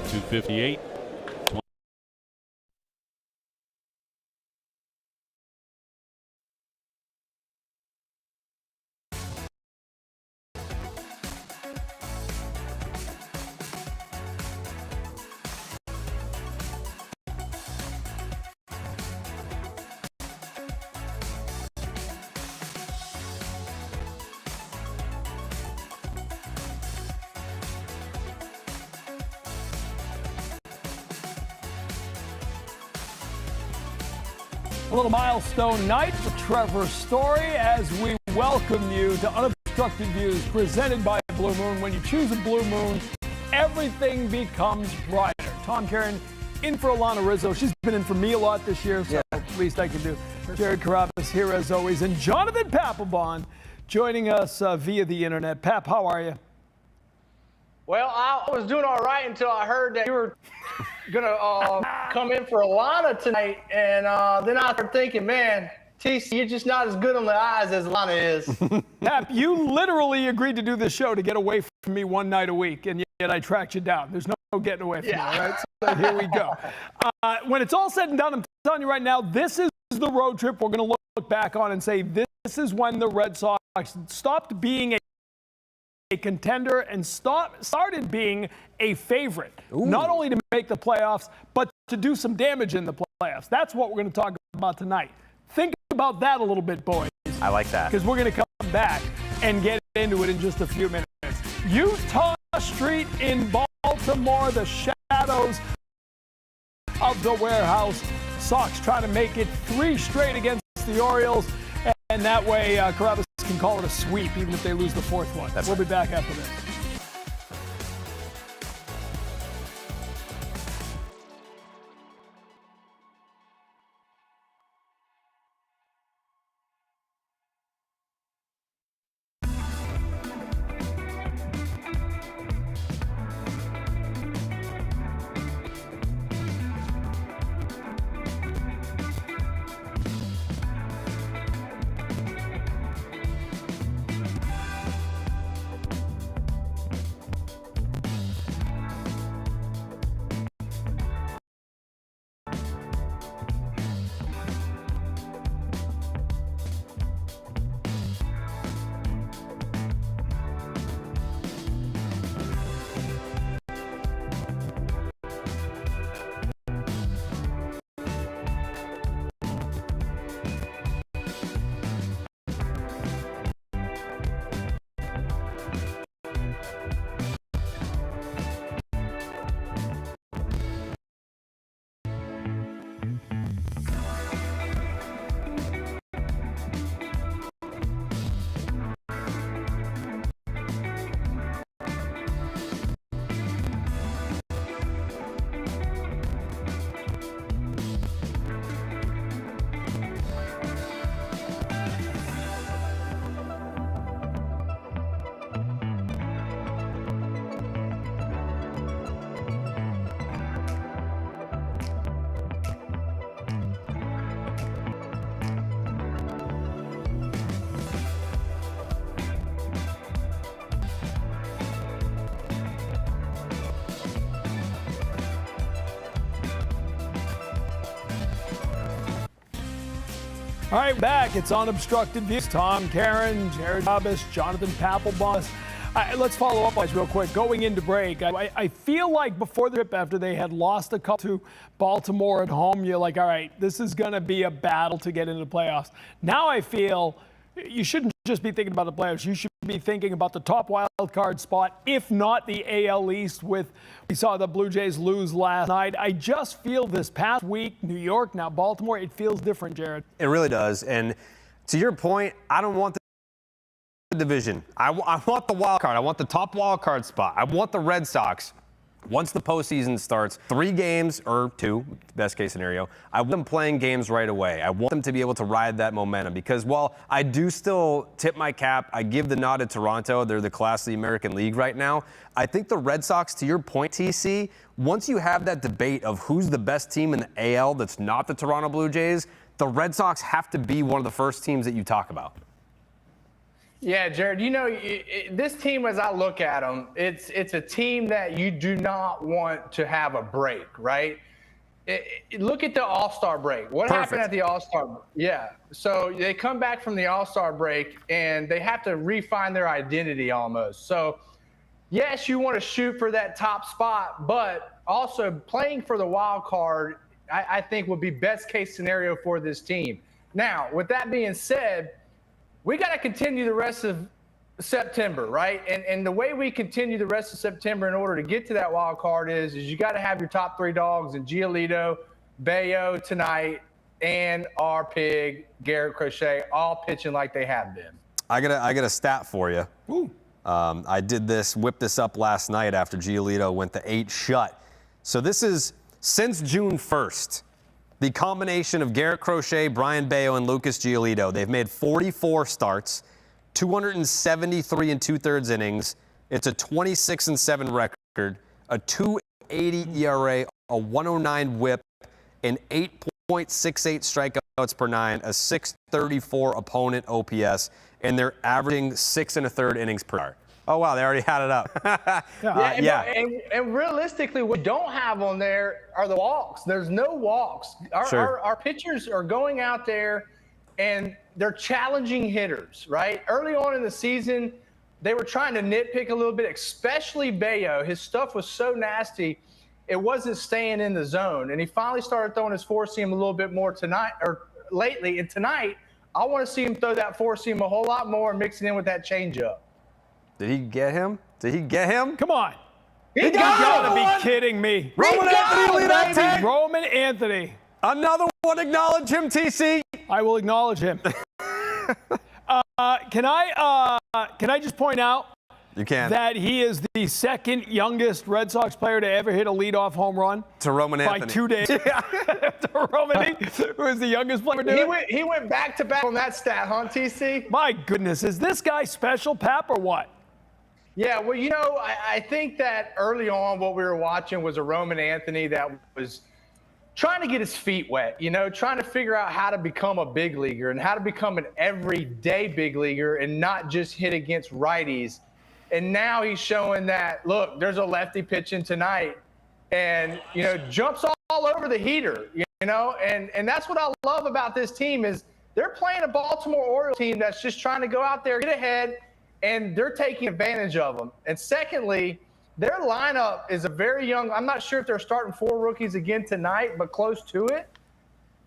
258. A little milestone night for Trevor Story as we welcome you to Unobstructed Views presented by Blue Moon. When you choose a Blue Moon, everything becomes brighter. Tom Caron in for Alana Rizzo. She's been in for me a lot this year, so at least I can do. Jared Carrabis here as always. And Jonathan Papelbon joining us via the internet. Pap, how are you? Well, I was doing all right until I heard that you were going to come in for Alana tonight. And then I started thinking, man, TC, you're just not as good on the eyes as Alana is. Pap, you literally agreed to do this show to get away from me one night a week, and yet I tracked you down. There's no getting away from me, all right? So here we go. When it's all said and done, I'm telling you right now, this is the road trip we're going to look back on and say this is when the Red Sox stopped being a contender and started being a favorite. Ooh. Not only to make the playoffs, but to do some damage in the playoffs. That's what we're going to talk about tonight. Think about that a little bit, boys. I like that. Because we're going to come back and get into it in just a few minutes. Utah Street in Baltimore, the shadows of the warehouse. Sox trying to make it 3 straight against the Orioles. And that way, Carrabis can call it a sweep, even if they lose the 4th one. We'll be back after this. All right, back. It's Unobstructed Views. Tom Caron, Jared Carrabis, Jonathan Papelbon. Let's follow up on this real quick. Going into break, I feel like before the trip, after they had lost a couple to Baltimore at home, you're like, all right, this is going to be a battle to get into the playoffs. Now I feel you shouldn't just be thinking about the playoffs. You should be thinking about the top wild card spot, if not the AL East. We saw the Blue Jays lose last night. I just feel this past week, New York, now Baltimore, it feels different, Jared. It really does. And to your point, I don't want the division. I want the wild card. I want the top wild card spot. I want the Red Sox. Once the postseason starts, 3 games, or 2, best case scenario, I want them playing games right away. I want them to be able to ride that momentum because while I do still tip my cap, I give the nod to Toronto. They're the class of the American League right now. I think the Red Sox, to your point, TC, once you have that debate of who's the best team in the AL that's not the Toronto Blue Jays, the Red Sox have to be one of the first teams that you talk about. Yeah, Jared, this team, as I look at them, it's a team that you do not want to have a break, right? Look at the All-Star break. What happened at the All-Star break? Yeah. So they come back from the All-Star break, and they have to refine their identity almost. So, yes, you want to shoot for that top spot, but also playing for the wild card, I think would be best case scenario for this team. Now, with that being said, we got to continue the rest of September, right? And the way we continue the rest of September in order to get to that wild card is you got to have your top three dogs in Giolito, Bello tonight, and our pig, Garrett Crochet, all pitching like they have been. I got a stat for you. Ooh. I whipped this up last night after Giolito went to 8 shut. So this is since June 1st. The combination of Garrett Crochet, Brian Bello, and Lucas Giolito, they've made 44 starts, 273 and 2/3 innings. It's a 26-7 record, a 2.80 ERA, a 109 WHIP, an 8.68 strikeouts per 9, a 634 opponent OPS, and they're averaging 6 1/3 innings per hour. Oh, wow, they already had it up. And realistically, what we don't have on there are the walks. There's no walks. Our pitchers are going out there, and they're challenging hitters, right? Early on in the season, they were trying to nitpick a little bit, especially Bello. His stuff was so nasty, it wasn't staying in the zone. And he finally started throwing his four-seam a little bit more tonight or lately. And tonight, I want to see him throw that four-seam a whole lot more and mix it in with that changeup. Did he get him? Did he get him? Come on. He gotta be kidding me. Roman Anthony, lead that tag. Roman Anthony. Another one. Acknowledge him, TC. I will acknowledge him. Can I just point out You can. that he is the second youngest Red Sox player to ever hit a leadoff home run To Roman by Anthony. 2 days. To Roman, who is the youngest player to do it. He went back-to-back on that stat, huh, TC? My goodness, is this guy special, Pap, or what? Yeah, well, I think that early on what we were watching was a Roman Anthony that was trying to get his feet wet, trying to figure out how to become a big leaguer and how to become an everyday big leaguer and not just hit against righties. And now he's showing that, look, there's a lefty pitching tonight and, jumps all over the heater, and that's what I love about this team is they're playing a Baltimore Orioles team that's just trying to go out there, get ahead, and they're taking advantage of them. And secondly, their lineup is a very young. I'm not sure if they're starting 4 rookies again tonight, but close to it.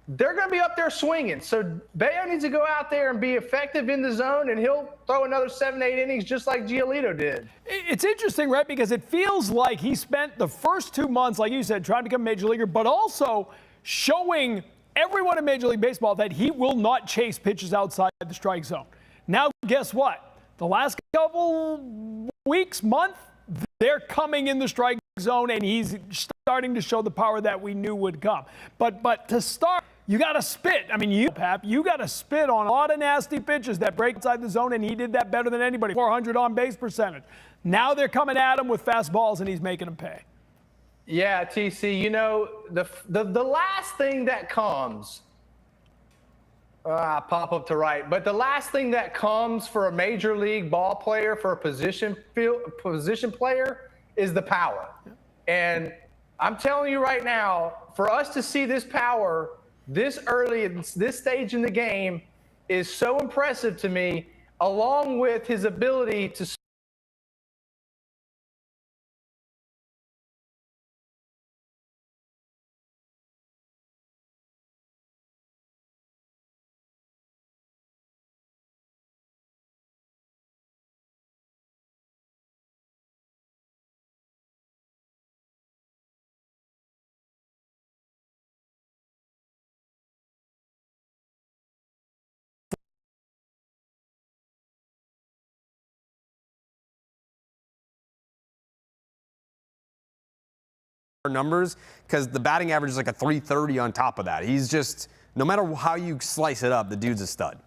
They're going to be up there swinging. So Bello needs to go out there and be effective in the zone, and he'll throw another 7-8 innings just like Giolito did. It's interesting, right? Because it feels like he spent the first 2 months, like you said, trying to become a major leaguer, but also showing everyone in Major League Baseball that he will not chase pitches outside the strike zone. Now, guess what? The last couple weeks, month, they're coming in the strike zone, and he's starting to show the power that we knew would come. But to start, you got to spit. I mean, Pap, you got to spit on a lot of nasty pitches that break inside the zone, and he did that better than anybody. 400 on base percentage. Now they're coming at him with fast balls, and he's making them pay. Yeah, TC, the last thing that comes, pop up to right, but the last thing that comes for a major league ball player, for a position player, is the power. And I'm telling you right now, for us to see this power this early in this stage in the game is so impressive to me, along with his ability to numbers because the batting average is like a 330 on top of that. He's just, no matter how you slice it up, the dude's a stud.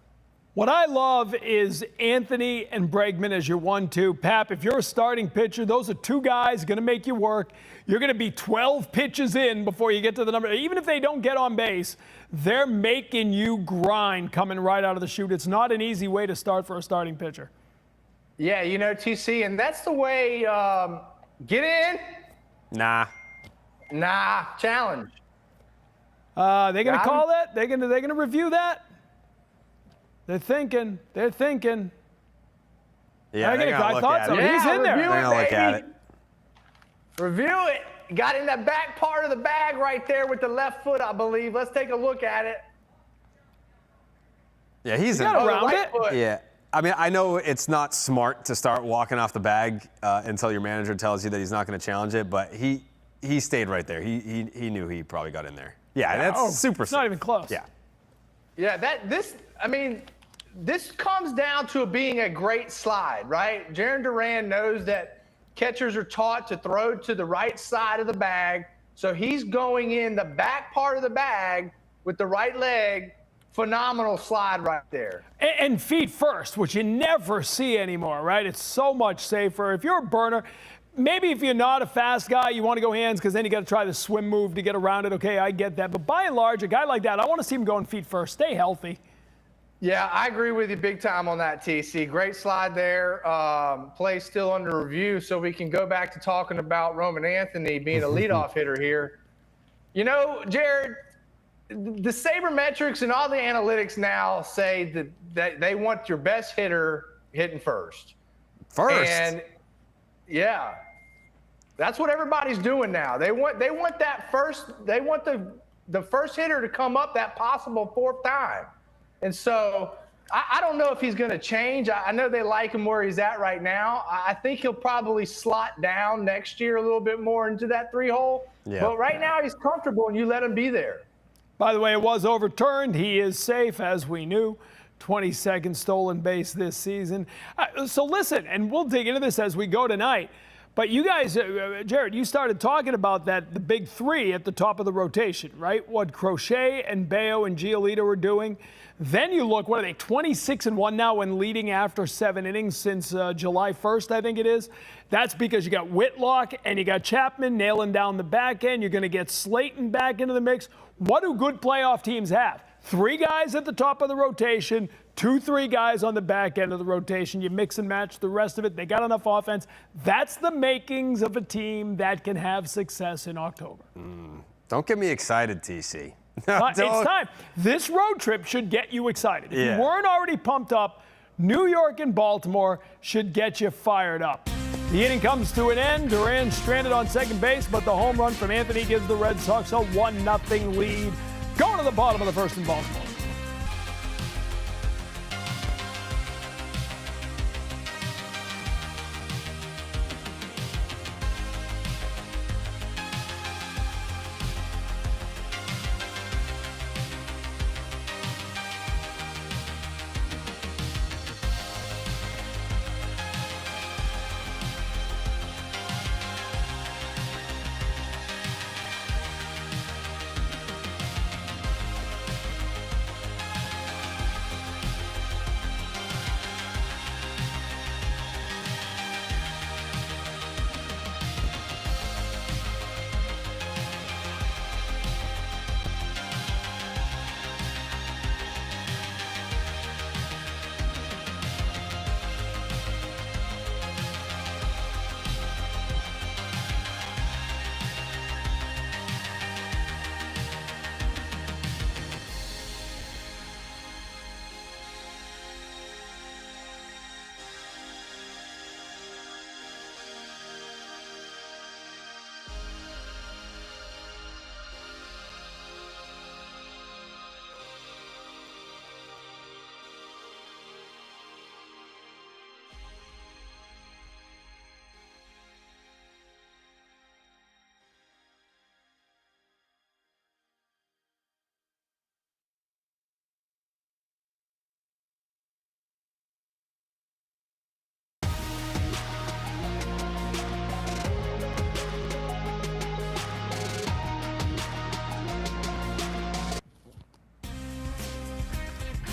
What I love is Anthony and Bregman as your 1-2. Pap, if you're a starting pitcher, those are two guys going to make you work. You're going to be 12 pitches in before you get to the number. Even if they don't get on base, they're making you grind coming right out of the chute. It's not an easy way to start for a starting pitcher. Yeah, you know, TC, and that's the way, get in. Nah, challenge. They're going to call that? They're going to review that? They're thinking. Yeah, they're gonna look at it. He's in there. Review They're gonna it, look at it. Review it. Got in the back part of the bag right there with the left foot, I believe. Let's take a look at it. Yeah, he's in. got around it. Foot. Yeah. I mean, I know it's not smart to start walking off the bag until your manager tells you that he's not going to challenge it, but he stayed right there. He knew he probably got in there. Yeah, that's super. It's not even close. Yeah. Yeah, this comes down to being a great slide, right? Jaron Duran knows that catchers are taught to throw to the right side of the bag, so he's going in the back part of the bag with the right leg. Phenomenal slide right there. And feet first, which you never see anymore, right? It's so much safer. If you're a burner, maybe if you're not a fast guy, you want to go hands because then you got to try the swim move to get around it. Okay, I get that. But by and large, a guy like that, I want to see him going feet first. Stay healthy. Yeah, I agree with you big time on that, TC. Great slide there. Play still under review, so we can go back to talking about Roman Anthony being a leadoff hitter here. You know, Jared, the sabermetrics and all the analytics now say that they want your best hitter hitting first. And yeah, that's what everybody's doing now. They want that first. They want the first hitter to come up that possible fourth time. And so I don't know if he's going to change. I know they like him where he's at right now. I think he'll probably slot down next year a little bit more into that 3-hole. Yeah. But right now he's comfortable, and you let him be there. By the way, it was overturned. He is safe, as we knew. 22nd stolen base this season. So listen, and we'll dig into this as we go tonight. But you guys, Jared, you started talking about the big three at the top of the rotation, right? What Crochet and Bayo and Giolito were doing. Then you look, what are they, 26-1 now when leading after 7 innings since July 1st, I think it is. That's because you got Whitlock and you got Chapman nailing down the back end. You're going to get Slayton back into the mix. What do good playoff teams have? 3 guys at the top of the rotation, 2-3 guys on the back end of the rotation. You mix and match the rest of it. They got enough offense. That's the makings of a team that can have success in October. Don't get me excited, TC. It's time. This road trip should get you excited. If you weren't already pumped up, New York and Baltimore should get you fired up. The inning comes to an end. Duran stranded on second base, but the home run from Anthony gives the Red Sox a 1-0 lead. Going to the bottom of the first in Baltimore.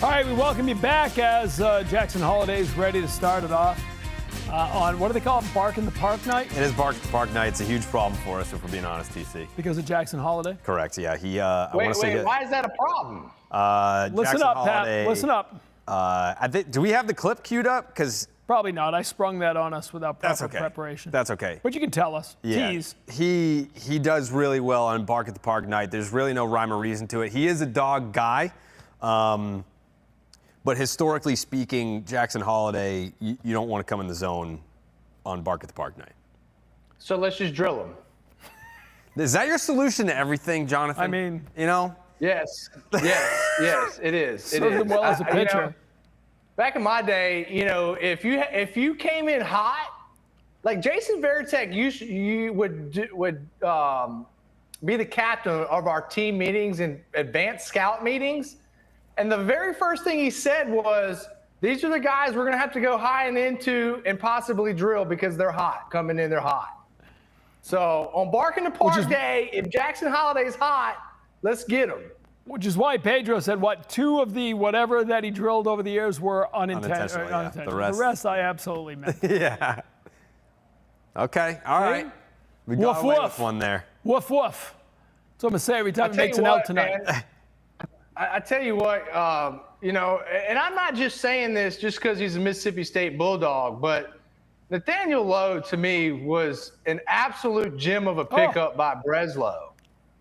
All right, we welcome you back as Jackson Holiday's ready to start it off on, what do they call it, Bark in the Park night? It is Bark at the Park night. It's a huge problem for us, if we're being honest, TC. Because of Jackson Holiday? Correct, yeah. Wait, why is that a problem? Listen Jackson up, Holiday, Pat. Listen up. Do we have the clip queued up? Because Probably not. I sprung that on us without proper that's okay. preparation. That's okay. But you can tell us. Yeah, Tease. he does really well on Bark at the Park night. There's really no rhyme or reason to it. He is a dog guy, but historically speaking, Jackson Holiday, you don't want to come in the zone on Bark at the Park night. So let's just drill him. Is that your solution to everything, Jonathan? I mean, you know? Yes, it is. Served him well as a pitcher. Back in my day, if you came in hot, like Jason Varitek, you would be the captain of our team meetings and advanced scout meetings, and the very first thing he said was, "These are the guys we're going to have to go high and into and possibly drill because they're hot. Coming in, they're hot." So on Bark in the Park day, if Jackson Holiday's hot, let's get him. Which is why Pedro said, what, 2 of the whatever that he drilled over the years were Unintentional, yeah. The rest I absolutely meant. Yeah. Okay, all right. We got Woof, away woof. with one there. Woof, woof. That's what I'm going to say every time he makes an out tonight. Man, I tell you what, and I'm not just saying this just because he's a Mississippi State Bulldog, but Nathaniel Lowe, to me, was an absolute gem of a pickup by Breslow.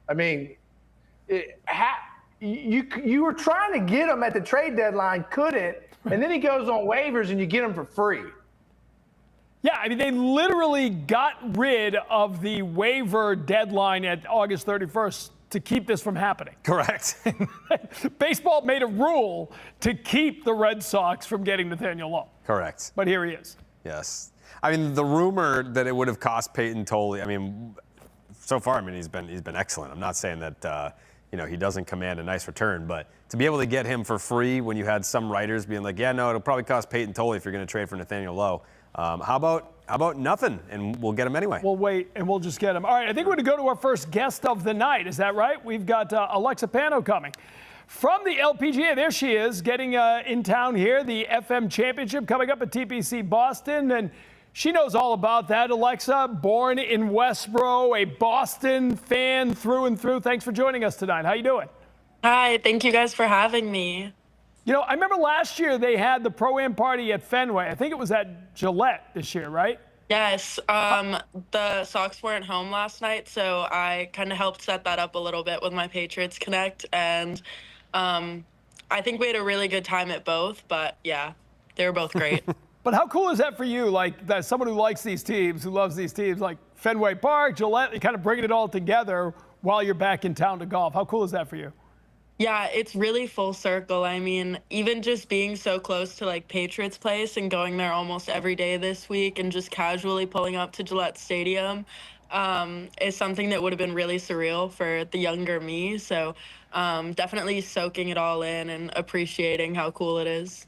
I mean, you were trying to get him at the trade deadline, couldn't, and then he goes on waivers and you get him for free. Yeah, I mean, they literally got rid of the waiver deadline at August 31st to keep this from happening. Correct. Baseball made a rule to keep the Red Sox from getting Nathaniel Lowe. Correct. But here he is. Yes. I mean, the rumor that it would have cost Peyton Tolley, I mean, so far, I mean, he's been excellent. I'm not saying that, he doesn't command a nice return, but to be able to get him for free when you had some writers being like, yeah, no, it'll probably cost Peyton Tolley if you're going to trade for Nathaniel Lowe. How about nothing, and we'll get him anyway. We'll wait, and we'll just get him. All right, I think we're going to go to our first guest of the night. Is that right? We've got Alexa Pano coming from the LPGA. There she is, getting in town here, the FM Championship coming up at TPC Boston, and she knows all about that. Alexa, born in Westboro, a Boston fan through and through. Thanks for joining us tonight. How you doing? Hi, thank you guys for having me. I remember last year they had the Pro-Am party at Fenway. I think it was at Gillette this year, right? Yes, the Sox weren't home last night, so I kind of helped set that up a little bit with my Patriots Connect, and I think we had a really good time at both, but yeah, they were both great. But how cool is that for you, like, that someone who likes these teams, who loves these teams, like Fenway Park, Gillette, you kind of bringing it all together while you're back in town to golf? How cool is that for you? Yeah, it's really full circle. I mean, even just being so close to like Patriots Place and going there almost every day this week and just casually pulling up to Gillette Stadium is something that would have been really surreal for the younger me. So definitely soaking it all in and appreciating how cool it is.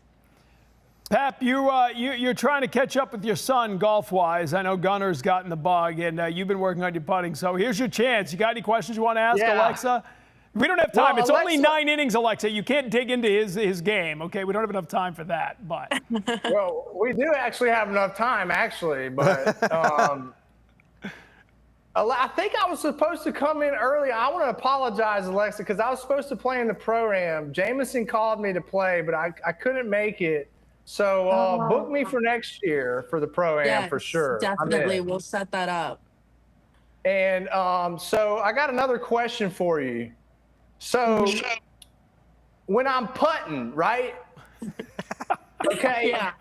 Pap, you're trying to catch up with your son golf-wise. I know Gunner's gotten the bug, and you've been working on your putting. So here's your chance. You got any questions you want to ask Alexa? We don't have time. Well, It's only 9 innings, Alexa. You can't dig into his game, okay? We don't have enough time for that, but. Well, we do actually have enough time, actually, but I think I was supposed to come in early. I want to apologize, Alexa, because I was supposed to play in the Pro-Am. Jameson called me to play, but I couldn't make it. So book me for next year for the Pro-Am for sure. Definitely. We'll set that up. And so I got another question for you. So when I'm putting, right? Okay. Yeah.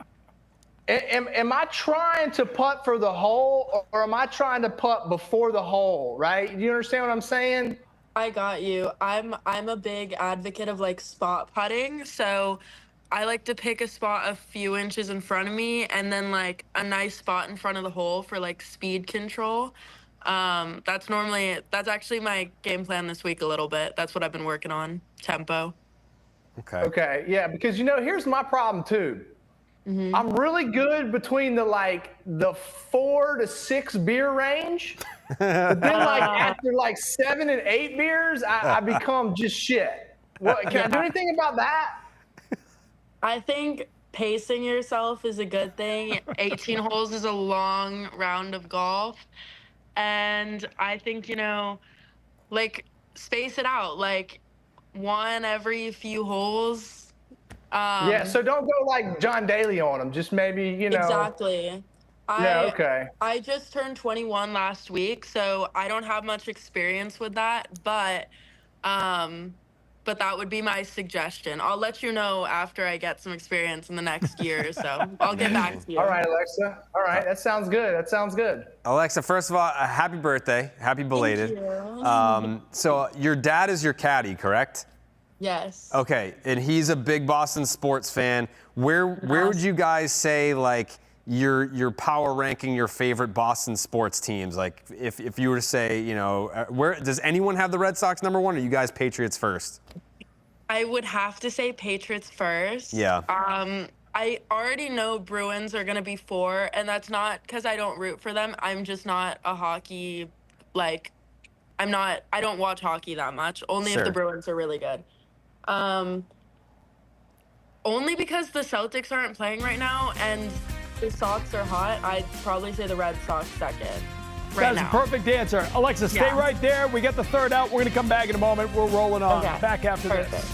Am I trying to putt for the hole, or am I trying to putt before the hole, right? You understand what I'm saying? I got you. I'm a big advocate of like spot putting. So I like to pick a spot a few inches in front of me and then like a nice spot in front of the hole for like speed control. That's actually my game plan this week a little bit. That's what I've been working on, tempo. Okay. Yeah, because here's my problem too. Mm-hmm. I'm really good between the 4 to 6 beer range. But then after 7 and 8 beers, I become just shit. What, can I do anything about that? I think pacing yourself is a good thing. 18 holes is a long round of golf. And I think, like space it out, like one every few holes. Yeah, Um, so don't go like John Daly on them. Just maybe, exactly. Yeah, I okay. I just turned 21 last week, so I don't have much experience with that, um but that would be my suggestion. I'll let you know after I get some experience in the next year or so. I'll get back Amazing. to All you. right, Alexa. All right, that sounds good. That sounds good. Alexa, first of all, a happy birthday. Happy belated. you. So your dad is your caddy, correct? Yes. Okay, and he's a big Boston sports fan. Where would you guys say like your power ranking your favorite Boston sports teams? Like if you were to say, where does anyone have the Red Sox number one, or you guys Patriots first? I would have to say Patriots first. Yeah. I already know Bruins are going to be 4, and that's not because I don't root for them. I'm just not a hockey, like, I don't watch hockey that much, only if the Sure. Bruins are really good. Um, Only because the Celtics aren't playing right now, and the Sox are hot, I'd probably say the Red Sox second. Right That's now. a perfect answer. Alexa, stay Yeah. right there. We get the third out. We're going to come back in a moment. We're rolling on. Okay. Back after Perfect. this.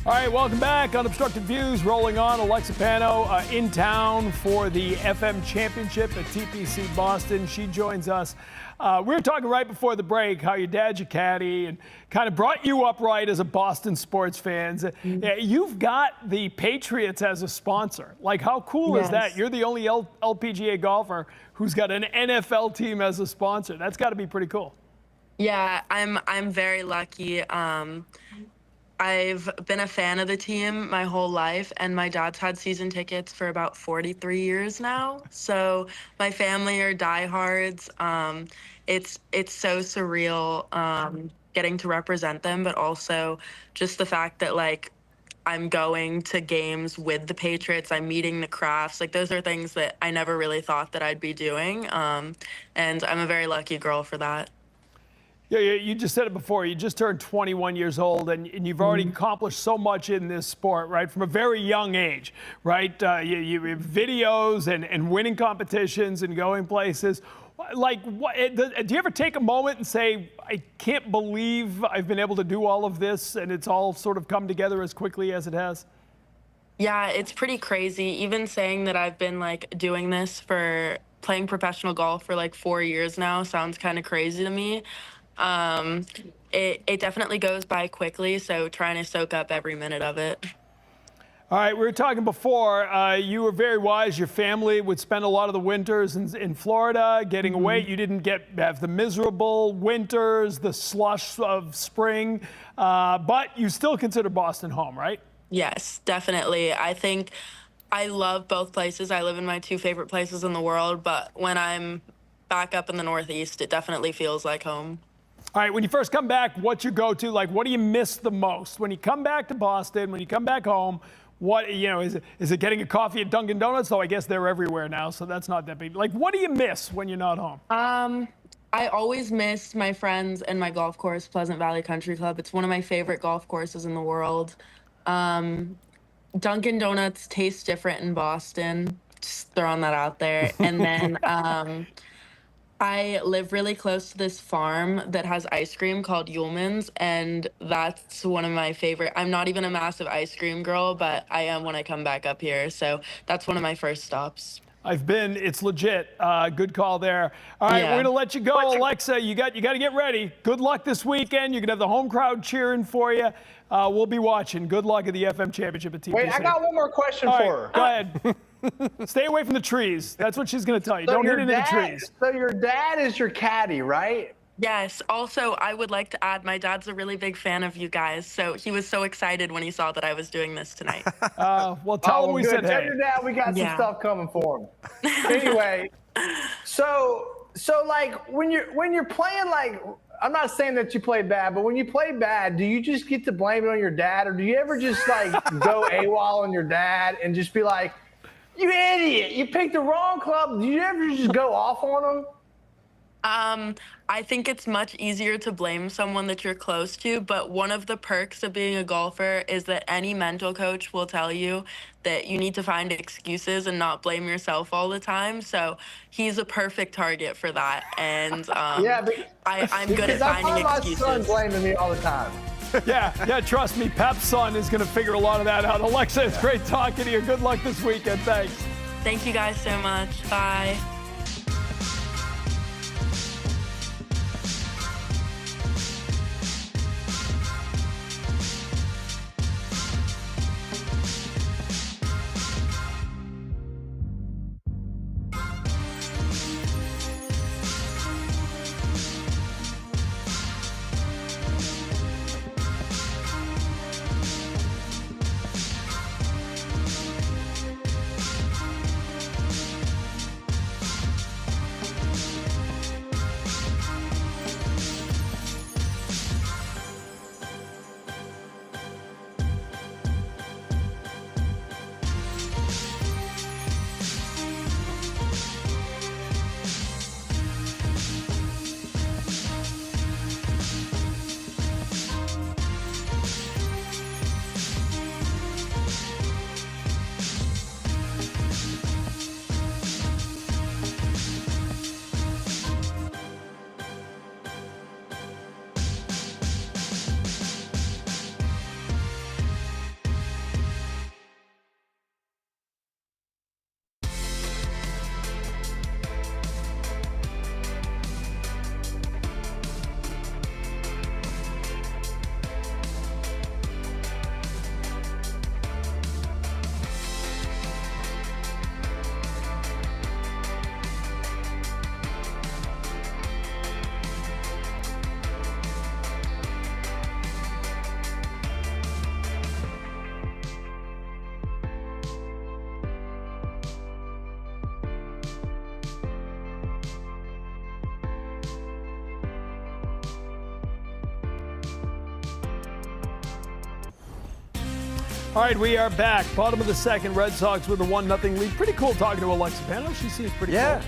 All right, welcome back. Unobstructed Views rolling on. Alexa Pano in town for the FM Championship at TPC Boston. She joins us. We were talking right before the break how your dad's your caddy and kind of brought you up right as a Boston sports fan. You've got the Patriots as a sponsor. Like, how cool is that? You're the only LPGA golfer who's got an NFL team as a sponsor. That's got to be pretty cool. Yeah, I'm very lucky. I've been a fan of the team my whole life, and my dad's had season tickets for about 43 years now. So my family are diehards. It's so surreal getting to represent them, but also just the fact that like I'm going to games with the Patriots, I'm meeting the Crafts. Like those are things that I never really thought that I'd be doing, and I'm a very lucky girl for that. Yeah, you just said it before. You just turned 21 years old, and you've already accomplished so much in this sport, right? From a very young age, right? You have videos and winning competitions and going places. Like, do you ever take a moment and say, I can't believe I've been able to do all of this, and it's all sort of come together as quickly as it has? Yeah, it's pretty crazy. Even saying that I've been like doing this for playing professional golf for like 4 years now sounds kind of crazy to me. It definitely goes by quickly, so trying to soak up every minute of it. All right, we were talking before. You were very wise. Your family would spend a lot of the winters in Florida getting away. You didn't have the miserable winters, the slush of spring, but you still consider Boston home, right? Yes, definitely. I think I love both places. I live in my two favorite places in the world, but when I'm back up in the Northeast, it definitely feels like home. All right, when you first come back, what's your go-to? Like, what do you miss the most? When you come back to Boston, when you come back home, what, is it getting a coffee at Dunkin' Donuts? Though I guess they're everywhere now, so that's not that big. Like, what do you miss when you're not home? I always miss my friends and my golf course, Pleasant Valley Country Club. It's one of my favorite golf courses in the world. Dunkin' Donuts tastes different in Boston. Just throwing that out there. And then I live really close to this farm that has ice cream called Ullman's, and that's one of my favorite. I'm not even a massive ice cream girl, but I am when I come back up here. So that's one of my first stops. I've been. It's legit. Good call there. All right, Yeah. we're gonna let you go, Alexa. You got to get ready. Good luck this weekend. You're gonna have the home crowd cheering for you. We'll be watching. Good luck at the FM Championship at TPC. Wait, I got one more question All for right, her. go ahead. Stay away from the trees. That's what she's gonna tell you. Don't hit into the trees. So your dad is your caddy, right? Yes. Also, I would like to add, my dad's a really big fan of you guys, so he was so excited when he saw that I was doing this tonight. Well, tell him we good. said Tell hey. your dad we got some Yeah. stuff coming for him. Anyway, so like when you're playing, like, I'm not saying that you play bad, but when you play bad, do you just get to blame it on your dad, or do you ever just like go AWOL on your dad and just be like, "You idiot! You picked the wrong club"? Do you ever just go off on him? I think it's much easier to blame someone that you're close to, but one of the perks of being a golfer is that any mental coach will tell you that you need to find excuses and not blame yourself all the time. So he's a perfect target for that. And Yeah, but I'm good at because I finding find my excuses. son blaming me all the time. Yeah, trust me, Pep's son is going to figure a lot of that out. Alexa, it's great talking to you. Good luck this weekend. Thanks. Thank you guys so much. Bye. All right, we are back. Bottom of the second, Red Sox with a 1-0 lead. Pretty cool talking to Alexa Pano. She seems pretty cool.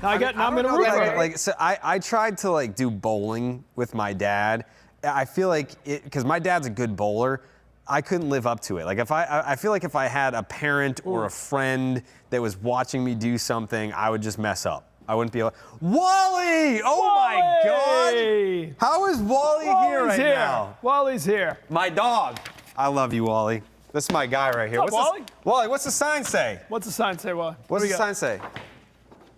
Now I'm going to root for her. So I tried to like do bowling with my dad. I feel like because my dad's a good bowler, I couldn't live up to it. Like I feel like if I had a parent or a friend that was watching me do something, I would just mess up. I wouldn't be like, Wally! Oh my God! How is Wally here right now? Wally's here. My dog. I love you, Wally. This is my guy right here. What's up, Wally? Wally, what's the sign say? What's the sign say, Wally? What's the sign say?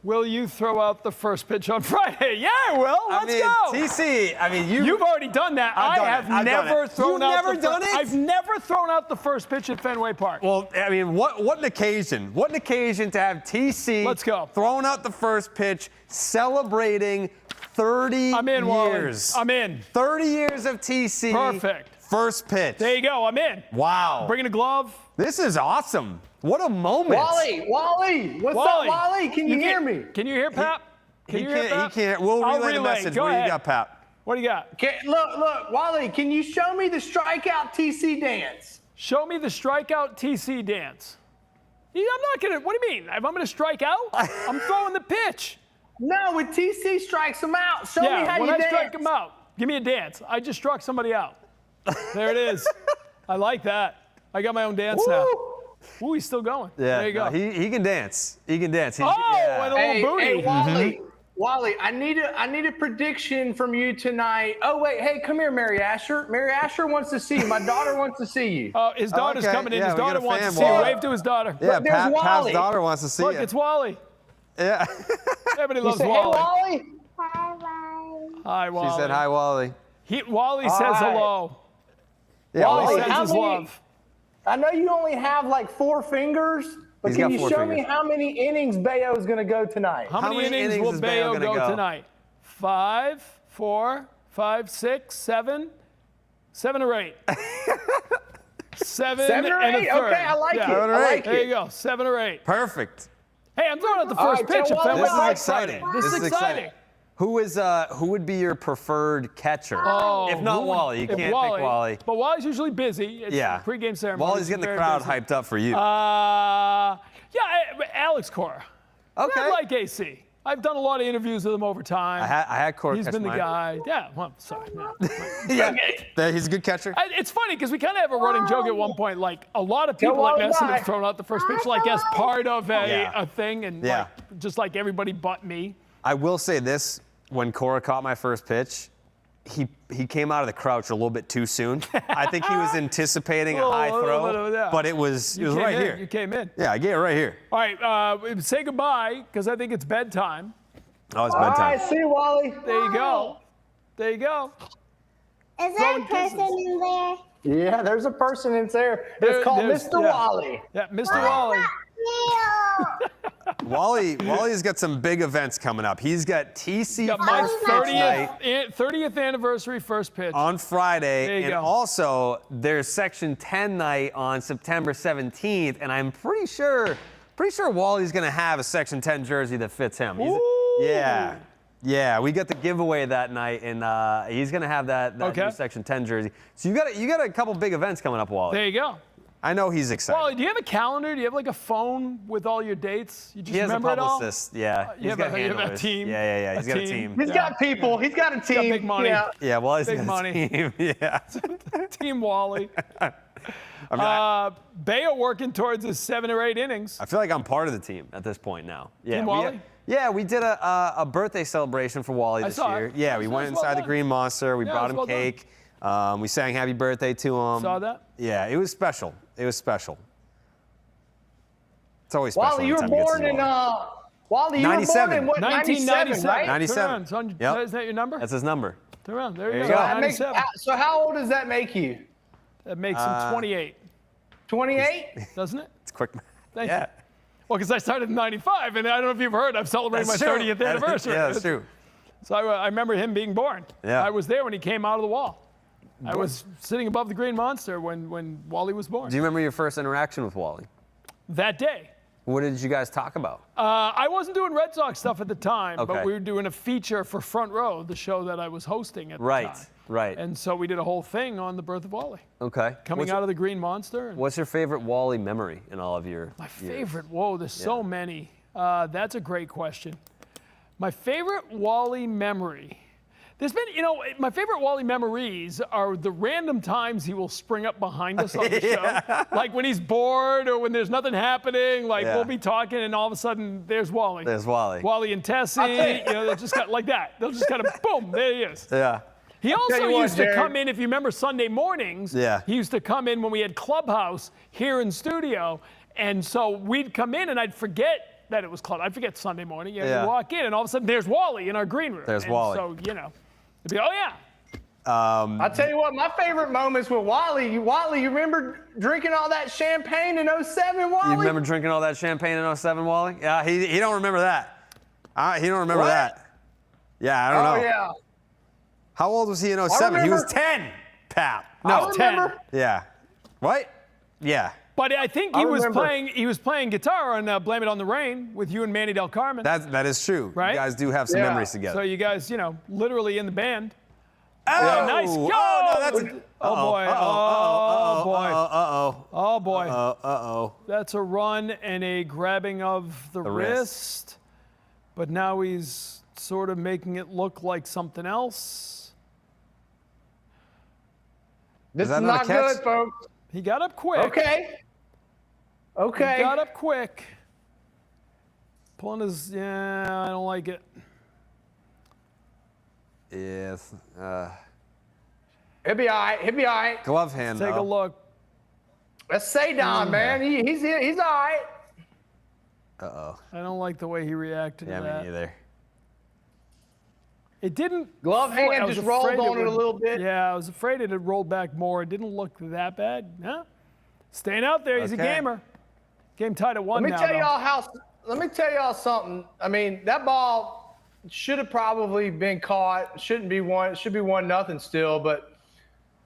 Will you throw out the first pitch on Friday? Yeah, I will. Let's go. TC, You've already done that. I have never thrown out. You've never done it? I've never thrown out the first pitch at Fenway Park. Well, I mean, what an occasion. What an occasion to have TC Let's go. throwing out the first pitch, celebrating 30 I'm in, years. Wally. I'm in. 30 years of TC. Perfect. First pitch. There you go. I'm in. Wow. Bringing a glove. This is awesome. What a moment. Wally, what's Wally. up, Wally? Can you hear me? Can you hear Pap? Can you hear Pap? He can't. We'll I'll relay the message. Go What do ahead. you got, Pap? What do you got? Okay, look, Wally, can you show me the strikeout TC dance? Show me the strikeout TC dance. I'm not going to. What do you mean? If I'm going to strike out, I'm throwing the pitch. No, when TC strikes him out, show me how you when I dance. strike him out, give me a dance. I just struck somebody out. There it is. I like that. I got my own dance now. Ooh, he's still going. Yeah, there you go. No, he can dance. He can dance. And a little booty. Hey, Wally. Wally, I need a prediction from you tonight. Oh wait, hey, come here, Mary Asher. Mary Asher wants to see you. My daughter wants to see you. His daughter's coming in. Yeah, His daughter we got a wants to fan, see you. Wally. Wave to his daughter. Yeah, Look, there's Pap's Wally. daughter wants to see Look, you. it's Wally. Yeah. Everybody You loves say, Wally. Hey, Wally. Hi, Wally. She said hi, Wally. Wally says right. hello. Yeah, Wally Wally, sends how his many- love. I know you only have like 4 fingers, but He's can got you 4 show me fingers. how many innings Bayo is going to go tonight? How many innings will is Bayo gonna go tonight? 5, 4, 5, 6, 7, 7 or 8. 7 7 or and 8? a third. Okay, I like it. 7 or I 8. like There it. you go, 7 or 8. Perfect. Hey, I'm throwing out the All first right, pitch tell at Wally Fenway This is Park exciting. Friday. This is exciting. Who would be your preferred catcher? Oh, if not who- Wally, you if can't pick Wally. But Wally's usually busy. It's Yeah. pregame ceremony. Wally's getting the crowd hyped up for you. Alex Cora. Okay. I like AC. I've done a lot of interviews with him over time. I had Cora He's catch been the mine. guy. Yeah, well, sorry. No. Yeah, he's a good catcher. It's funny because we kind of have a running joke at one point. Like a lot of people at Wally, Messon bye. have thrown out the first pitch, like as part of Yeah. a thing, and Yeah. like, just like everybody but me. I will say this: when Cora caught my first pitch, he came out of the crouch a little bit too soon. I think he was anticipating a high throw, but it was right here. You came in. Yeah, I get it right here. All right, say goodbye because I think it's bedtime. Oh, it's All bedtime. right, see you, Wally. There you go. There you go. Is there Throwing a person kisses. in there? Yeah, there's a person in there. There- It's called there's- Mr. yeah. Wally. Yeah, Mr. Wally. Neil. Wally's got some big events coming up. He's got TC Got my first pitch night 30th anniversary first pitch. on Friday, There you and go. also there's Section 10 night on September 17th, and I'm pretty sure Wally's gonna have a Section 10 jersey that fits him. Yeah, we got the giveaway that night, and he's gonna have that Okay. new Section 10 jersey. So you got a couple big events coming up, Wally. There you go. I know he's excited. Wally, do you have a calendar? Do you have like a phone with all your dates? You just He has a remember it all? publicist. Yeah, You have a handlers. team? Yeah. He's got a team? team. He's got people. He's got a team. big money. Yeah. Yeah, Wally's Big got money. a team. Yeah. Team Wally. Bayo working towards his 7 or 8 innings. I feel like I'm part of the team at this point now. Yeah, Team Wally? we did a birthday celebration for Wally this saw year. it. Yeah, we It went was well inside the done. Green Monster. We Yeah, brought it him was well cake. We sang happy birthday to him. Saw that? Yeah, it was special. It was special. It's always special. Wally, you were anytime he gets born in involved. Wally, you were born 97. in what? 1997, right? 97. Turn around. Son, Yep. Is that your number? That's his number. Turn around. There There you you go. go. That makes, 97. so how old does that make you? That makes him 28, 28? doesn't it? It's quick. Thank yeah. you. Well, because I started in 95, and I don't know if you've heard, I'm celebrating That's my true. 30th anniversary. Yeah, that's true. So I remember him being born. Yeah. I was there when he came out of the wall. I was sitting above the Green Monster when Wally was born. Do you remember your first interaction with Wally? That day. What did you guys talk about? I wasn't doing Red Sox stuff at the time, Okay. but we were doing a feature for Front Row, the show that I was hosting at the time. Right. And so we did a whole thing on the birth of Wally. Okay. Coming out of the Green Monster. And What's your favorite Wally memory in all of your my years? favorite, whoa, there's so many. That's a great question. My favorite Wally memory. There's been, my favorite Wally memories are the random times he will spring up behind us on the show. Like when he's bored or when there's nothing happening, like Yeah. we'll be talking and all of a sudden there's Wally. There's Wally. Wally and Tessie, they'll just got like that. They'll just kind of, boom, there he is. Yeah. He also tell you what, used to Jared. come in, if you remember Sunday mornings, Yeah. he used to come in when we had Clubhouse here in studio. And so we'd come in and I'd forget that it was close. I forget Sunday morning. Yeah. You walk in, and all of a sudden, there's Wally in our green room. There's and Wally. So, you know, it'd be, oh, yeah. I'll tell you what, my favorite moments with Wally. Wally, you remember drinking all that champagne in 07, Wally? You remember drinking all that champagne in 07, Wally? Yeah, he don't remember that. He don't remember What? that. Yeah, I don't know. Oh, yeah. How old was he in 07? He was 10, Pap. No, I remember. 10. Yeah. What? Yeah. But I think he was remember. playing guitar on Blame It on the Rain with you and Manny Del Carmen. That is true. Right? You guys do have some Yeah. memories together. So you guys, you know, literally in the band. Oh, nice go! Oh, no, that's Oh, boy. Uh-oh. Oh, boy. Uh-oh. Oh, boy. Uh-oh. That's a run and a grabbing of the wrist. But now he's sort of making it look like something else. This that is not a not catch? good, folks. He got up quick. Okay. He Okay. got up quick. Pulling his, I don't like it. Yes. He'll be all right. He'll be all right. Glove hand, Take a though. look. Let's say Don, man. He's all right. Uh-oh. I don't like the way he reacted Yeah, to me that. neither. It didn't. Glove I hand was just rolled afraid on it a would- little bit. Yeah, I was afraid it had rolled back more. It didn't look that bad. No. Staying out there. He's a Okay. gamer. Game tied at 1 Let me now. tell though. y'all Let me tell y'all something. I mean, that ball should have probably been caught. Shouldn't be one. Should be 1-0 still. But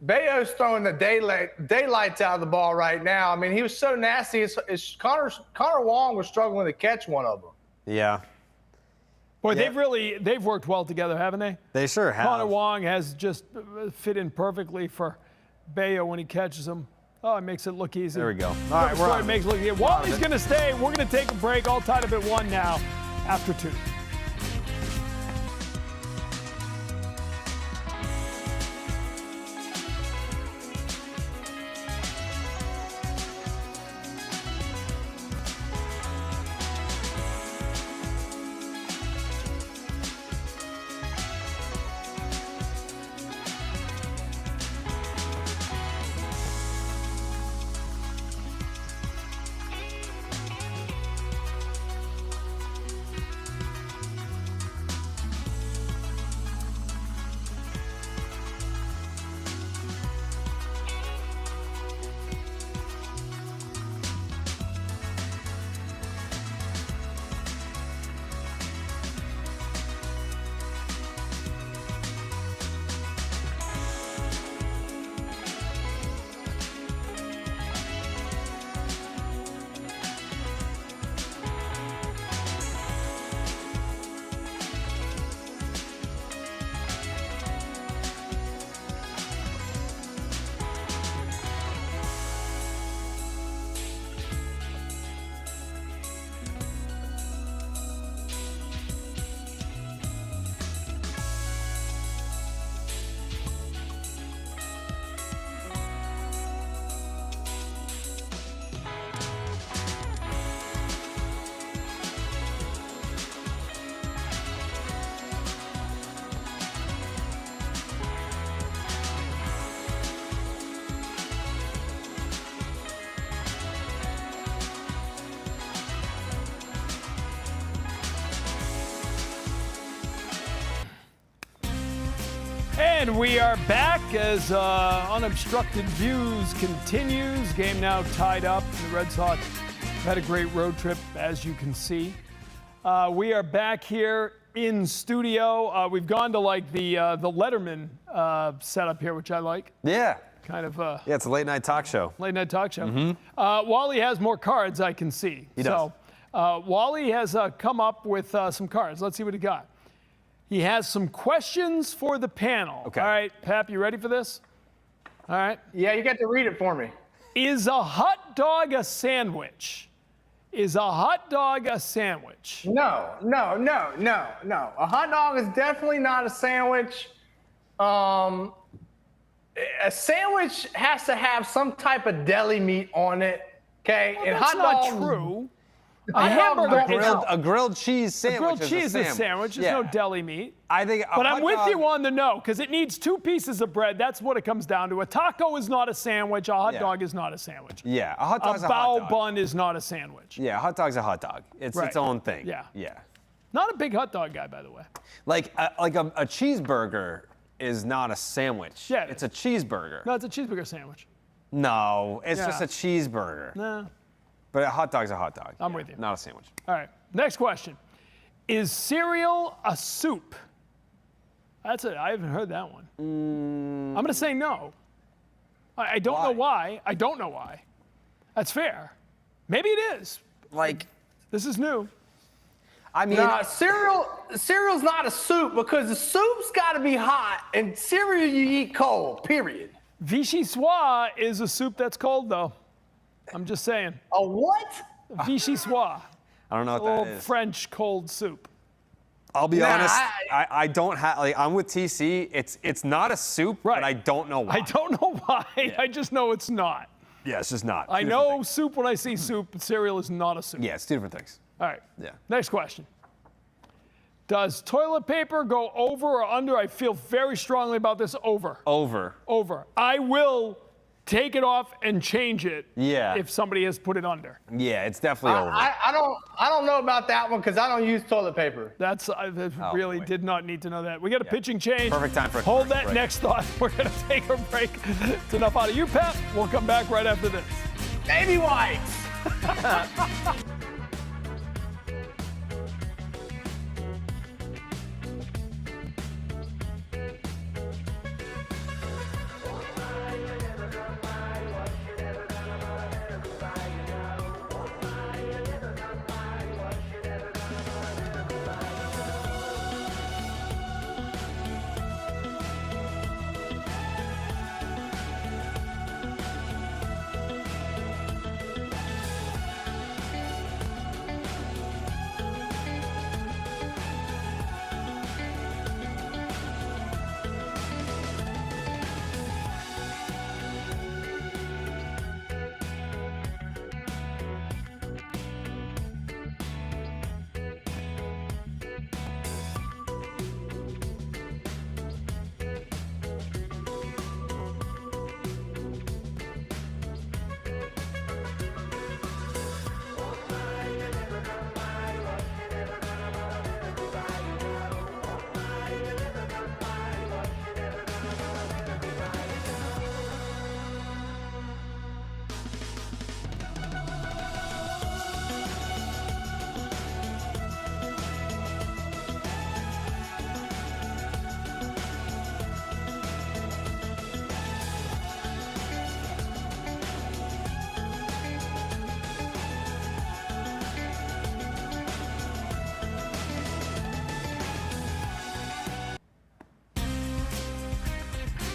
Bayo's throwing the daylights out of the ball right now. I mean, he was so nasty. It's Connor Wong was struggling to catch one of them. Yeah. Boy, Yeah. they've worked well together, haven't they? They sure have. Connor Wong has just fit in perfectly for Bayo when he catches him. Oh, it makes it look easy. There we go. All right, we're It on. makes it look easy. Wally's going to stay. We're going to take a break. All tied up at 1 now after 2. And we are back as Unobstructed Views continues. Game now tied up. The Red Sox had a great road trip, as you can see. We are back here in studio. We've gone to like the Letterman setup here, which I like. Yeah. Kind of Yeah, it's a late night talk show. late night talk show. Wally has more cards, I can see. He does. So Wally has come up with some cards. Let's see what he got. He has some questions for the panel. Okay. All right, Pap, you ready for this? All right. Yeah, you got to read it for me. Is a hot dog a sandwich? Is a hot dog a sandwich? No. A hot dog is definitely not a sandwich. A sandwich has to have some type of deli meat on it. Okay, Well, and that's hot not dogs. true. A hamburger A grilled cheese sandwich. grilled cheese is a sandwich. There's no deli meat. I think. But I'm with you on the no, because it needs 2 pieces of bread. That's what it comes down to. A taco is not a sandwich. A hot dog is not a sandwich. Yeah, a hot dog's a hot dog. Bun is not a sandwich. Yeah, a hot dog's a hot dog. It's its own thing. Yeah. Yeah. Not a big hot dog guy, by the way. Like a cheeseburger is not a sandwich. Yeah. It's a cheeseburger. No, it's a cheeseburger sandwich. No, it's just a cheeseburger. No. But a hot dog's a hot dog. I'm with you. Not a sandwich. All right. Next question. Is cereal a soup? That's it. I haven't heard that one. I'm going to say no. I don't know why. I don't know why. That's fair. Maybe it is. Like, this is new. I mean, cereal's not a soup because the soup's got to be hot and cereal you eat cold, period. Vichyssoise is a soup that's cold, though. I'm just saying. A what? Vichyssoise. I don't know what that is. French cold soup. I'll be honest. I don't have. Like, I'm with TC. It's not a soup, but I don't know why. I don't know why. Yeah. I just know it's not. Yeah, it's just not. I know soup when I see soup. Cereal is not a soup. Yeah, it's 2 different things. All right. Yeah. Next question. Does toilet paper go over or under? I feel very strongly about this. Over. Over. Over. I will take it off and change it. Yeah. If somebody has put it under. Yeah, it's definitely over. I don't know about that one because I don't use toilet paper. I really did not need to know that. We got a pitching change. Perfect time for a Hold that break. next thought. We're going to take a break. It's enough out of you, Pat. We'll come back right after this. Baby wipes.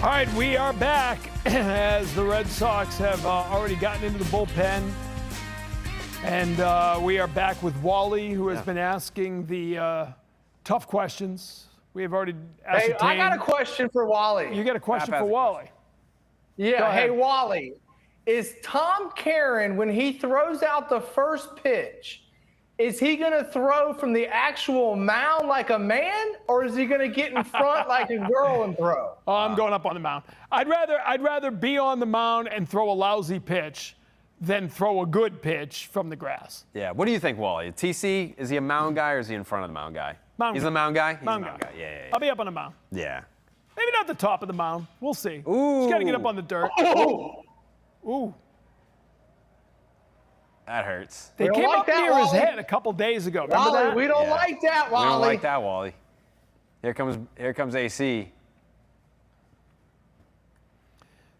All right, we are back as the Red Sox have already gotten into the bullpen. And we are back with Wally, who has been asking the tough questions. We have already ascertained. Hey, I got a question for Wally. You got a question for Wally? Yeah, hey, Wally. Is Tom Caron, when he throws out the first pitch, is he going to throw from the actual mound like a man, or is he going to get in front like a girl and throw? Oh, I'm going up on the mound. I'd rather be on the mound and throw a lousy pitch than throw a good pitch from the grass. Yeah. What do you think, Wally? TC, is he a mound guy or is he in front of the mound guy? He's a mound guy? He's mound a mound guy. Yeah. I'll be up on the mound. Yeah. Maybe not the top of the mound. We'll see. Ooh. Just got to get up on the dirt. Ooh. That hurts. They came up near his head a couple days ago. Remember that? We don't like that, Wally. We don't like that, Wally. Here comes AC.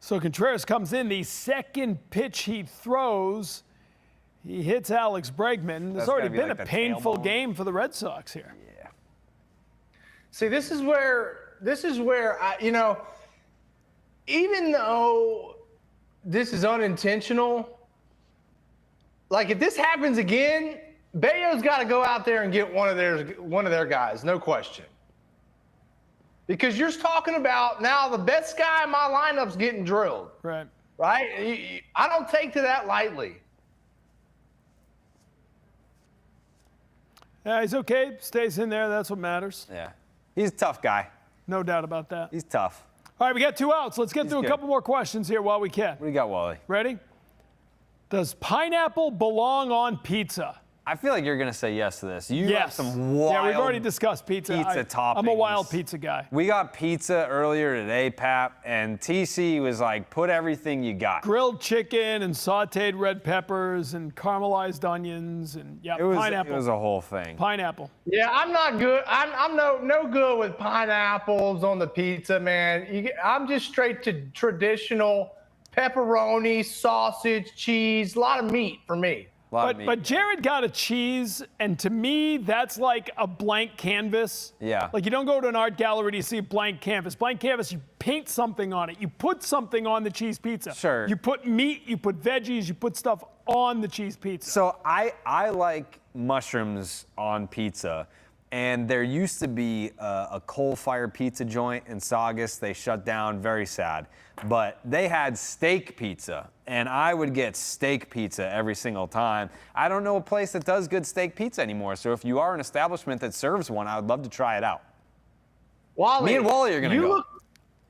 So Contreras comes in. The second pitch he throws, he hits Alex Bregman. There's already been a painful game for the Red Sox here. Yeah. See, this is where even though this is unintentional, like if this happens again, Bayo's got to go out there and get one of their guys, no question. Because you're talking about now the best guy in my lineup's getting drilled. Right. Right? I don't take to that lightly. Yeah, he's okay. Stays in there. That's what matters. Yeah. He's a tough guy. No doubt about that. He's tough. All right, we got 2 outs. Let's get through a couple more questions here while we can. What do you got, Wally? Ready? Does pineapple belong on pizza? I feel like you're going to say yes to this. You have Yes. some wild Yeah, we've already discussed pizza. toppings. I'm a wild pizza guy. We got pizza earlier today, Pap, and TC was like, put everything you got. Grilled chicken and sautéed red peppers and caramelized onions and pineapple. It was a whole thing. Pineapple. Yeah, I'm not good. I'm no good with pineapples on the pizza, man. I'm just straight to traditional pepperoni, sausage, cheese, a lot of meat for me. But Jared got a cheese, and to me, that's like a blank canvas. Yeah. Like you don't go to an art gallery to see a blank canvas. Blank canvas, you paint something on it. You put something on the cheese pizza. Sure. You put meat, you put veggies, you put stuff on the cheese pizza. So I like mushrooms on pizza. And there used to be a coal-fired pizza joint in Saugus. They shut down, very sad. But they had steak pizza, and I would get steak pizza every single time. I don't know a place that does good steak pizza anymore, so if you are an establishment that serves one, I would love to try it out. Wally, Me and Wally are going to go.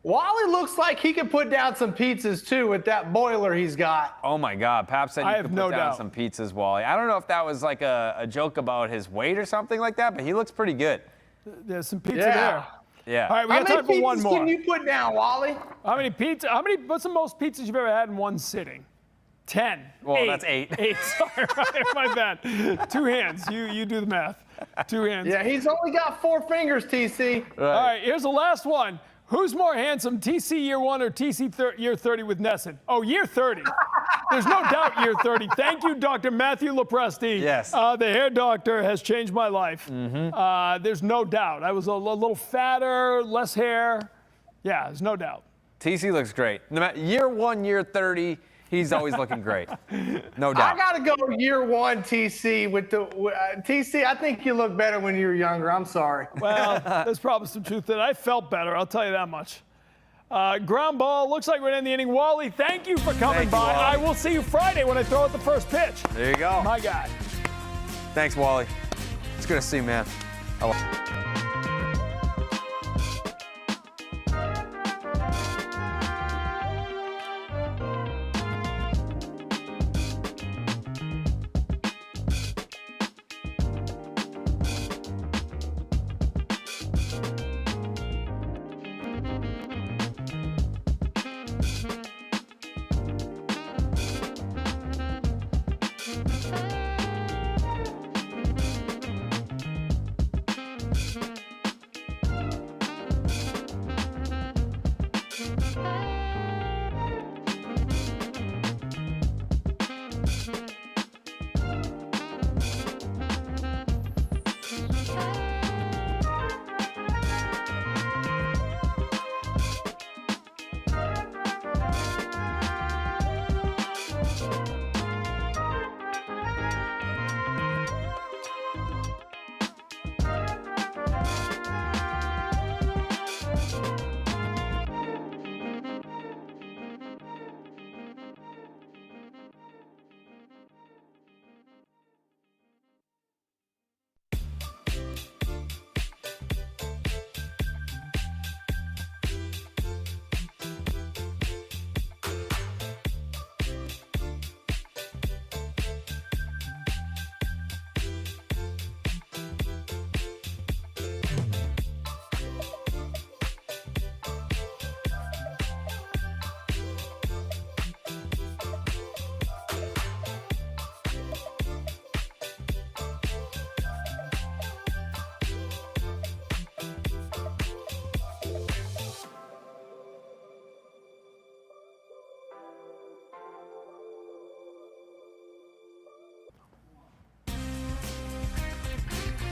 Wally looks like he could put down some pizzas, too, with that boiler he's got. Oh, my God. Pap said you could put down some pizzas, Wally. I don't know if that was like a joke about his weight or something like that, but he looks pretty good. There's some pizza there. Yeah. All right, we got time for one more. How many pizzas can you put down, Wally? What's the most pizzas you've ever had in one sitting? 10. Well, that's 8. 8, sorry, my bad. 2 hands. You do the math. 2 hands. Yeah, he's only got 4 fingers, TC. All right, here's the last one. Who's more handsome, TC year 1 or TC year 30 with Nesson? Oh, year 30. There's no doubt year 30. Thank you, Dr. Matthew Lopresti. Yes. The hair doctor has changed my life. There's no doubt. I was a little fatter, less hair. Yeah, there's no doubt. TC looks great. No matter, year 1, year 30, he's always looking great. No doubt. I got to go year 1, TC. TC, I think you look better when you were younger. I'm sorry. Well, there's probably some truth to that. I felt better, I'll tell you that much. Ground ball, looks like we're in the inning. Wally, thank you for coming by. I will see you Friday when I throw out the first pitch. There you go. My guy. Thanks, Wally. It's good to see you, man.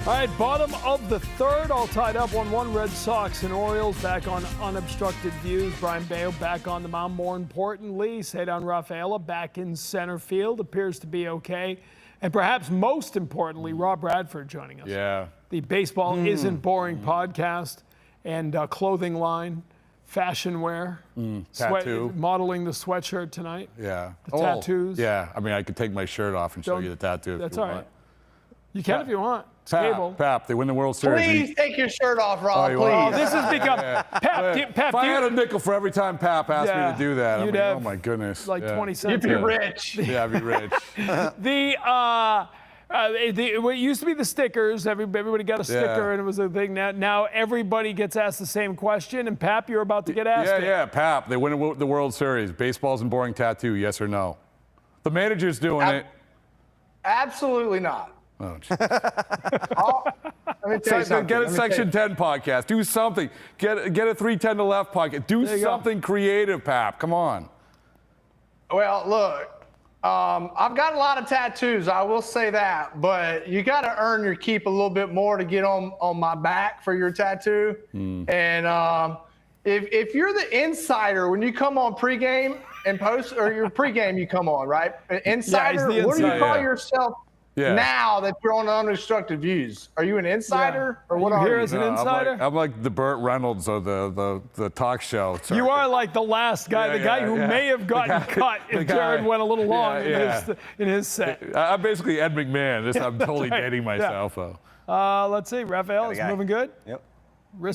All right, bottom of the third, all tied up 1-1. Red Sox and Orioles back on Unobstructed Views. Brian Bayo back on the mound. More importantly, Cedar Rafaela back in center field. Appears to be okay. And perhaps most importantly, Rob Bradford joining us. Yeah. The Baseball Isn't Boring podcast and clothing line, fashion wear. Tattoo. Modeling the sweatshirt tonight. Yeah. The tattoos. Yeah. I mean, I could take my shirt off and show you the tattoo if That's you all want. right. You can if you want. It's Pap, cable. Pap, they win the World Series. Please take your shirt off, Rob. you Please. are? Oh, this has become Pap. If I had a nickel for every time Pap asked me to do that, you'd I mean, have oh my goodness. like 20 cents. You'd be rich. Yeah, I'd be rich. It used to be the stickers. Everybody got a sticker, and it was a thing. Now everybody gets asked the same question. And Pap, you're about to get asked. Yeah, Pap. They win the World Series. Baseball's a boring tattoo, yes or no? The manager's doing it. Absolutely not. Oh, Let me tell you something. Get a Section 10 podcast. Do something. Get a 310 to left podcast. Do something creative, Pap. Come on. Well, look, I've got a lot of tattoos. I will say that, but you got to earn your keep a little bit more to get on my back for your tattoo. And if you're the insider when you come on pregame and post, or your pregame you come on, right? Insider. Yeah, what do you insider. call yourself? Yeah. Now that you're on Unobstructed Views, are you an insider or what you are here you? as an insider? I'm like the Burt Reynolds of the talk show. You are like the last guy, the guy who may have gotten cut if Jared went a little long in his set. I'm basically Ed McMahon. I'm totally dating myself, though. Let's see. Raphael is moving good. Yep.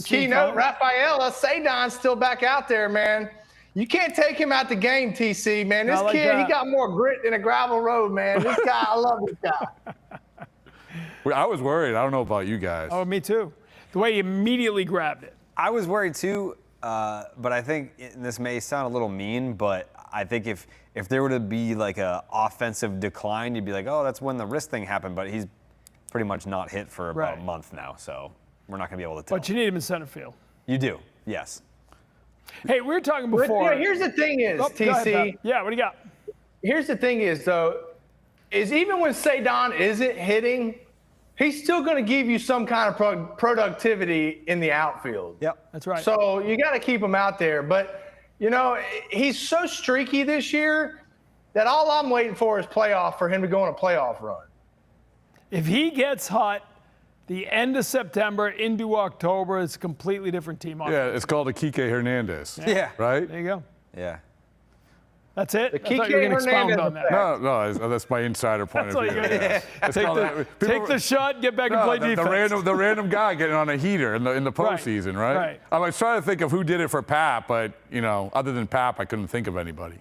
Keynote, Rafaela Sadon's still back out there, man. You can't take him out the game, TC, man. This kid, he got more grit than a gravel road, man. This guy, I love this guy. I was worried. I don't know about you guys. Oh, me too. The way he immediately grabbed it. I was worried too, but I think this may sound a little mean, but I think if there were to be like a offensive decline, you'd be like, oh, that's when the wrist thing happened. But he's pretty much not hit for about a month now, so we're not going to be able to tell. But you need him in center field. You do, yes. Hey, we were talking before. But, here's the thing is, TC. Yeah, what do you got? Here's the thing is, though, is even when Sadon isn't hitting, he's still going to give you some kind of productivity in the outfield. Yep, that's right. So you got to keep him out there. But, he's so streaky this year that all I'm waiting for is for him to go on a playoff run. If he gets hot, the end of September into October, it's a completely different team. Yeah, it's called a Kike Hernandez. Yeah. Right? There you go. Yeah. That's it? The I thought you were going to expound on that. No, that's my insider point That's of all view. you got. Take the shot, get back and play defense. The random guy getting on a heater in the postseason, right? I was trying to think of who did it for Pap, but, other than Pap, I couldn't think of anybody.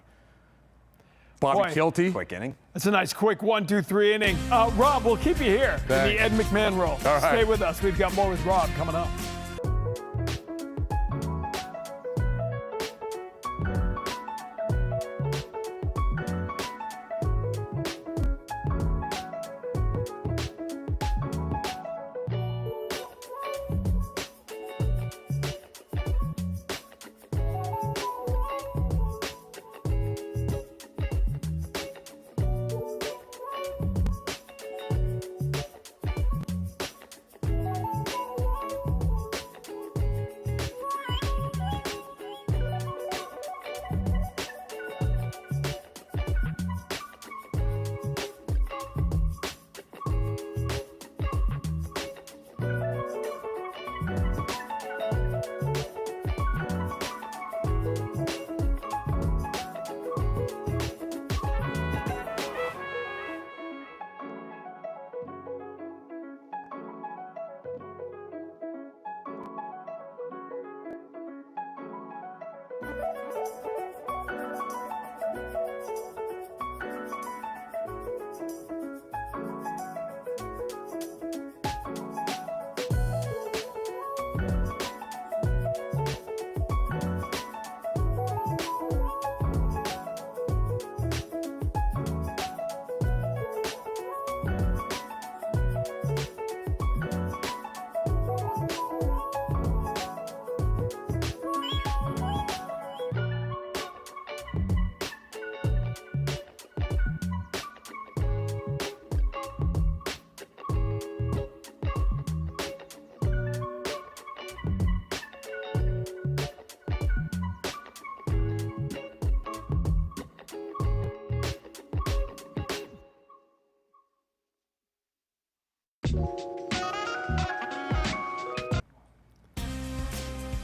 Bobby Kilty. Quick inning. That's a nice quick 1, 2, 3 inning. Rob, we'll keep you here in the Ed McMahon role. All right. Stay with us. We've got more with Rob coming up.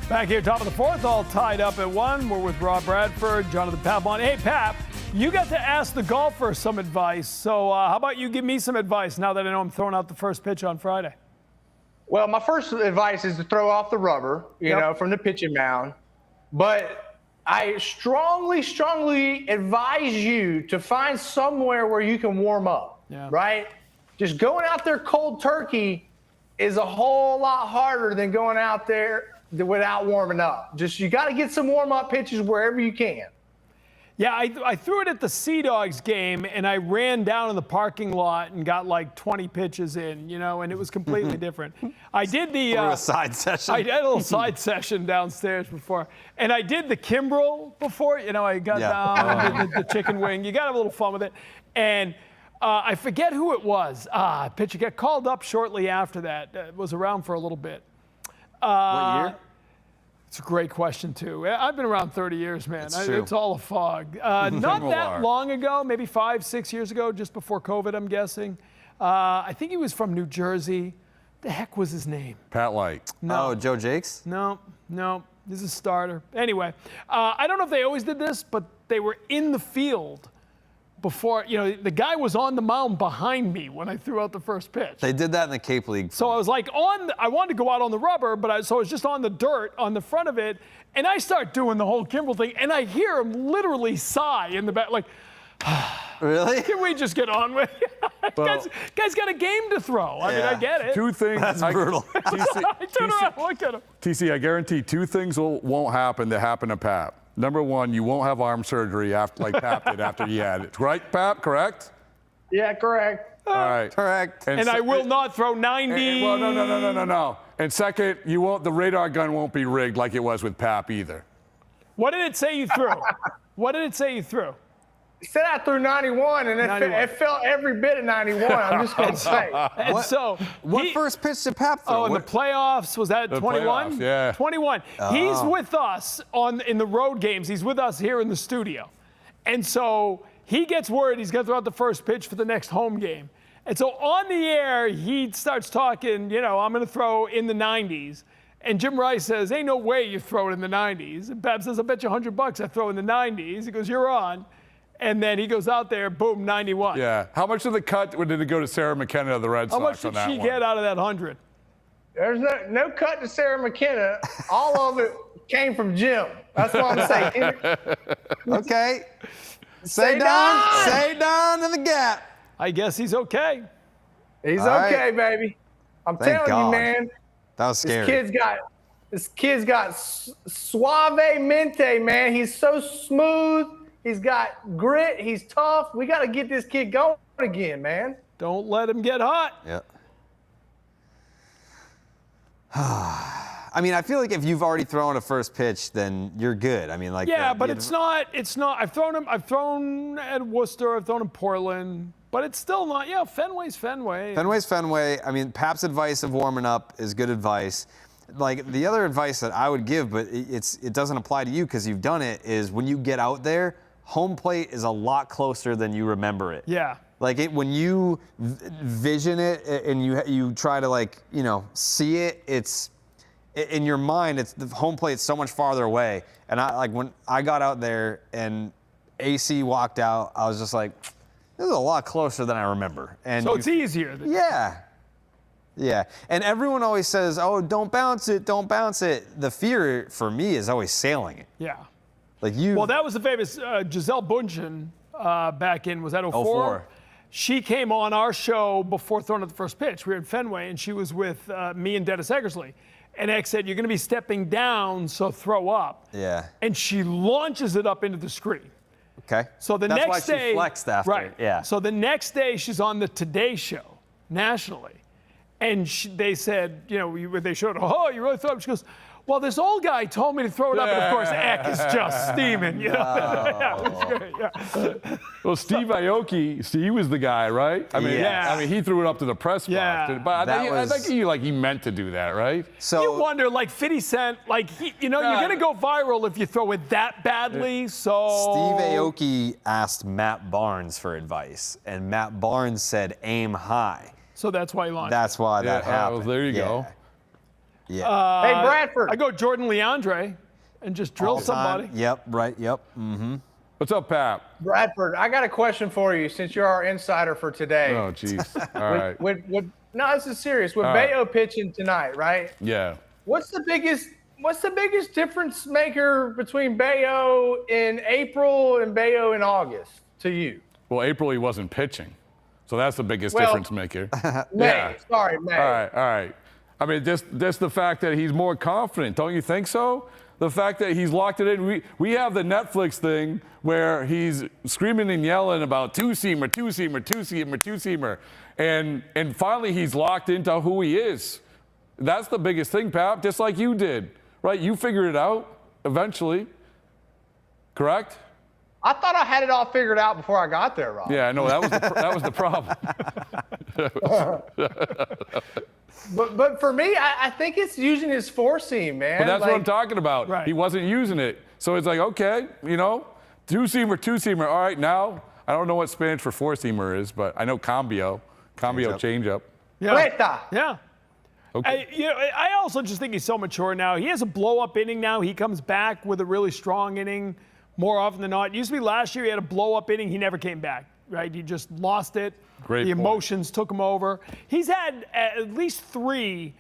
Back here, top of the fourth, all tied up at 1. We're with Rob Bradford, Jonathan Papelbon. Hey, Pap, You got to ask the golfer some advice. So how about you give me some advice now that I know I'm throwing out the first pitch on Friday? Well, my first advice is to throw off the rubber, you know, from the pitching mound. But I strongly advise you to find somewhere where you can warm up, right? Just going out there cold turkey is a whole lot harder than going out there without warming up. Just you got to get some warm-up pitches wherever you can. Yeah, I threw it at the Sea Dogs game, and I ran down in the parking lot and got like 20 pitches in, you know, and it was completely different. I did the a side session. I did a little side session downstairs before, and I did the Kimbrel before. You know, I got down, did the chicken wing. You got to have a little fun with it, and I forget who it was. Pitcher got called up shortly after that. It was around for a little bit. What year? It's a great question, too. I've been around 30 years, man. True. It's all a fog. Not that long ago, maybe 5-6 years ago, just before COVID, I'm guessing. I think he was from New Jersey. The heck was his name? Pat Light. No. Oh, Joe Jakes? No. He's a starter. Anyway, I don't know if they always did this, but they were in the field before, you know, the guy was on the mound behind me when I threw out the first pitch. They did that in the Cape League. So I was like I wanted to go out on the rubber, but so I was just on the dirt on the front of it, and I start doing the whole Kimbrel thing, and I hear him literally sigh in the back, like, really? Can we just get on with it? Guy's got a game to throw. I mean, I get it. Two things. That's brutal. I turn around, look at him. TC, I guarantee two things won't happen that happened to Pap. Number one, you won't have arm surgery after, like Pap did after he had it. Right, Pap? Correct? Yeah, correct. All right. Correct. And I will not throw 90. Well, no. And second, the radar gun won't be rigged like it was with Pap either. What did it say you threw? What did it say you threw? He said I threw 91, and it felt every bit of 91. I'm just going to say. And what first pitch did Pap throw? Oh, in the playoffs, was that 21? Playoffs, yeah. 21. He's with us in the road games. He's with us here in the studio. And so he gets word he's going to throw out the first pitch for the next home game. And so on the air, he starts talking, you know, I'm going to throw in the 90s. And Jim Rice says, ain't no way you throw it in the 90s. And Pap says, I bet you $100 I throw in the 90s. He goes, you're on. And then he goes out there, boom, 91. Yeah. How much of the cut did it go to Sarah McKenna of the Red Sox? How much did she get out of that 100? There's no cut to Sarah McKenna. All of it came from Jim. That's what I'm saying. Okay. Say down. Say down in the gap. I guess he's okay. He's All okay, right. baby. I'm Thank telling God. you, man. That was scary. This kid's got suave mente, man. He's so smooth. He's got grit. He's tough. We got to get this kid going again, man. Don't let him get hot. Yeah. I mean, I feel like if you've already thrown a first pitch, then you're good. I mean, like. Yeah, but it's not. I've thrown at Worcester. I've thrown in Portland. But it's still not. Yeah, Fenway's Fenway. Fenway's Fenway. I mean, Pap's advice of warming up is good advice. Like the other advice that I would give, but it doesn't apply to you because you've done it, is when you get out there, home plate is a lot closer than you remember it. Yeah. Like when you vision it and you try to, like, you know, see it, it's in your mind. It's the home plate's so much farther away. And when I got out there and AC walked out, I was just like, this is a lot closer than I remember. And so it's easier. Yeah. And everyone always says, oh, don't bounce it, don't bounce it. The fear for me is always sailing it. Yeah. Like you. Well, that was the famous Giselle Bundchen back in, was that 04? 04. She came on our show before throwing out the first pitch. We were in Fenway, and she was with me and Dennis Eckersley. And X said, you're going to be stepping down, so throw up. Yeah. And she launches it up into the screen. Okay. So the That's next why day, she flexed after. right? Yeah. So the next day, she's on the Today Show nationally, and they said, you know, they showed her, oh, you really threw up. She goes, well, this old guy told me to throw it up, and of course, Eck is just steaming. You know. Yeah, it was great. Yeah. Well, Steve Aoki, he was the guy, right? I mean, Yeah. I mean, he threw it up to the press box. Yeah. But I think he meant to do that, right? So You wonder, like 50 Cent, like you're gonna go viral if you throw it that badly. So Steve Aoki asked Matt Barnes for advice, and Matt Barnes said aim high. So that's why he launched. That's why that happened. Well, there you go. Yeah. Hey, Bradford. I go Jordan Leandre and just drill All the time. somebody. Yep. Right. Yep. Mm-hmm. What's up, Pap? Bradford, I got a question for you since you're our insider for today. Oh, jeez. All right. No, this is serious. With All Bayo pitching tonight, right? Yeah. What's the biggest difference maker between Bayo in April and Bayo in August to you? Well, April he wasn't pitching, so that's the biggest difference maker. May. Sorry, May. All right. I mean, just the fact that he's more confident, don't you think so? The fact that he's locked it in. We have the Netflix thing where he's screaming and yelling about two-seamer, two-seamer, two-seamer, two-seamer. And finally he's locked into who he is. That's the biggest thing, Pap, just like you did, right? You figured it out eventually, correct? I thought I had it all figured out before I got there, Rob. Yeah, no, that was the problem. But for me, I think it's using his four-seam, man. But that's what I'm talking about. Right. He wasn't using it. So it's like, okay, two-seamer, two-seamer. All right, now, I don't know what Spanish for four-seamer is, but I know cambio change-up. Yeah. Yeah. Okay. I also just think he's so mature now. He has a blow-up inning now. He comes back with a really strong inning more often than not. It used to be last year he had a blow-up inning. He never came back, right? He just lost it. Great The point. emotions took him over. He's had at least 3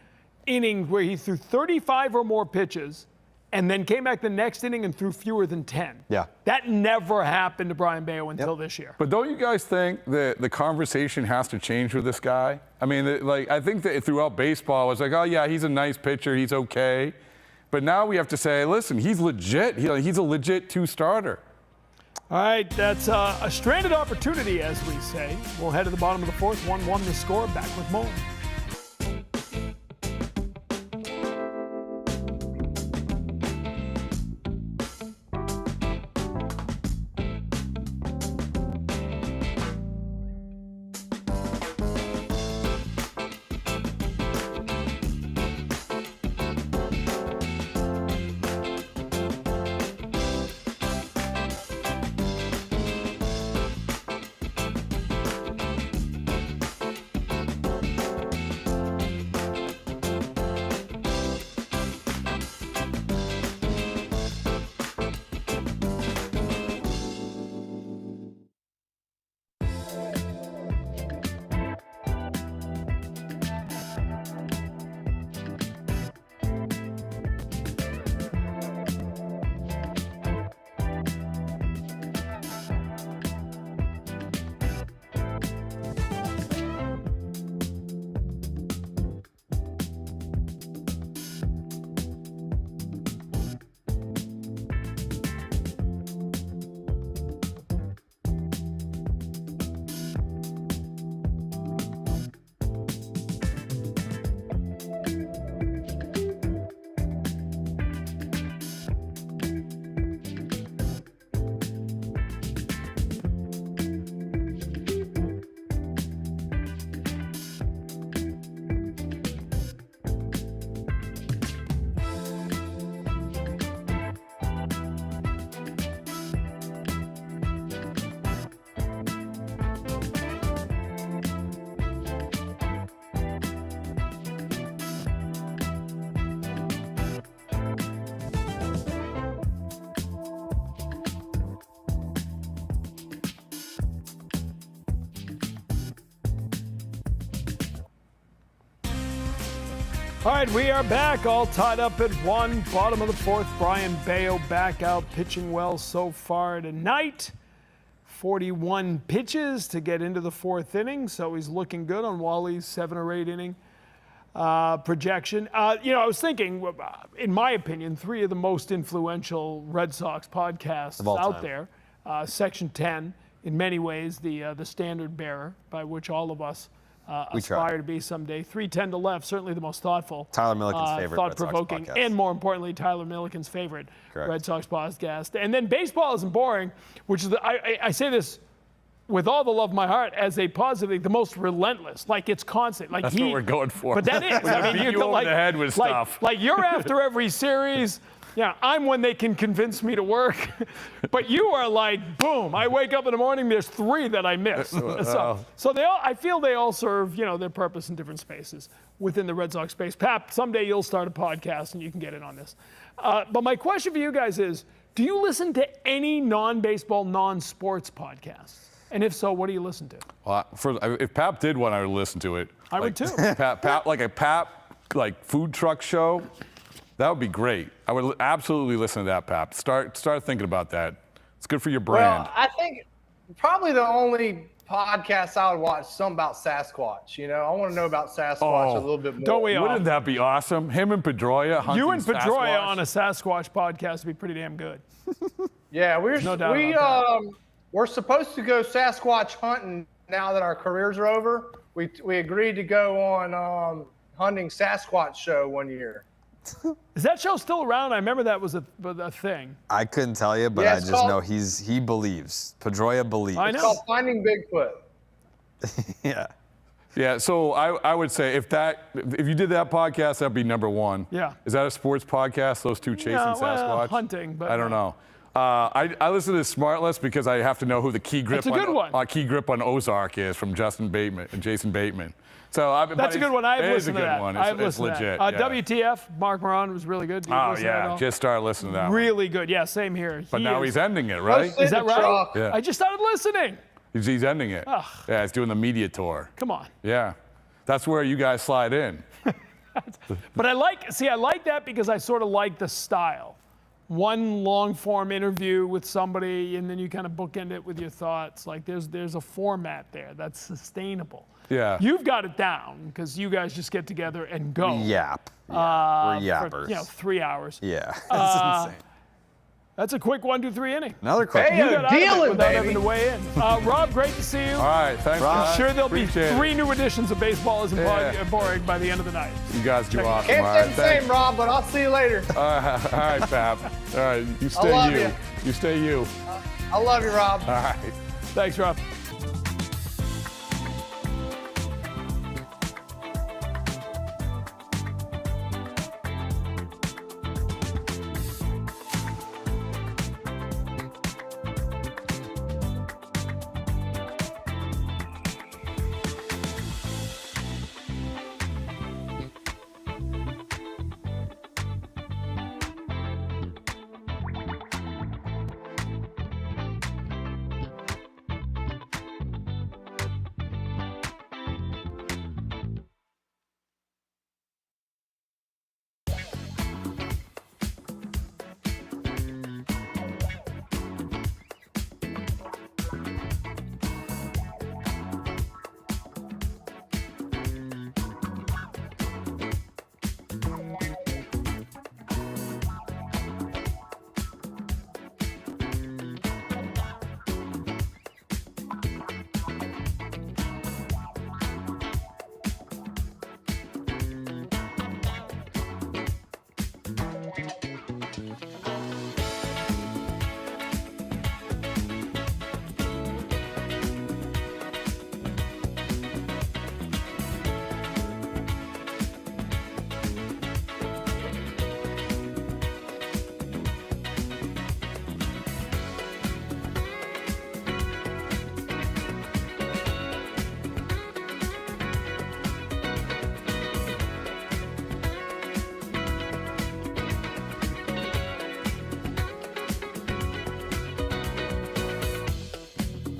innings where he threw 35 or more pitches and then came back the next inning and threw fewer than 10. Yeah. That never happened to Brian Bayo until this year. But don't you guys think that the conversation has to change with this guy? I mean, I think that throughout baseball, it's like, oh, yeah, he's a nice pitcher. He's okay. But now we have to say, listen, he's legit. He's a legit 2-starter. All right, that's a stranded opportunity, as we say. We'll head to the bottom of the 4th, 1-1 the score. Back with more. All right, we are back, all tied up at 1. Bottom of the 4th, Brian Bayo back out, pitching well so far tonight. 41 pitches to get into the 4th inning, so he's looking good on Wally's 7 or 8 inning projection. I was thinking, in my opinion, 3 of the most influential Red Sox podcasts out there. Section 10, in many ways, the standard bearer by which all of us aspire to be someday. 310 to left, certainly the most thoughtful. Tyler Milliken's favorite thought-provoking, Red Sox podcast. and more importantly, Tyler Milliken's favorite Correct. Red Sox podcast. And then baseball isn't boring, which is, I say this with all the love of my heart as a positive, the most relentless. Like, it's constant. Like That's what we're going for. But that is. I mean, beat you over the head with stuff. Like you're after every series. Yeah, I'm when they can convince me to work. But you are like, boom, I wake up in the morning, there's 3 that I miss. So they all, I feel they all serve, their purpose in different spaces within the Red Sox space. Pap, someday you'll start a podcast and you can get in on this. But my question for you guys is, Do you listen to any non-baseball, non-sports podcasts? And if so, what do you listen to? Well, if Pap did one, I would listen to it. I would too. Pap, like a Pap food truck show, that would be great. I would absolutely listen to that, Pap. Start thinking about that. It's good for your brand. Well, I think probably the only podcast I would watch something about Sasquatch. You know, I want to know about Sasquatch a little bit more. Don't we all? Wouldn't that be awesome? Him and Pedroia hunting You and Pedroia Sasquatch? on a Sasquatch podcast would be pretty damn good. Yeah, No doubt about we're supposed to go Sasquatch hunting now that our careers are over. We agreed to go on hunting Sasquatch show one year. Is that show still around? I remember that was a thing. I couldn't tell you, but Yeah, I it's just called- know he believes. Pedroia believes. I It's know. called Finding Bigfoot. Yeah. Yeah, so I would say if you did that podcast, that'd be number one. Yeah. Is that a sports podcast? Those two chasing Yeah, well, Sasquatch? hunting, but I don't know. I listen to Smartless because I have to know who the key grip That's a good one. Key grip on Ozark is from Justin Bateman and Jason Bateman. So That's a good one. I've it is a listened to good that. one. I've It's listened legit. to that. yeah. WTF, Mark Moran was really good. Did you Oh listen to that at yeah, all? just start listening to that. One. Really good. Yeah, same here. But now is- he's ending it, right? Go sit Is that in the right? truck. Yeah. I just started listening. He's ending it. Yeah, he's doing the media tour. Come on. Yeah, that's where you guys slide in. But I like that because I sort of like the style. One long form interview with somebody, and then you kind of bookend it with your thoughts. Like there's a format there that's sustainable. Yeah. You've got it down because you guys just get together and go. Yap. Yeah. We're For, yappers. 3 hours. Yeah. That's insane. That's a quick 1, 2, 3 inning. Another quick. Hey, You got out of it dealing, without baby. having to weigh in. Rob, great to see you. All right, thanks. Rob. guys. Sure, there'll be Appreciate it. 3 new editions of Baseball Isn't Yeah. Boring by the end of the night. You guys do awesome. Can't All say right, the thanks. same, Rob, but I'll see you later. All right, Pap. All right, you stay love you. you. You stay you. I love you, Rob. All right. Thanks, Rob.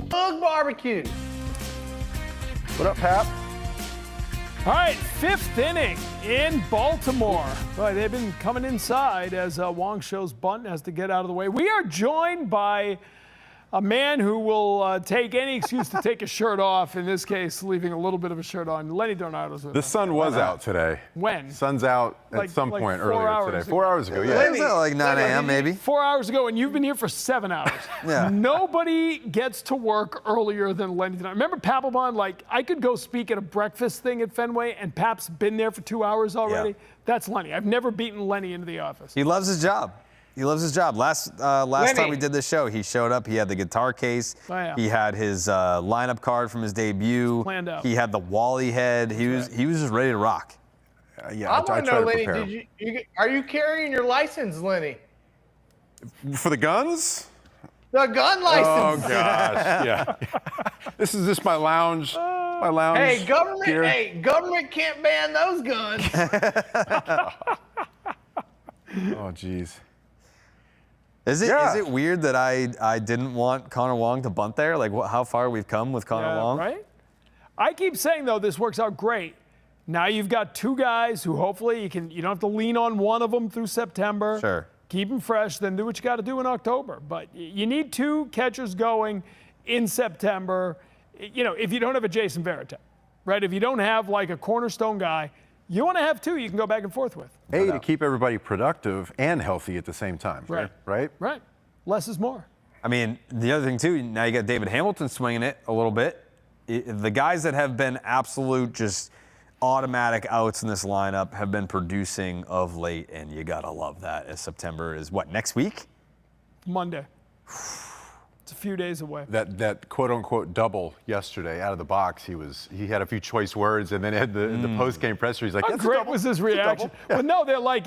Bug barbecue. What up, Pap? All right, 5th inning in Baltimore. Boy, they've been coming inside as Wong Shou's bunt has to get out of the way. We are joined by a man who will take any excuse to take a shirt off, in this case, leaving a little bit of a shirt on. Lenny DiNardo's with The us. sun was out today. When? Sun's out at Like- some like point 4 earlier hours today. ago. 4 hours ago, yeah. What is that, like 9 a.m. maybe? 4 hours ago, and you've been here for 7 hours. Yeah. Nobody gets to work earlier than Lenny DiNardo. Remember Papelbon? Like, I could go speak at a breakfast thing at Fenway, and Pap's been there for 2 hours already. Yeah. That's Lenny. I've never beaten Lenny into the office. He loves his job. He loves his job. Last time Lenny. we did this show, he showed up. He had the guitar case. Oh, yeah. He had his lineup card from his debut. Planned out. He had the Wally head. He was just ready to rock. Yeah, I I want to try know, to Lenny, prepare. are you carrying your license, Lenny? For the guns? The gun Oh, license. gosh, yeah. This is just my lounge Hey, government! gear. Hey, government can't ban those guns. Oh, geez. Is it Yeah. is it weird that I didn't want Connor Wong to bunt there? Like how far we've come with Connor Yeah, Wong? right? I keep saying, though, this works out great. Now you've got two guys who hopefully you don't have to lean on one of them through September. Sure. Keep them fresh, then do what you got to do in October. But you need two catchers going in September. You know, if you don't have a Jason Varitek, right? If you don't have like a cornerstone guy, you want to have two you can go back and forth with. To keep everybody productive and healthy at the same time. Right. Right? Right. Less is more. I mean, the other thing too, now you got David Hamilton swinging it a little bit. The guys that have been absolute just automatic outs in this lineup have been producing of late, and you gotta love that. As September is what, next week? Monday. It's a few days away. That quote unquote double yesterday out of the box. He had a few choice words, and then had the post game presser. He's like, How "That's a great double. was his It's a reaction? double." Yeah. Well, no, they're like,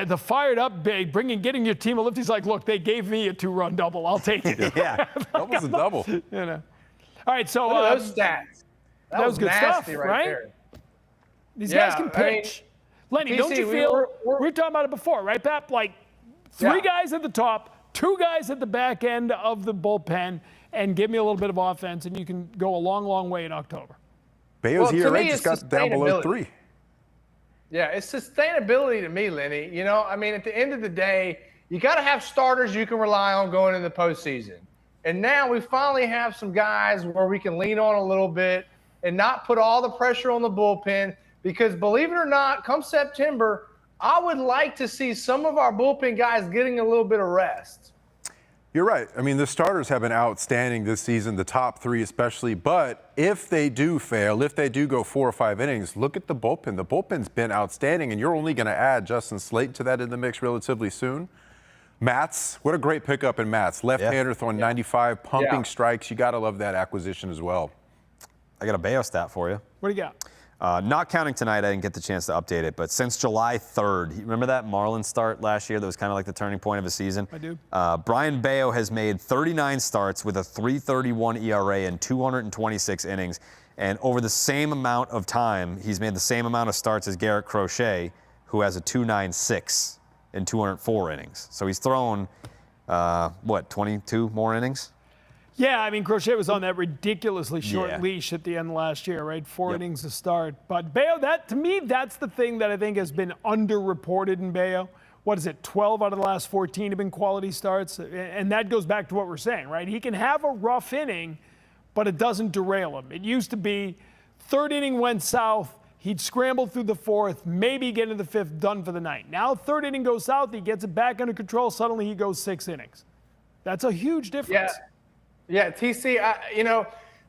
the fired up, getting your team a lift. He's like, look, they gave me a 2-run double. I'll take it. Yeah. Double's a double. All right, so Look at those stats. that was good stuff, nasty right? there. These Yeah, guys can I mean, pitch. Lenny, don't TC, you we feel? were- We were talking about it before, right, Pap? Like three Yeah. guys at the top, two guys at the back end of the bullpen, and give me a little bit of offense, and you can go a long, long way in October. Bayo's Well, to ERA me, just it's got down below sustainability. 3. Yeah, it's sustainability to me, Lenny. You know, I mean, at the end of the day, you got to have starters you can rely on going into the postseason. And now we finally have some guys where we can lean on a little bit and not put all the pressure on the bullpen. Because believe it or not, come September, I would like to see some of our bullpen guys getting a little bit of rest. You're right. I mean, the starters have been outstanding this season, the top 3 especially. But if they do fail, if they do go 4 or 5 innings, look at the bullpen. The bullpen's been outstanding, and you're only going to add Justin Slayton to that in the mix relatively soon. Matz, what a great pickup in Matz. Left-hander throwing 95, pumping strikes. You got to love that acquisition as well. I got a Bayo stat for you. What do you got? Not counting tonight, I didn't get the chance to update it, but since July 3rd, remember that Marlins start last year that was kind of like the turning point of his season? I do. Brian Bayo has made 39 starts with a 3.31 ERA and 226 innings, and over the same amount of time, he's made the same amount of starts as Garrett Crochet, who has a 2.96 in 204 innings. So he's thrown, 22 more innings? Yeah, I mean, Crochet was on that ridiculously short Yeah. leash at the end of last year, right? 4 innings to start. But Bayo, to me, that's the thing that I think has been underreported in Bayo. What is it, 12 out of the last 14 have been quality starts? And that goes back to what we're saying, right? He can have a rough inning, but it doesn't derail him. It used to be 3rd inning went south, he'd scramble through the 4th, maybe get into the 5th, done for the night. Now 3rd inning goes south, he gets it back under control, suddenly he goes 6 innings. That's a huge difference. Yeah, TC,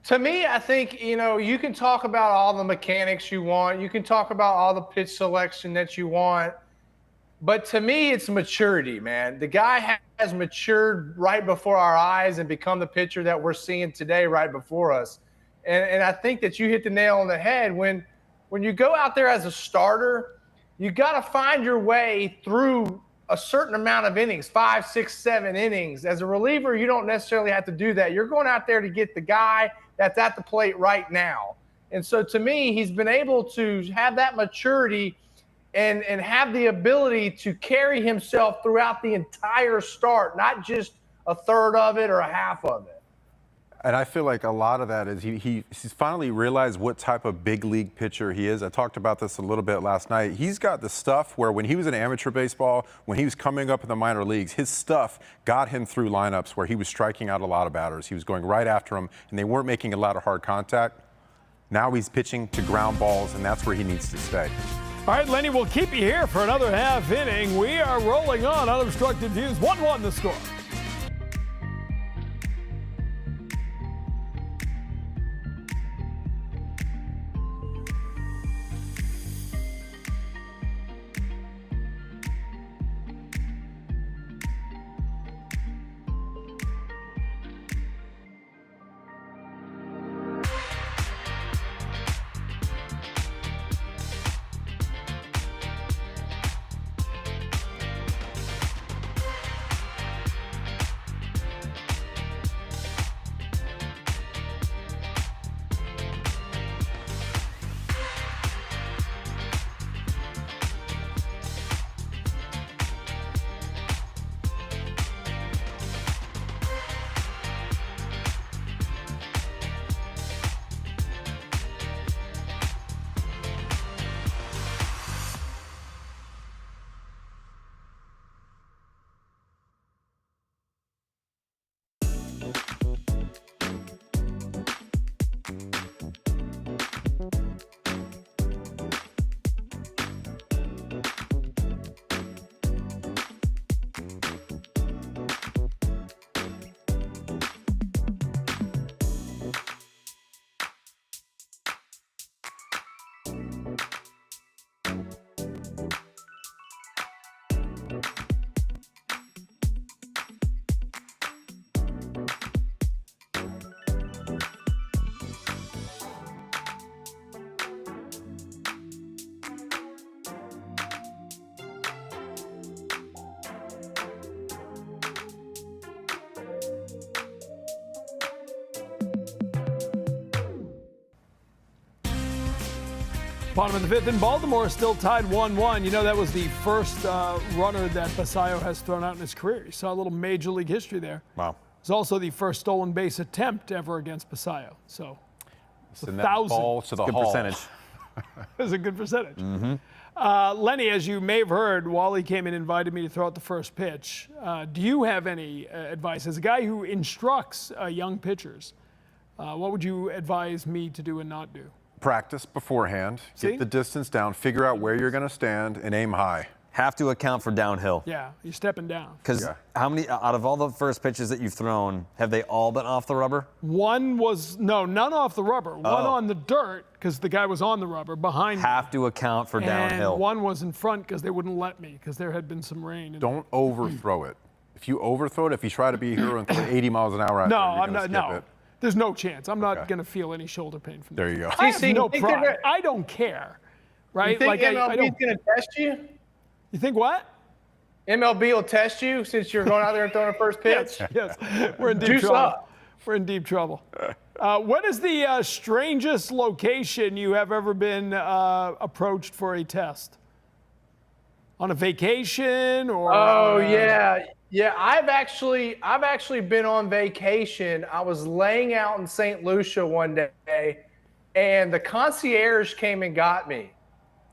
to me, I think, you can talk about all the mechanics you want. You can talk about all the pitch selection that you want. But to me, it's maturity, man. The guy has matured right before our eyes and become the pitcher that we're seeing today right before us. And I think that you hit the nail on the head. When you go out there as a starter, you got to find your way through a certain amount of innings, 5, 6, 7 innings. As a reliever, you don't necessarily have to do that. You're going out there to get the guy that's at the plate right now. And so to me, he's been able to have that maturity and have the ability to carry himself throughout the entire start, not just a third of it or a half of it. And I feel like a lot of that is he's finally realized what type of big league pitcher he is. I talked about this a little bit last night. He's got the stuff where when he was in amateur baseball, when he was coming up in the minor leagues, his stuff got him through lineups where he was striking out a lot of batters. He was going right after them, and they weren't making a lot of hard contact. Now he's pitching to ground balls, and that's where he needs to stay. All right, Lenny, we'll keep you here for another half inning. We are rolling on Unobstructed Views. 1-1 the score. Bottom of the fifth in Baltimore, still tied 1-1. You know, that was the first runner that Basayo has thrown out in his career. You saw a little major league history there. Wow. It's also the first stolen base attempt ever against Basayo. So, Send that ball to the Good hall. percentage. That's a good percentage. Lenny, as you may have heard, Wally came and invited me to throw out the first pitch. Do you have any advice? As a guy who instructs young pitchers, what would you advise me to do and not do? Practice beforehand. See? Get the distance down. Figure out where you're going to stand and aim high. Have to account for downhill. Yeah, you're stepping down. Because how many, out of all the first pitches that you've thrown, have they all been off the rubber? None off the rubber. One on the dirt, because the guy was on the rubber behind me. Have to account for downhill. And one was in front because they wouldn't let me because there had been some rain. Don't overthrow it. If you overthrow it, if you try to be a hero and throw 80 miles an hour out No, there, you're I'm gonna not. skip No, it. there's no chance. I'm not going to feel any shoulder pain from There that. you go. I have TC, no you think pride. they're- I don't care. Right? You think like I MLB's don't. going to test you? You think what? MLB will test you since you're going out there and throwing the first pitch? Yes. We're in deep Juice trouble. up. We're in deep trouble. What is the strangest location you have ever been approached for a test? On a vacation or? Oh yeah. I've actually been on vacation. I was laying out in St. Lucia one day, and the concierge came and got me,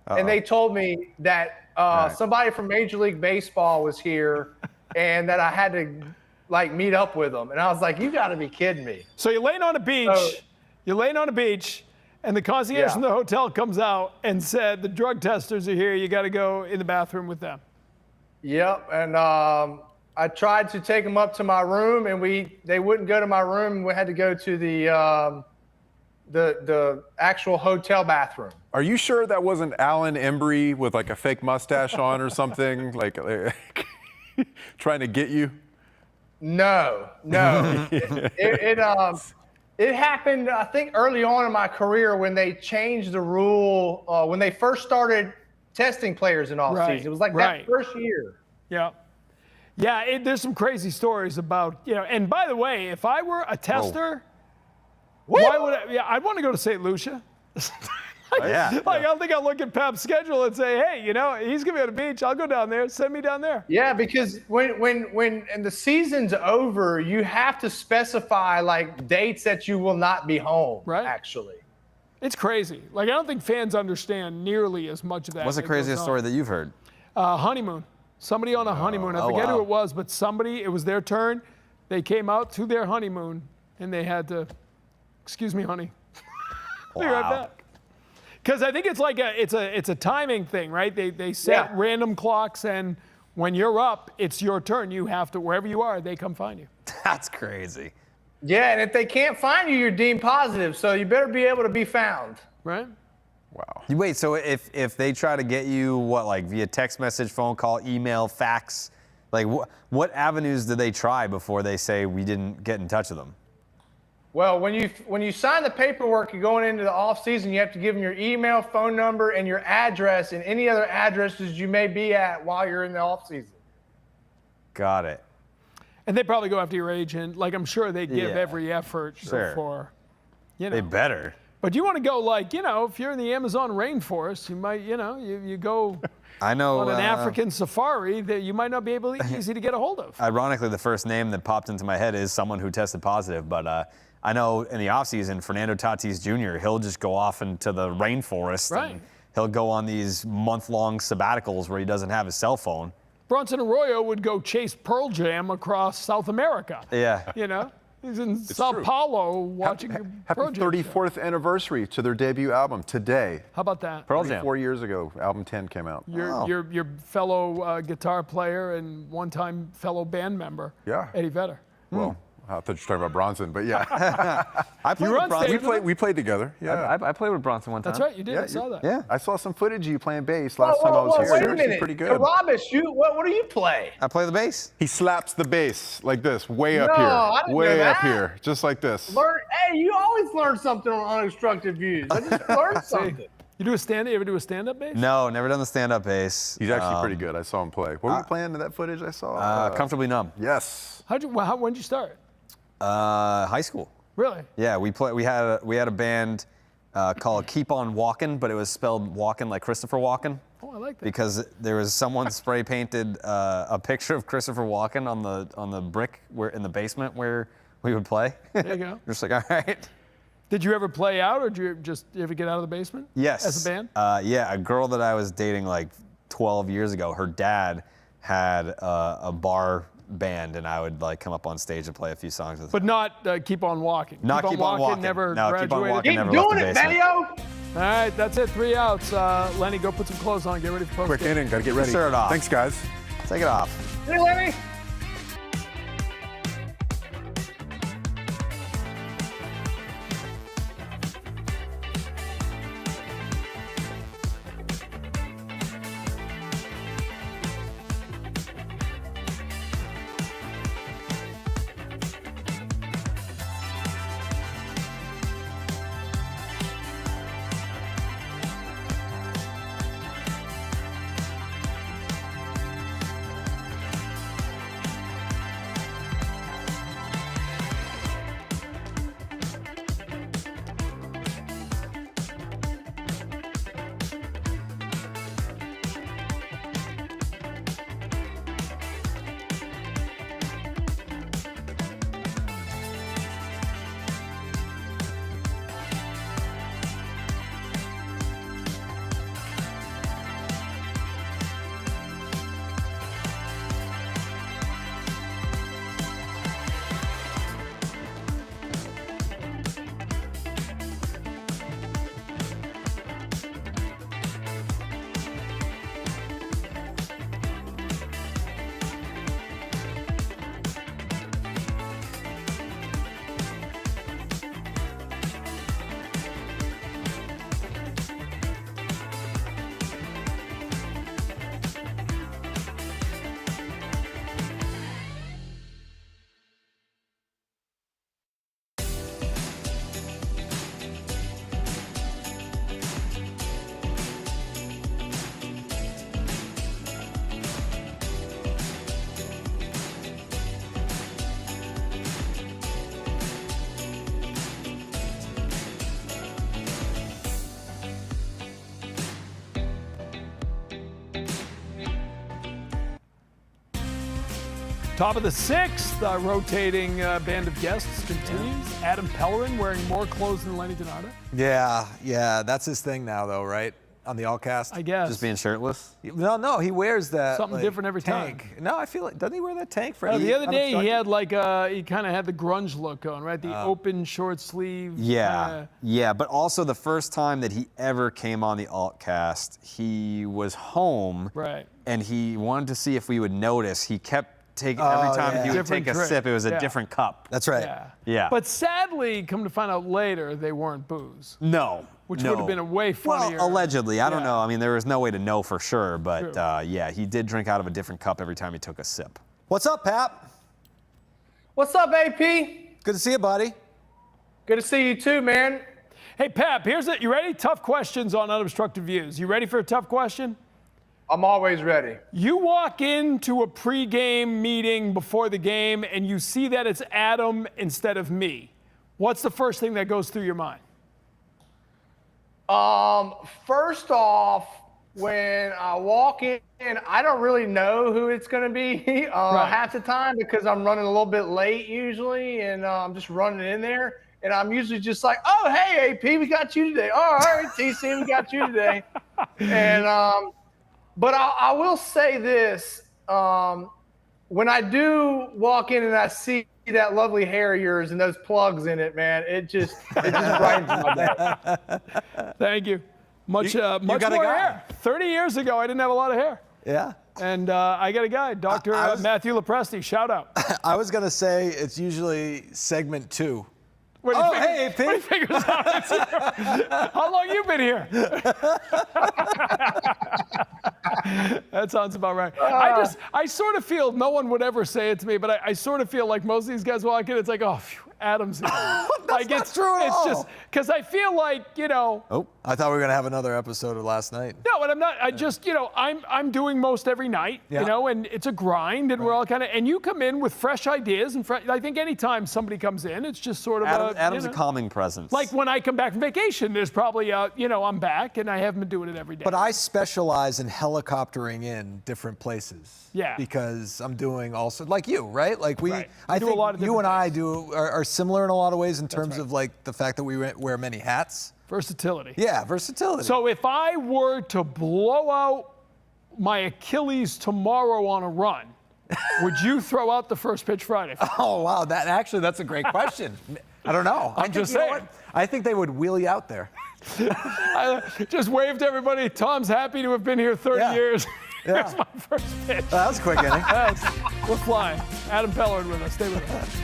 and they told me that somebody from Major League Baseball was here, and that I had to meet up with them. And I was like, "You got to be kidding me!" So you're laying on a beach. And the concierge from the hotel comes out and said, "The drug testers are here. You got to go in the bathroom with them." Yep. And I tried to take them up to my room, and they wouldn't go to my room. We had to go to the actual hotel bathroom. Are you sure that wasn't Alan Embry with like a fake mustache on or something, like trying to get you? No. It happened, I think, early on in my career when they changed the rule when they first started testing players in off season. It was like that first year. Yeah. Yeah, there's some crazy stories about, and by the way, if I were a tester, why would I'd want to go to St. Lucia. I don't think I'll look at Pep's schedule and say, hey, he's going to be on the beach. I'll go down there. Send me down there. Yeah, because when and the season's over, you have to specify dates that you will not be home. Right. Actually, it's crazy. I don't think fans understand nearly as much of that. What's the craziest story that you've heard? Honeymoon. Somebody on a honeymoon. I forget who it was, but somebody. It was their turn. They came out to their honeymoon, and they had to. Excuse me, honey. Be right back. Because I think it's it's a timing thing, right? They set random clocks, and when you're up, it's your turn. You have to, wherever you are, they come find you. That's crazy. Yeah, and if they can't find you, you're deemed positive, so you better be able to be found. Right? Wow. Wait, so if they try to get you, via text message, phone call, email, fax, what avenues do they try before they say we didn't get in touch with them? Well, when you sign the paperwork, you're going into the off season, you have to give them your email, phone number, and your address, and any other addresses you may be at while you're in the off season. Got it. And they probably go after your agent. I'm sure they give every effort for, They better. But you want to go if you're in the Amazon rainforest, you might, you go. I know. On an African safari that you might not be easy to get a hold of. Ironically, the first name that popped into my head is someone who tested positive, but I know in the offseason, Fernando Tatis Jr., he'll just go off into the rainforest. Right. And he'll go on these month-long sabbaticals where he doesn't have his cell phone. Bronson Arroyo would go chase Pearl Jam across South America. Yeah. He's in Sao Paulo watching Happy 34th anniversary to their debut album today. How about that? Pearl Jam. 4 years ago, album 10 came out. Your fellow guitar player and one-time fellow band member, Eddie Vedder. Well, I thought you were talking about Bronson, but yeah. I played with Bronson. We played together. Yeah. I played with Bronson one time. That's right, you did. I saw that. Yeah. I saw some footage of you playing bass last time I was here. Wait a minute. Pretty good. Carrabis, what do you play? I play the bass. He slaps the bass like this, way up I here. didn't Way know up that. here, just like this. Hey, you always learn something on Unobstructed Views. I just learned something. You ever do a stand-up bass? No, never done the stand-up bass. He's actually pretty good. I saw him play. What were you playing in that footage I saw? Comfortably Numb. Yes. When'd you start? High school. Really? Yeah, we had a band called Keep On Walkin', but it was spelled Walkin' like Christopher Walken. Oh, I like that. Because there was someone spray painted a picture of Christopher Walken on the brick in the basement where we would play. There you go. Just like, all right. Did you ever play out, or did you ever get out of the basement? Yes. As a band? Yeah, a girl that I was dating like 12 years ago, her dad had a bar band, and I would like come up on stage and play a few songs with her. But not Keep On Walking. Not Keep On Walking. Never No, graduated. Keep On Walking Keep never left doing the it, basement. Mayo. All right, that's it. 3 outs. Lenny, go put some clothes on. Get ready for post. Quick inning, got to get ready. Start it off. Thanks, guys. Take it off. Hey, Lenny. Top of the sixth, rotating band of guests continues. Adam Pellerin wearing more clothes than Lenny DiNardo. Yeah, that's his thing now, though, right? On the Allcast. I guess. Just being shirtless. No, he wears that Something different every tank. time. No, I feel like doesn't he wear that tank for? The other day he had like he kind of had the grunge look going, right? The open short sleeve. Yeah, yeah, but also the first time that he ever came on the Altcast, he was home, Right. and he wanted to see if we would notice. He kept taking every time yeah. he would Different take a drink. sip, it was a Yeah. different cup. That's right. Yeah. Yeah. But sadly, come to find out later, they weren't booze, No, which no. would have been a way funnier. Well, allegedly, I don't Yeah. know. I mean, there was no way to know for sure, but True. yeah, he did drink out of a different cup every time he took a sip. What's up, Pap? What's up, AP? Good to see you, buddy. Good to see you too, man. Hey, Pap, here's it. You ready? Tough questions on Unobstructed Views. You ready for a tough question? I'm always ready. You walk into a pregame meeting before the game and you see that it's Adam instead of me. What's the first thing that goes through your mind? First off, when I walk in, I don't really know who it's going to be half the time because I'm running a little bit late usually, and I'm just running in there. And I'm usually just like, oh, hey, AP, we got you today. All right, TC, we got you today. And but I will say this. When I do walk in and I see that lovely hair of yours and those plugs in it, man, it just brightens my day. Thank you. Much got a more guy. hair. 30 years ago, I didn't have a lot of hair. Yeah. And I got a guy, Dr. I was- Matthew Lepresti. Shout out. I was gonna say it's usually segment 2. What do you Oh, think- hey, what do you AP. figures out? How long you been here? That sounds about right. I sort of feel, no one would ever say it to me, but I sort of feel like most of these guys walk in, it's like, oh, phew, Adam's here. That's not true at it's all. just because I feel like, Oh, I thought we were going to have another episode of last night. No, and I'm not. I just, I'm doing most every night, and it's a grind, and we're all kind of. And you come in with fresh ideas, and I think anytime somebody comes in, it's just sort of Adam's a calming presence. Like when I come back from vacation, there's probably I'm back, and I haven't been doing it every day. But I specialize in helicoptering in different places. Yeah. Because I'm doing also, like you, right? Like Right. I do think a lot of you and different I are similar in a lot of ways in terms of like the fact that we wear many hats. Versatility. Yeah, versatility. So if I were to blow out my Achilles tomorrow on a run, would you throw out the first pitch Friday? Oh, wow. That's a great question. I don't know. I'm just saying. I think they would wheel you out there. I just waved to everybody. Tom's happy to have been here 30 years. Here's my first pitch. That was a quick inning. We're flying. Adam Pellerin with us. Stay with us.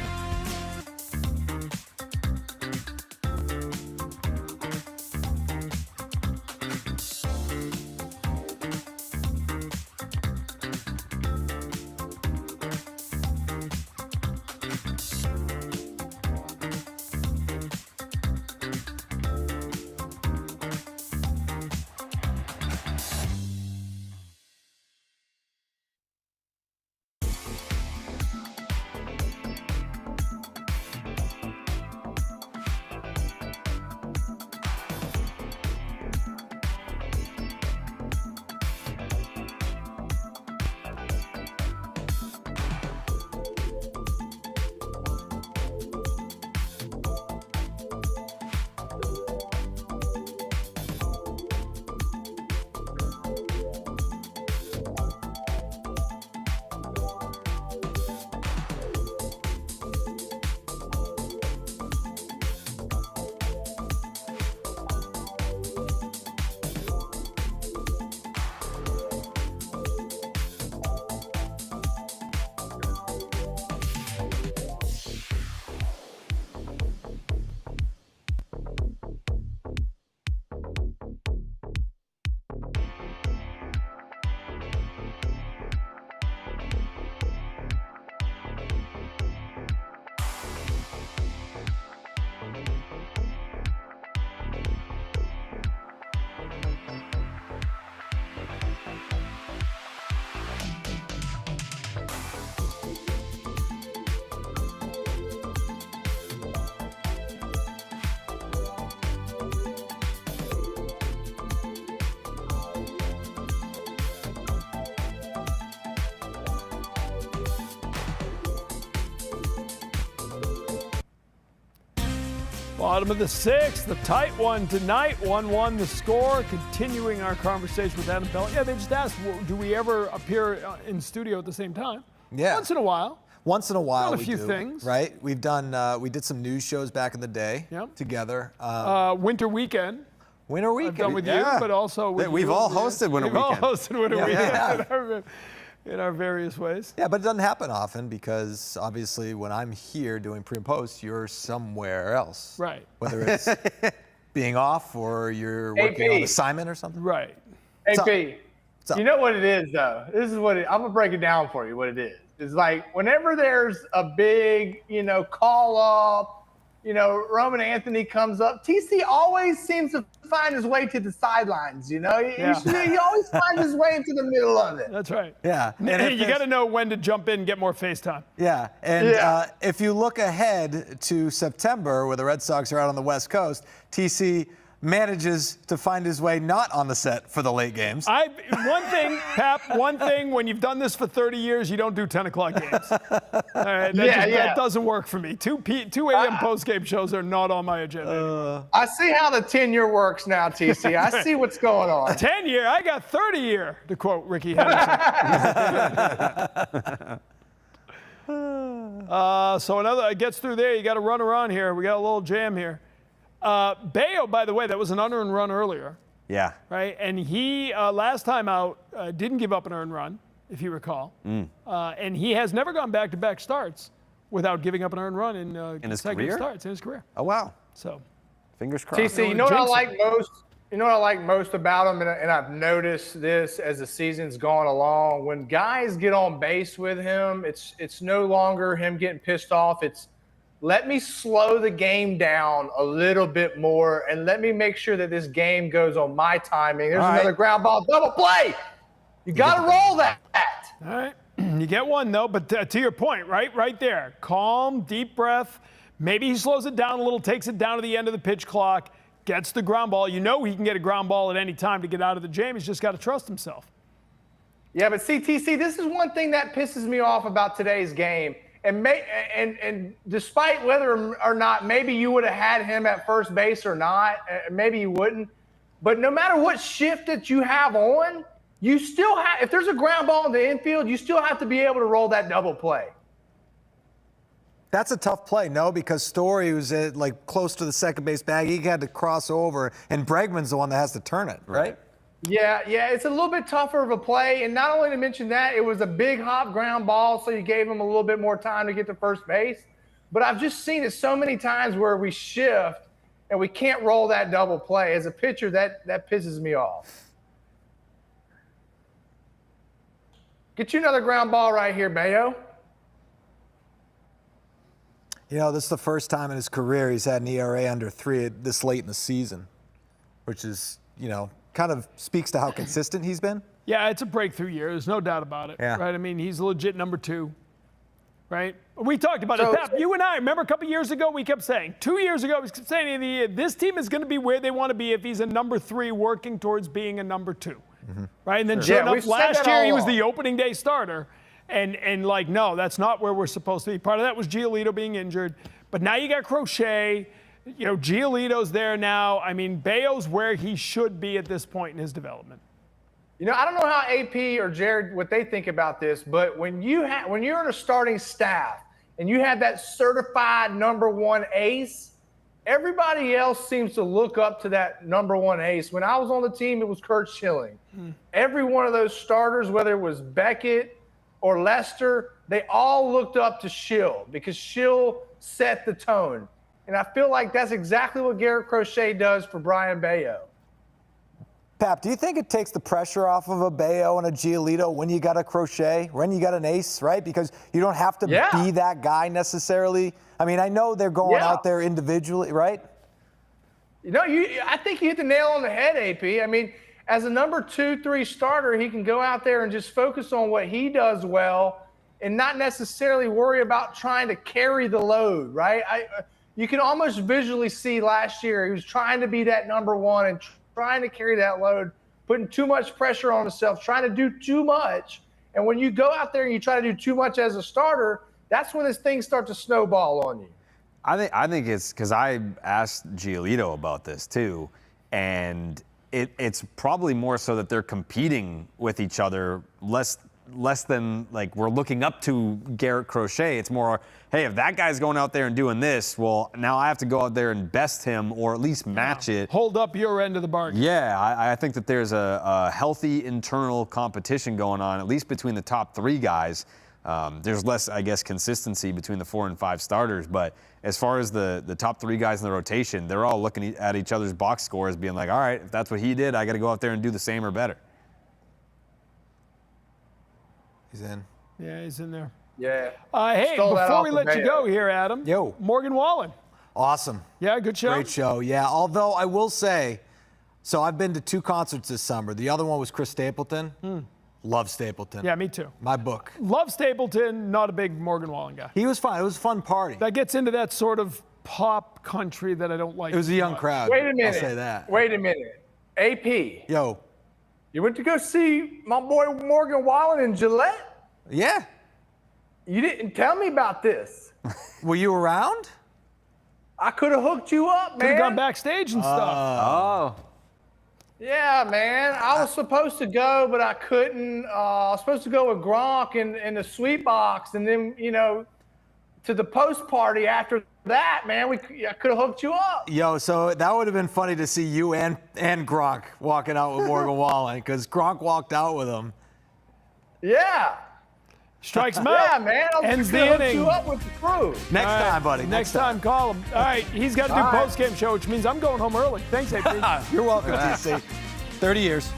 Bottom of the sixth, the tight one tonight, 1-1 the score. Continuing our conversation with Adam Pellerin. Yeah, they just asked, do we ever appear in studio at the same time? Yeah. Once in a while. Once in a while, Done a we few do, things. right? We've done. We did some news shows back in the day together. Winter Weekend. Winter Weekend. I've done with you, but also with We've you. all hosted Winter Weekend. We've all hosted Winter Weekend in our various ways. Yeah, but it doesn't happen often because obviously when I'm here doing pre and post, you're somewhere else. Right. Whether it's being off or you're working on assignment or something. Right. AP, you know what it is, though? This is what I'm going to break it down for you, what it is. It's like whenever there's a big, call up, Roman Anthony comes up, TC always seems to find his way to the sidelines, He always finds his way into the middle of it. That's right. Yeah. And you got to know when to jump in and get more FaceTime. Yeah. And if you look ahead to September, where the Red Sox are out on the West Coast, TC manages to find his way not on the set for the late games. One thing, when you've done this for 30 years, you don't do 10 o'clock games. All right, that doesn't work for me. 2 a.m. post-game shows are not on my agenda. I see how the tenure works now, TC. I see what's going on. 10-year? I got 30-year, to quote Ricky Henderson. So another gets through there. You got to run around here. We got a little jam here. Bayo, by the way, that was an unearned run earlier. Yeah. Right? And he, last time out, didn't give up an earned run, if you recall. And he has never gone back-to-back starts without giving up an earned run in consecutive starts in his career. Oh, wow. So, fingers crossed. TC, you know what I like most? You know what I like most about him, and I've noticed this as the season's gone along. When guys get on base with him, it's no longer him getting pissed off. It's let me slow the game down a little bit more and let me make sure that this game goes on my timing. There's another ground ball double play. You got to roll that. All right. You get one, though, but to your point, right there, calm, deep breath. Maybe he slows it down a little, takes it down to the end of the pitch clock, gets the ground ball. You know he can get a ground ball at any time to get out of the jam. He's just got to trust himself. Yeah, but CTC, this is one thing that pisses me off about today's game. And despite whether or not maybe you would have had him at first base or not, maybe you wouldn't. But no matter what shift that you have on, you still have, if there's a ground ball in the infield, you still have to be able to roll that double play. That's a tough play, no, because Story was like close to the second base bag. He had to cross over, and Bregman's the one that has to turn it, right? Yeah, it's a little bit tougher of a play. And not only to mention that, it was a big hop ground ball, so you gave him a little bit more time to get to first base. But I've just seen it so many times where we shift and we can't roll that double play. As a pitcher, that pisses me off. Get you another ground ball right here, Bayo. You know, this is the first time in his career he's had an ERA under 3 this late in the season, which is, you know, kind of speaks to how consistent he's been. Yeah, it's a breakthrough year. There's no doubt about it. Yeah. Right? I mean, he's a legit number 2. Right? We talked about it. Pap, you and I, remember a couple years ago, we kept saying, 2 years ago, we kept saying in the year, this team is going to be where they want to be if he's a number 3 working towards being a number 2. Mm-hmm. Right? And then sure enough, last year he was the opening day starter. And like, no, that's not where we're supposed to be. Part of that was Giolito being injured. But now you got Crochet. You know, Giolito's there now. I mean, Bayo's where he should be at this point in his development. You know, I don't know how AP or Jared, what they think about this, but when you're in a starting staff and you have that certified number 1 ace, everybody else seems to look up to that number 1 ace. When I was on the team, it was Curt Schilling. Every one of those starters, whether it was Beckett or Lester, they all looked up to Schill because Schill set the tone. And I feel like that's exactly what Garrett Crochet does for Brian Bayo. Pap, do you think it takes the pressure off of a Bayo and a Giolito when you got a Crochet, when you got an ace, right? Because you don't have to be that guy necessarily. I mean, I know they're going out there individually, right? You know, I think you hit the nail on the head, AP. I mean, as a number 2, 3 starter, he can go out there and just focus on what he does well and not necessarily worry about trying to carry the load, right? You can almost visually see last year he was trying to be that number 1 and trying to carry that load, putting too much pressure on himself, trying to do too much. And when you go out there and you try to do too much as a starter, that's when this thing starts to snowball on you. I think it's because I asked Giolito about this too, and it's probably more so that they're competing with each other less than like we're looking up to Garrett Crochet. It's more, hey, if that guy's going out there and doing this, well, now I have to go out there and best him or at least match it. Hold up your end of the bargain. Yeah, I think that there's a healthy internal competition going on, at least between the top 3 guys. There's less, I guess, consistency between the 4 and 5 starters, but as far as the top 3 guys in the rotation, they're all looking at each other's box scores being like, all right, if that's what he did, I got to go out there and do the same or better. He's in. Yeah, he's in there. Yeah. Hey, before we let you go here, Adam. Yo. Morgan Wallen. Awesome. Yeah, good show. Great show. Yeah, although I will say, so I've been to 2 concerts this summer. The other one was Chris Stapleton. Love Stapleton. Yeah, me too. My book. Love Stapleton, not a big Morgan Wallen guy. He was fun. It was a fun party. That gets into that sort of pop country that I don't like. It was a young crowd. Wait a minute. I'll say that. Wait a minute. AP. Yo. You went to go see my boy Morgan Wallen in Gillette? Yeah. You didn't tell me about this. Were you around? I could have hooked you up, man. Could have gone backstage and stuff. Oh. Yeah, man. I was supposed to go, but I couldn't. I was supposed to go with Gronk in the sweet box, and then, you know, to the post party after that, man. I could have hooked you up. Yo, so that would have been funny to see you and Gronk walking out with Morgan Wallen, because Gronk walked out with him. Yeah. Strikes him out. Yeah, man. I was Ends going the to hook inning. you up with the crew. Next time, buddy. Next time, call him. All right, he's got to do post-game show, which means I'm going home early. Thanks, AP. You're welcome, TC. 30 years.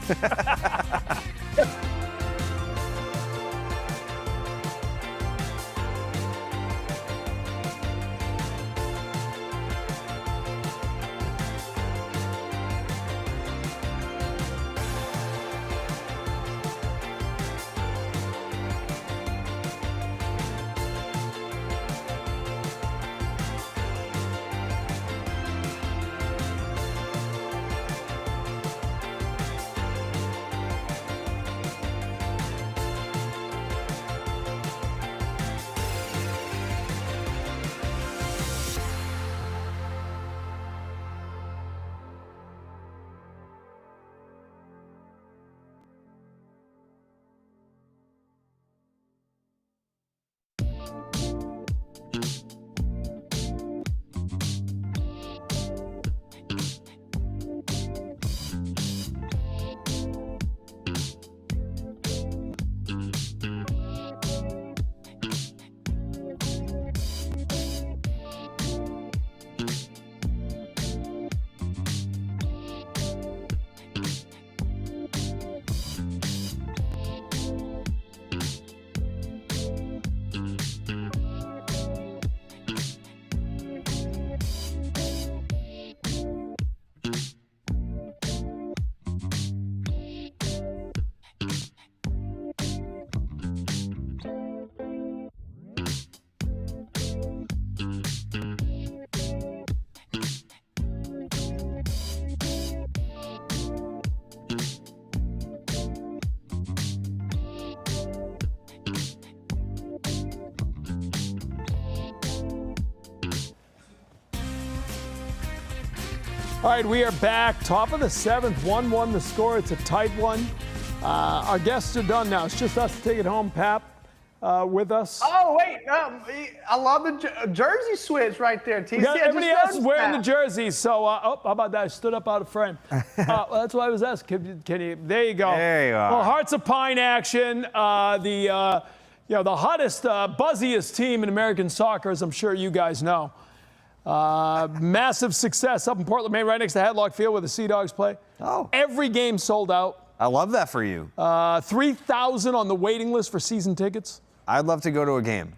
All right, we are back. Top of the 7th, 1-1 the score. It's a tight one. Our guests are done now. It's just us to take it home. Pap with us. Oh, wait. I love the jersey switch right there, TC. Everybody else is wearing the jerseys. So, how about that? I stood up out of frame. Well, that's why I was asking. Can you? There you go. There you are. Well, Hearts of Pine action. The hottest, buzziest team in American soccer, as I'm sure you guys know. Massive success up in Portland, Maine, right next to Hadlock Field where the Sea Dogs play. Oh. Every game sold out. I love that for you. 3,000 on the waiting list for season tickets. I'd love to go to a game.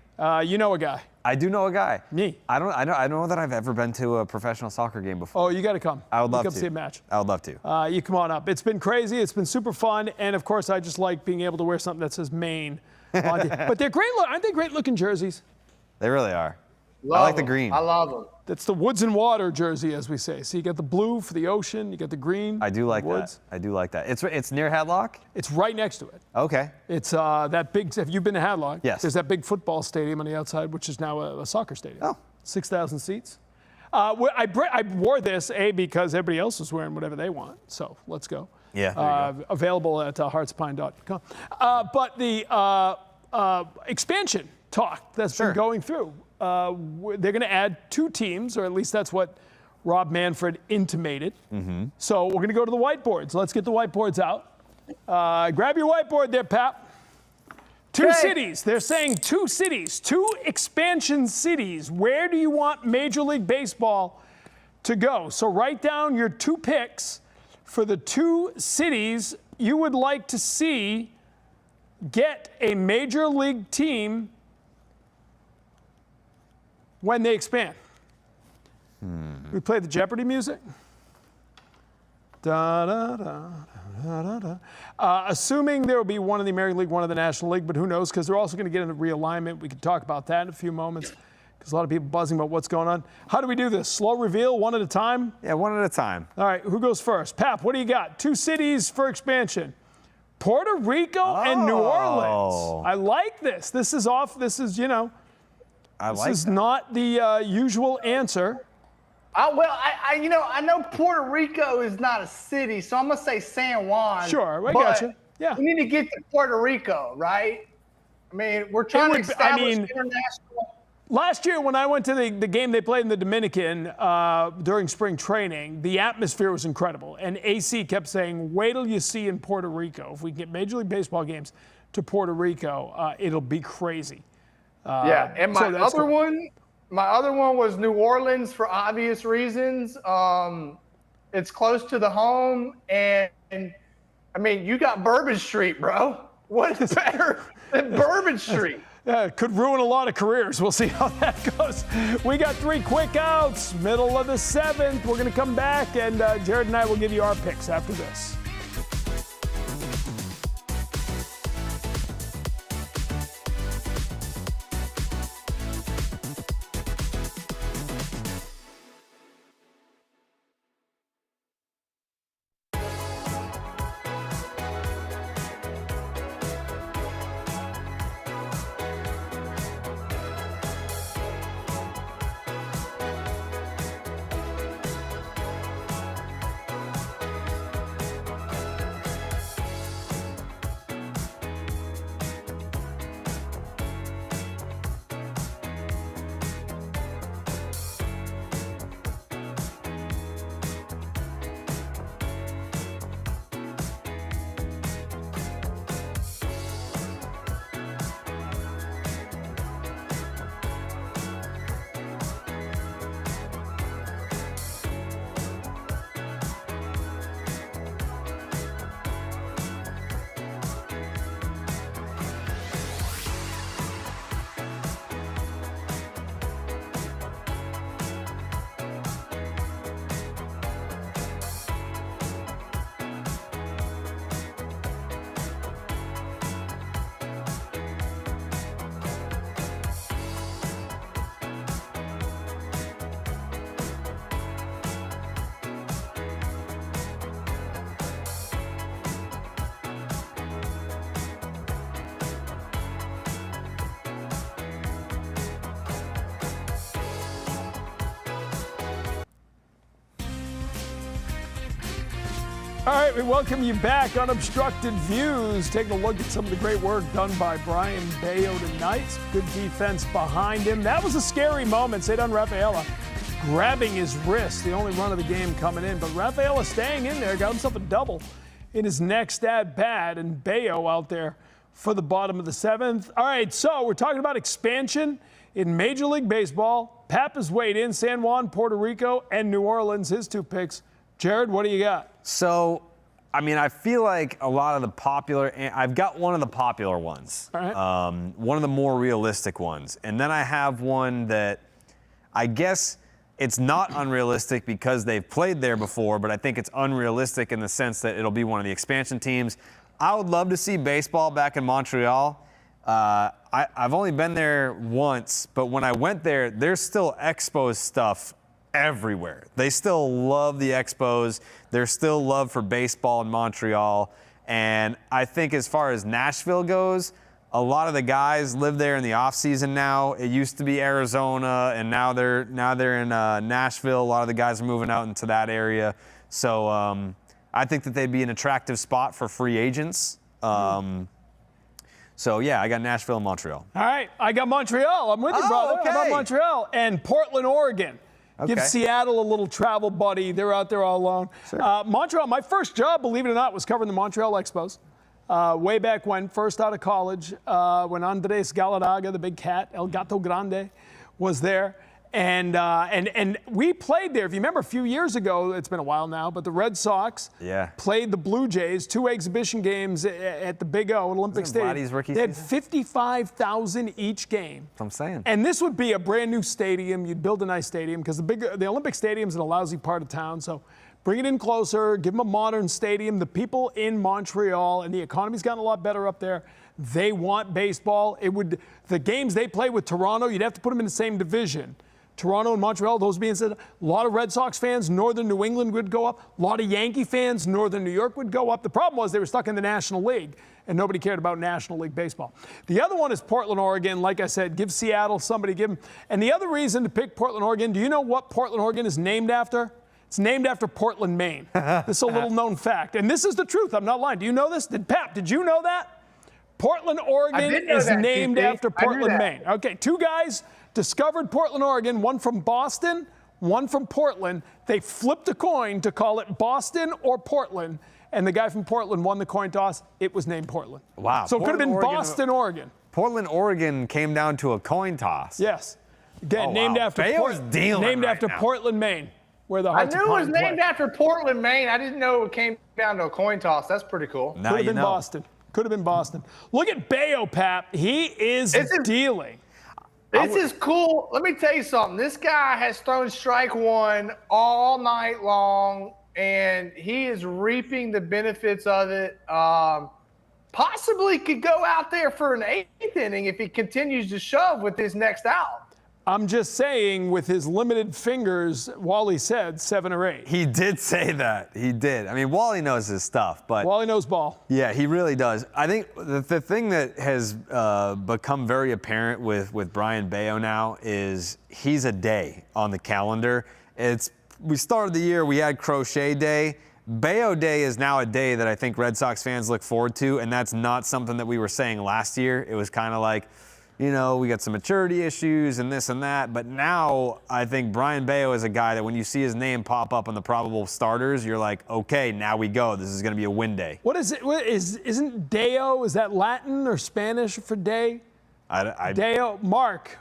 You know a guy. I do know a guy. Me. I don't know that I've ever been to a professional soccer game before. Oh, you got to come. I would love to. Come see a match. I would love to. You come on up. It's been crazy. It's been super fun. And, of course, I just like being able to wear something that says Maine. But they're great. Aren't they great-looking jerseys? They really are. Love I like the them. green. I love them. That's the woods and water jersey, as we say. So you got the blue for the ocean. You got the green. I do like woods. that. I do like that. It's near Hadlock? It's right next to it. Okay. It's that big. Have you been to Hadlock? Yes. There's that big football stadium on the outside, which is now a soccer stadium. Oh. 6,000 seats. I wore this, because everybody else was wearing whatever they want. So let's go. Yeah, there you go. Available at heartspine.com. But the expansion talk that's been going through, they're going to add 2 teams, or at least that's what Rob Manfred intimated. Mm-hmm. So we're going to go to the whiteboards. Let's get the whiteboards out. Grab your whiteboard there, Pap. 2 cities. They're saying 2 cities, 2 expansion cities. Where do you want Major League Baseball to go? So write down your 2 picks for the 2 cities you would like to see get a Major League team when they expand. We play the Jeopardy music. Da, da, da, da, da, da. Assuming there will be one in the American League, one in the National League, but who knows, because they're also going to get into realignment. We can talk about that in a few moments, because a lot of people buzzing about what's going on. How do we do this? Slow reveal, one at a time? Yeah, one at a time. All right, who goes first? Pap, what do you got? 2 cities for expansion. Puerto Rico and New Orleans. I like this. This is, this is not the usual answer. I know Puerto Rico is not a city, so I'm going to say San Juan. Sure, I got you. Yeah. We need to get to Puerto Rico, right? I mean, we're trying to establish international. Last year, when I went to the game they played in the Dominican during spring training, the atmosphere was incredible. And AC kept saying, wait till you see in Puerto Rico. If we get Major League Baseball games to Puerto Rico, it'll be crazy. And my other one was New Orleans for obvious reasons. It's close to the home, and I mean, you got Bourbon Street, bro. What is better than Bourbon Street? Yeah, it could ruin a lot of careers. We'll see how that goes. We got 3 quick outs, middle of the 7th. We're going to come back, and Jared and I will give you our picks after this. All right, we welcome you back. Unobstructed Views, taking a look at some of the great work done by Brian Bayo tonight. Good defense behind him. That was a scary moment. Cedar Rafaela grabbing his wrist, the only run of the game coming in. But Rafaela staying in there, got himself a double in his next at-bat, and Bayo out there for the bottom of the 7th. All right, so we're talking about expansion in Major League Baseball. Pap has weighed in San Juan, Puerto Rico, and New Orleans, his 2 picks. Jared, what do you got? So, I mean, I feel like a lot of the popular, I've got one of the popular ones. All right. One of the more realistic ones. And then I have one that I guess it's not unrealistic because they've played there before, but I think it's unrealistic in the sense that it'll be one of the expansion teams. I would love to see baseball back in Montreal. I've only been there once, but when I went there, there's still Expos stuff everywhere. They still love the Expos. There's still love for baseball in Montreal. And I think as far as Nashville goes, a lot of the guys live there in the off season now. It used to be Arizona, and now they're in Nashville. A lot of the guys are moving out into that area. So I think that they'd be an attractive spot for free agents. So, yeah, I got Nashville and Montreal. All right, I got Montreal. I'm with you, brother. Okay. How about Montreal? And Portland, Oregon. Okay. Give Seattle a little travel buddy. They're out there all alone. Sure. Montreal, my first job, believe it or not, was covering the Montreal Expos. Way back when, first out of college, when Andres Galarraga, the big cat, El Gato Grande, was there. And we played there. If you remember a few years ago, it's been a while now, but the Red Sox played the Blue Jays, 2 exhibition games at the Big O at Olympic Stadium. Vladdy's rookie they had season? 55,000 each game. That's what I'm saying. And this would be a brand new stadium. You'd build a nice stadium because the Olympic Stadium's in a lousy part of town. So bring it in closer, give them a modern stadium. The people in Montreal, and the economy's gotten a lot better up there, they want baseball. The games they play with Toronto, you'd have to put them in the same division. Toronto and Montreal, those being said, a lot of Red Sox fans, Northern New England would go up. A lot of Yankee fans, Northern New York would go up. The problem was they were stuck in the National League, and nobody cared about National League baseball. The other one is Portland, Oregon. Like I said, give Seattle somebody, give them. And the other reason to pick Portland, Oregon, do you know what Portland, Oregon is named after? It's named after Portland, Maine. This is a little known fact. And this is the truth. I'm not lying. Do you know this? Pap, did you know that? Portland, Oregon is named after Portland, Maine. Okay, 2 guys discovered Portland, Oregon, one from Boston, one from Portland. They flipped a coin to call it Boston or Portland, and the guy from Portland won the coin toss. It was named Portland. Wow. So it could have been Oregon, Boston, Oregon. Portland, Oregon came down to a coin toss. Yes. Again, named after Portland, Maine, where the Hearts I knew it was named after Portland, Maine. I didn't know it came down to a coin toss. That's pretty cool. Could have been Boston. Could have been Boston. Look at Bayo, Pap. He is dealing. This is cool. Let me tell you something. This guy has thrown strike one all night long, and he is reaping the benefits of it. Possibly could go out there for an 8th inning if he continues to shove with his next out. I'm just saying, with his limited fingers, Wally said 7 or 8. He did say that. He did. I mean, Wally knows his stuff, but Wally knows ball. Yeah, he really does. I think the thing that has become very apparent with Brian Bayo now is he's a day on the calendar. We started the year, we had Crochet Day. Bayo Day is now a day that I think Red Sox fans look forward to, and that's not something that we were saying last year. It was kind of like, you know, we got some maturity issues and this and that. But now I think Brian Bayo is a guy that when you see his name pop up on the probable starters, you're like, okay, now we go. This is going to be a win day. What is it? Isn't Deo, is that Latin or Spanish for day? Deo, Mark,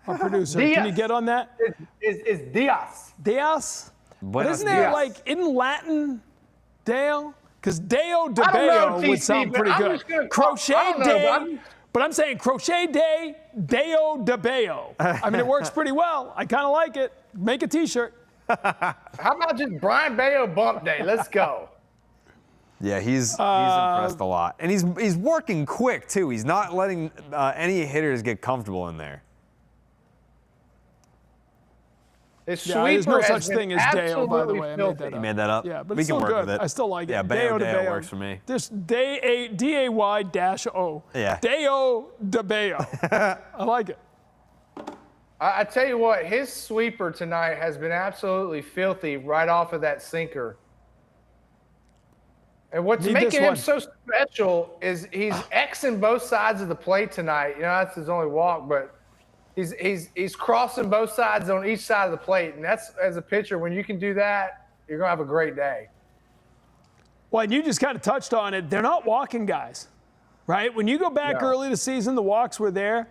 our producer. Diaz. Can you get on that? It's Diaz. Diaz? But isn't Diaz. there like, in Latin, Deo? Because Deo de I don't know, Bayo would TC, sound but pretty I'm good. just gonna Crochet I don't know, Day. But I'm saying Crochet Day, Deo de Bayo. I mean, it works pretty well. I kind of like it. Make a T-shirt. How about just Brian Bayo Bump Day? Let's go. Yeah, he's impressed a lot. And he's working quick, too. He's not letting any hitters get comfortable in there. His There's no sweeper such has been thing as Deo, by the way. I made filthy. that up. You made that up? Yeah, but we it's can still work good. with it. I still like it. Yeah, Bayo de Deo Bayo works for me. Just Day-O. Yeah. Deo de Bayo. I like it. I tell you what, his sweeper tonight has been absolutely filthy right off of that sinker. And what's Need making this him one. so special is he's Xing both sides of the plate tonight. You know, that's his only walk, but he's crossing both sides on each side of the plate. And that's, as a pitcher, when you can do that, you're going to have a great day. Well, and you just kind of touched on it. They're not walking guys, right? When you go back early this season, the walks were there.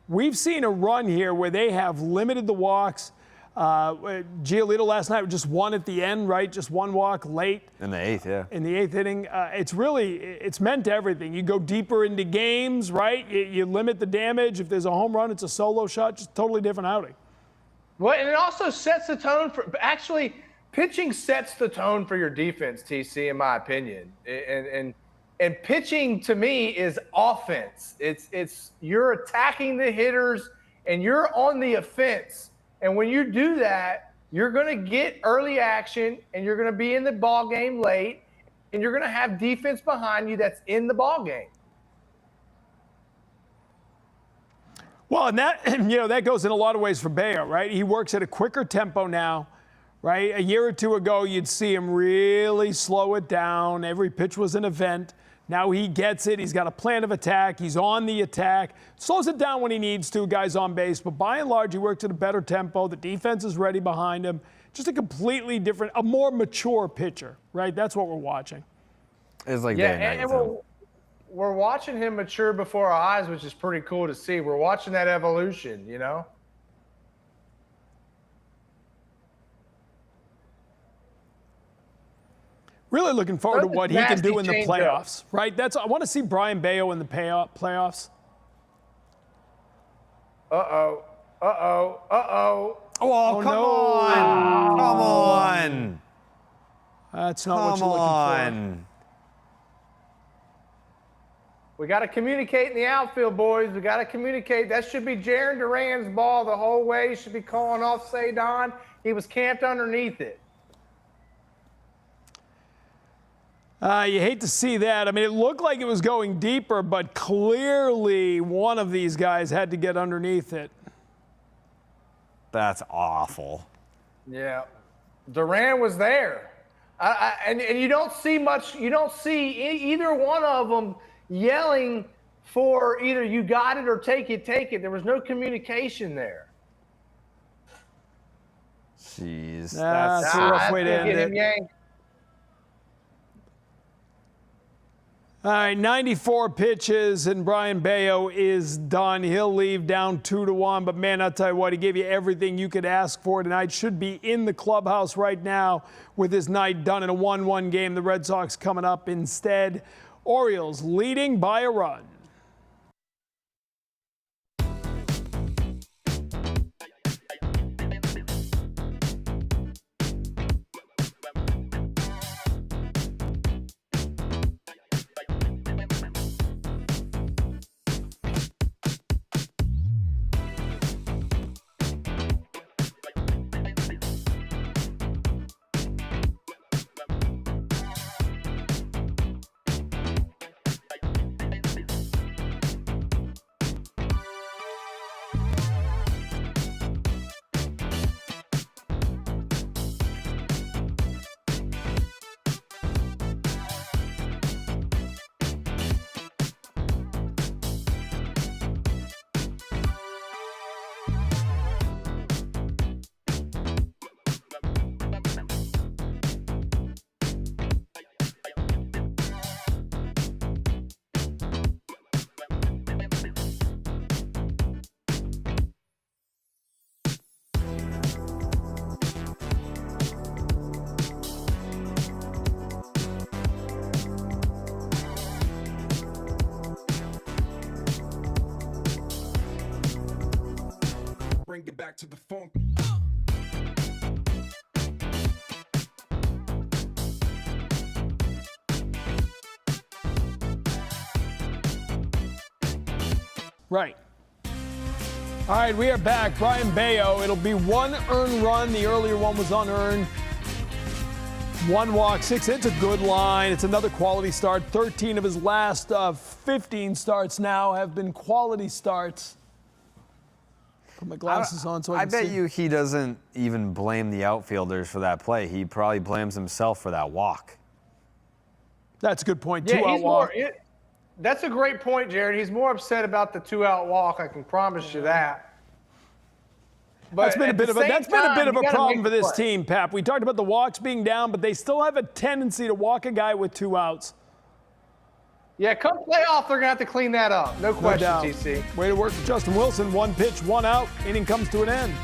We've seen a run here where they have limited the walks. Giolito last night just one at the end, right? Just one walk late. In the eighth, yeah. In the eighth inning. It's meant everything. You go deeper into games, right? You limit the damage. If there's a home run, it's a solo shot, just totally different outing. Well, and it also sets the tone for – actually, pitching sets the tone for your defense, TC, in my opinion. And pitching, to me, is offense. It's you're attacking the hitters, and you're on the offense. And when you do that, you're going to get early action, and you're going to be in the ball game late, and you're going to have defense behind you that's in the ball game. Well, and that, that goes in a lot of ways for Bayo, right? He works at a quicker tempo now, right? A year or two ago, you'd see him really slow it down. Every pitch was an event. Now he gets it. He's got a plan of attack. He's on the attack. Slows it down when he needs to, guys on base. But by and large, he works at a better tempo. The defense is ready behind him. Just a completely different, a more mature pitcher, right? That's what we're watching. It's like and we're watching him mature before our eyes, which is pretty cool to see. We're watching that evolution, you know? Really looking forward to what he can do in the playoffs, right? I want to see Brian Bayo in the playoffs. Oh, come no. on. Come on. That's not what you're looking for. We got to communicate in the outfield, boys. We got to communicate. That should be Jaron Duran's ball the whole way. He should be calling off Cedon. He was camped underneath it. You hate to see that. I mean, it looked like it was going deeper, but clearly one of these guys had to get underneath it. That's awful. Yeah. Duran was there. And you don't see much. You don't see either one of them yelling for either you got it or take it, take it. There was no communication there. Jeez. That's a rough way to end it. All right, 94 pitches, and Brian Bayo is done. He'll leave down 2-1. But, man, I'll tell you what, he gave you everything you could ask for tonight. Should be in the clubhouse right now with his night done in a 1-1 game. The Red Sox coming up instead. Orioles leading by a run. Bring it back to the funk. Right. All right, we are back. Brian Bayo. It'll be one earned run. The earlier one was unearned. One walk, 6 hits, a good line. It's another quality start. 13 of his last 15 starts now have been quality starts. Put my glasses on so I can see. I bet you he doesn't even blame the outfielders for that play. He probably blames himself for that walk. That's a good point. Yeah, Two-out walk. That's a great point, Jared. He's more upset about the 2-out walk. I can promise you that. But That's been a bit of a problem for this play. team, Pap. We talked about the walks being down, but they still have a tendency to walk a guy with 2 outs. Yeah, come playoff, they're going to have to clean that up. No question, TC. Way to work for Justin Wilson. 1 pitch, 1 out. Inning comes to an end.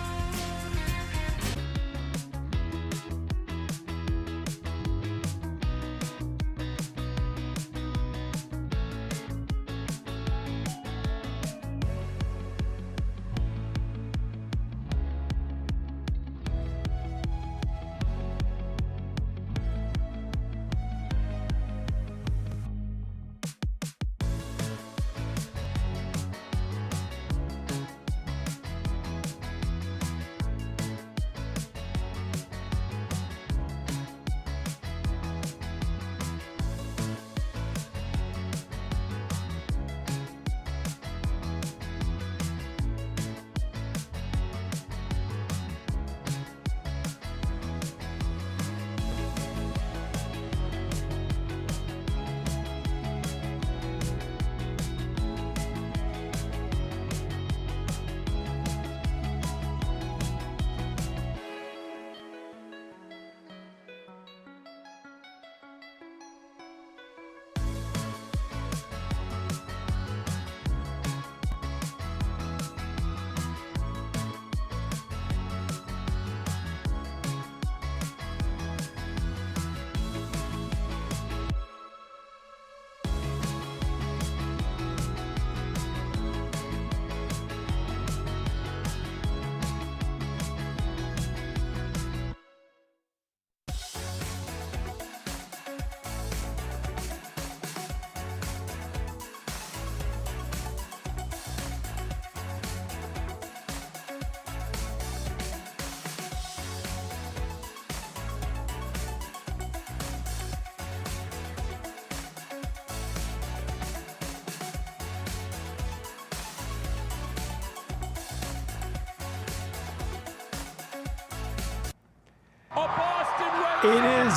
It is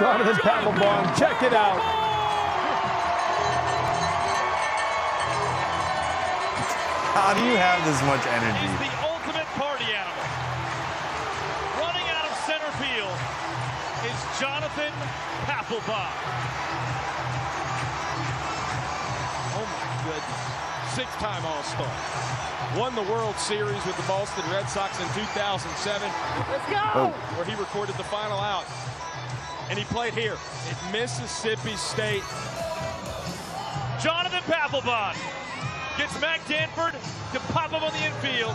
Jonathan Papelbon. Check it out. How do you have this much energy? He's the ultimate party animal. Running out of center field is Jonathan Papelbon. Oh my goodness. 6-time All-Star. Won the World Series with the Boston Red Sox in 2007. Let's go! Where he recorded the final out. And he played here at Mississippi State. Jonathan Papelbon gets Mac Danford to pop him on the infield.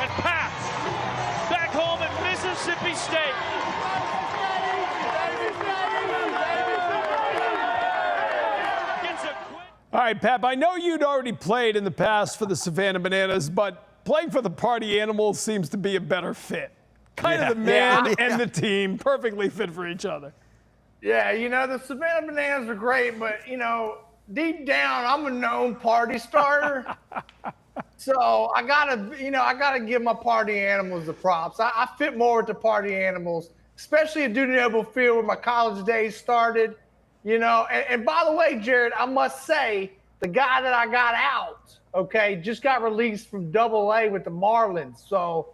And Pap back home at Mississippi State. All right, Pap, I know you'd already played in the past for the Savannah Bananas, but playing for the Party Animals seems to be a better fit. Kind of the man and the team, perfectly fit for each other. Yeah, you know, the Savannah Bananas are great, but, you know, deep down, I'm a known party starter. So I gotta give my Party Animals the props. I fit more with the Party Animals, especially at Duty Noble Field where my college days started. You know, and by the way, Jared, I must say, the guy that I got out, okay, just got released from Double-A with the Marlins. So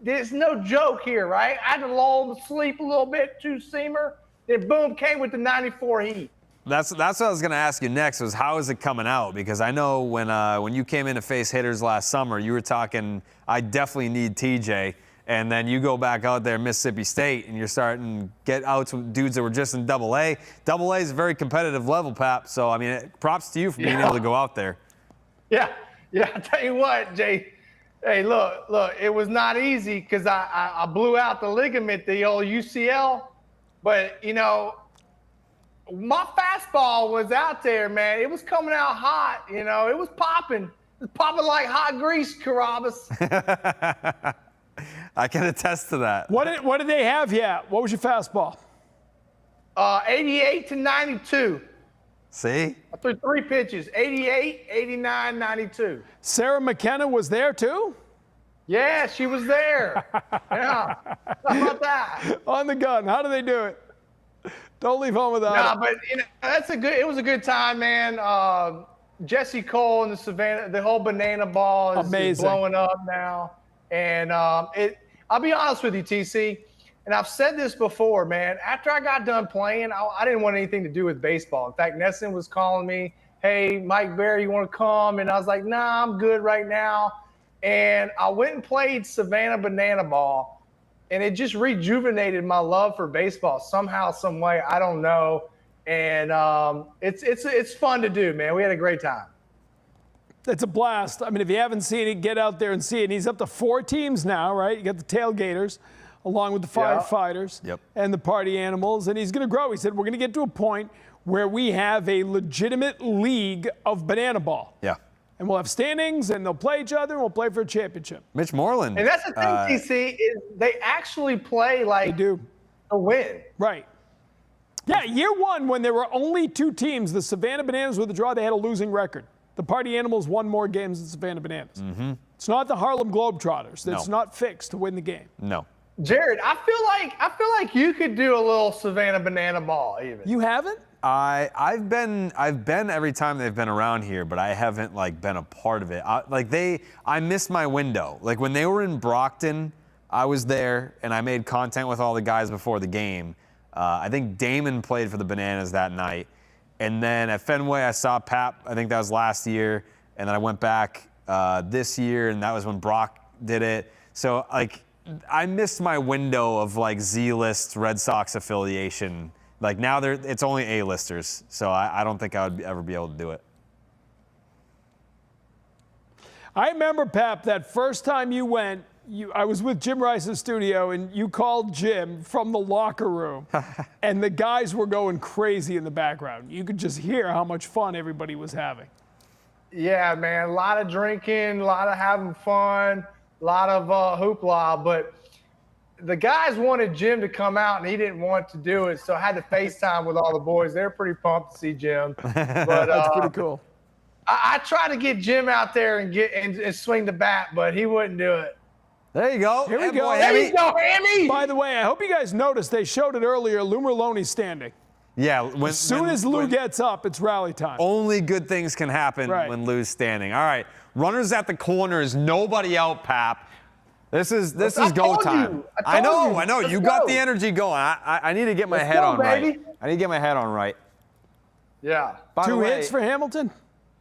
there's no joke here, right? I had to lull him to sleep a little bit, 2-seamer. Then boom, came with the 94 Heat. That's what I was going to ask you next was how is it coming out? Because I know when you came in to face hitters last summer, you were talking, I definitely need TJ. And then you go back out there at Mississippi State and you're starting to get outs with dudes that were just in Double-A. Double-A is a very competitive level, Pap. So, I mean, props to you for being able to go out there. Yeah. I tell you what, Jay. Hey, look, it was not easy because I blew out the ligament, the old UCL. But, you know, my fastball was out there, man. It was coming out hot, you know. It was popping. It was popping like hot grease, Carrabis. I can attest to that. What did they have you at? What was your fastball? 88 to 92. See? I threw 3 pitches, 88, 89, 92. Sarah McKenna was there too? Yeah, she was there. Yeah. How about that? On the gun. How do they do it? Don't leave home without Nah, it. but it was a good time, man. Jesse Cole and the Savannah, the whole banana ball is blowing up now. And I'll be honest with you, TC, and I've said this before, man. After I got done playing, I didn't want anything to do with baseball. In fact, Nesson was calling me, hey, Mike Berry, you want to come? And I was like, nah, I'm good right now. And I went and played Savannah banana ball, and it just rejuvenated my love for baseball somehow, some way. I don't know. And it's fun to do, man. We had a great time. It's a blast. I mean, if you haven't seen it, get out there and see it. And he's up to 4 teams now, right? You got the Tailgaters, along with the Firefighters and the Party Animals. And he's going to grow. He said, we're going to get to a point where we have a legitimate league of banana ball. Yeah. And we'll have standings, and they'll play each other, and we'll play for a championship. Mitch Moreland. And that's the thing, TC, is they actually play like to win. Right. Yeah, year 1, when there were only 2 teams, the Savannah Bananas with a draw, they had a losing record. The Party Animals won more games than Savannah Bananas. Mm-hmm. It's not the Harlem Globetrotters. It's not fixed to win the game. No. Jared, I feel like you could do a little Savannah banana ball even. You haven't? I've been every time they've been around here, but I haven't been a part of it. I missed my window. Like when they were in Brockton, I was there and I made content with all the guys before the game. I think Damon played for the Bananas that night. And then at Fenway, I saw Pap. I think that was last year. And then I went back this year, and that was when Brock did it. So, I missed my window of, Z-list Red Sox affiliation. Now it's only A-listers. So I don't think I would ever be able to do it. I remember, Pap, that first time you went, I was with Jim Rice's studio, and you called Jim from the locker room, and the guys were going crazy in the background. You could just hear how much fun everybody was having. Yeah, man, a lot of drinking, a lot of having fun, a lot of hoopla, but the guys wanted Jim to come out, and he didn't want to do it, so I had to FaceTime with all the boys. They're pretty pumped to see Jim. But, that's pretty cool. I tried to get Jim out there and swing the bat, but he wouldn't do it. There you go. Here we go. There you go, Hammy. By the way, I hope you guys noticed they showed it earlier. Lou Merloni's standing. Yeah. As soon as Lou gets up, it's rally time. Only good things can happen when Lou's standing. All right. Runners at the corners. Nobody out, Pap. This is go time. I know. You got the energy going. I need to get my head on right. I need to get my head on right. Yeah. 2 hits for Hamilton?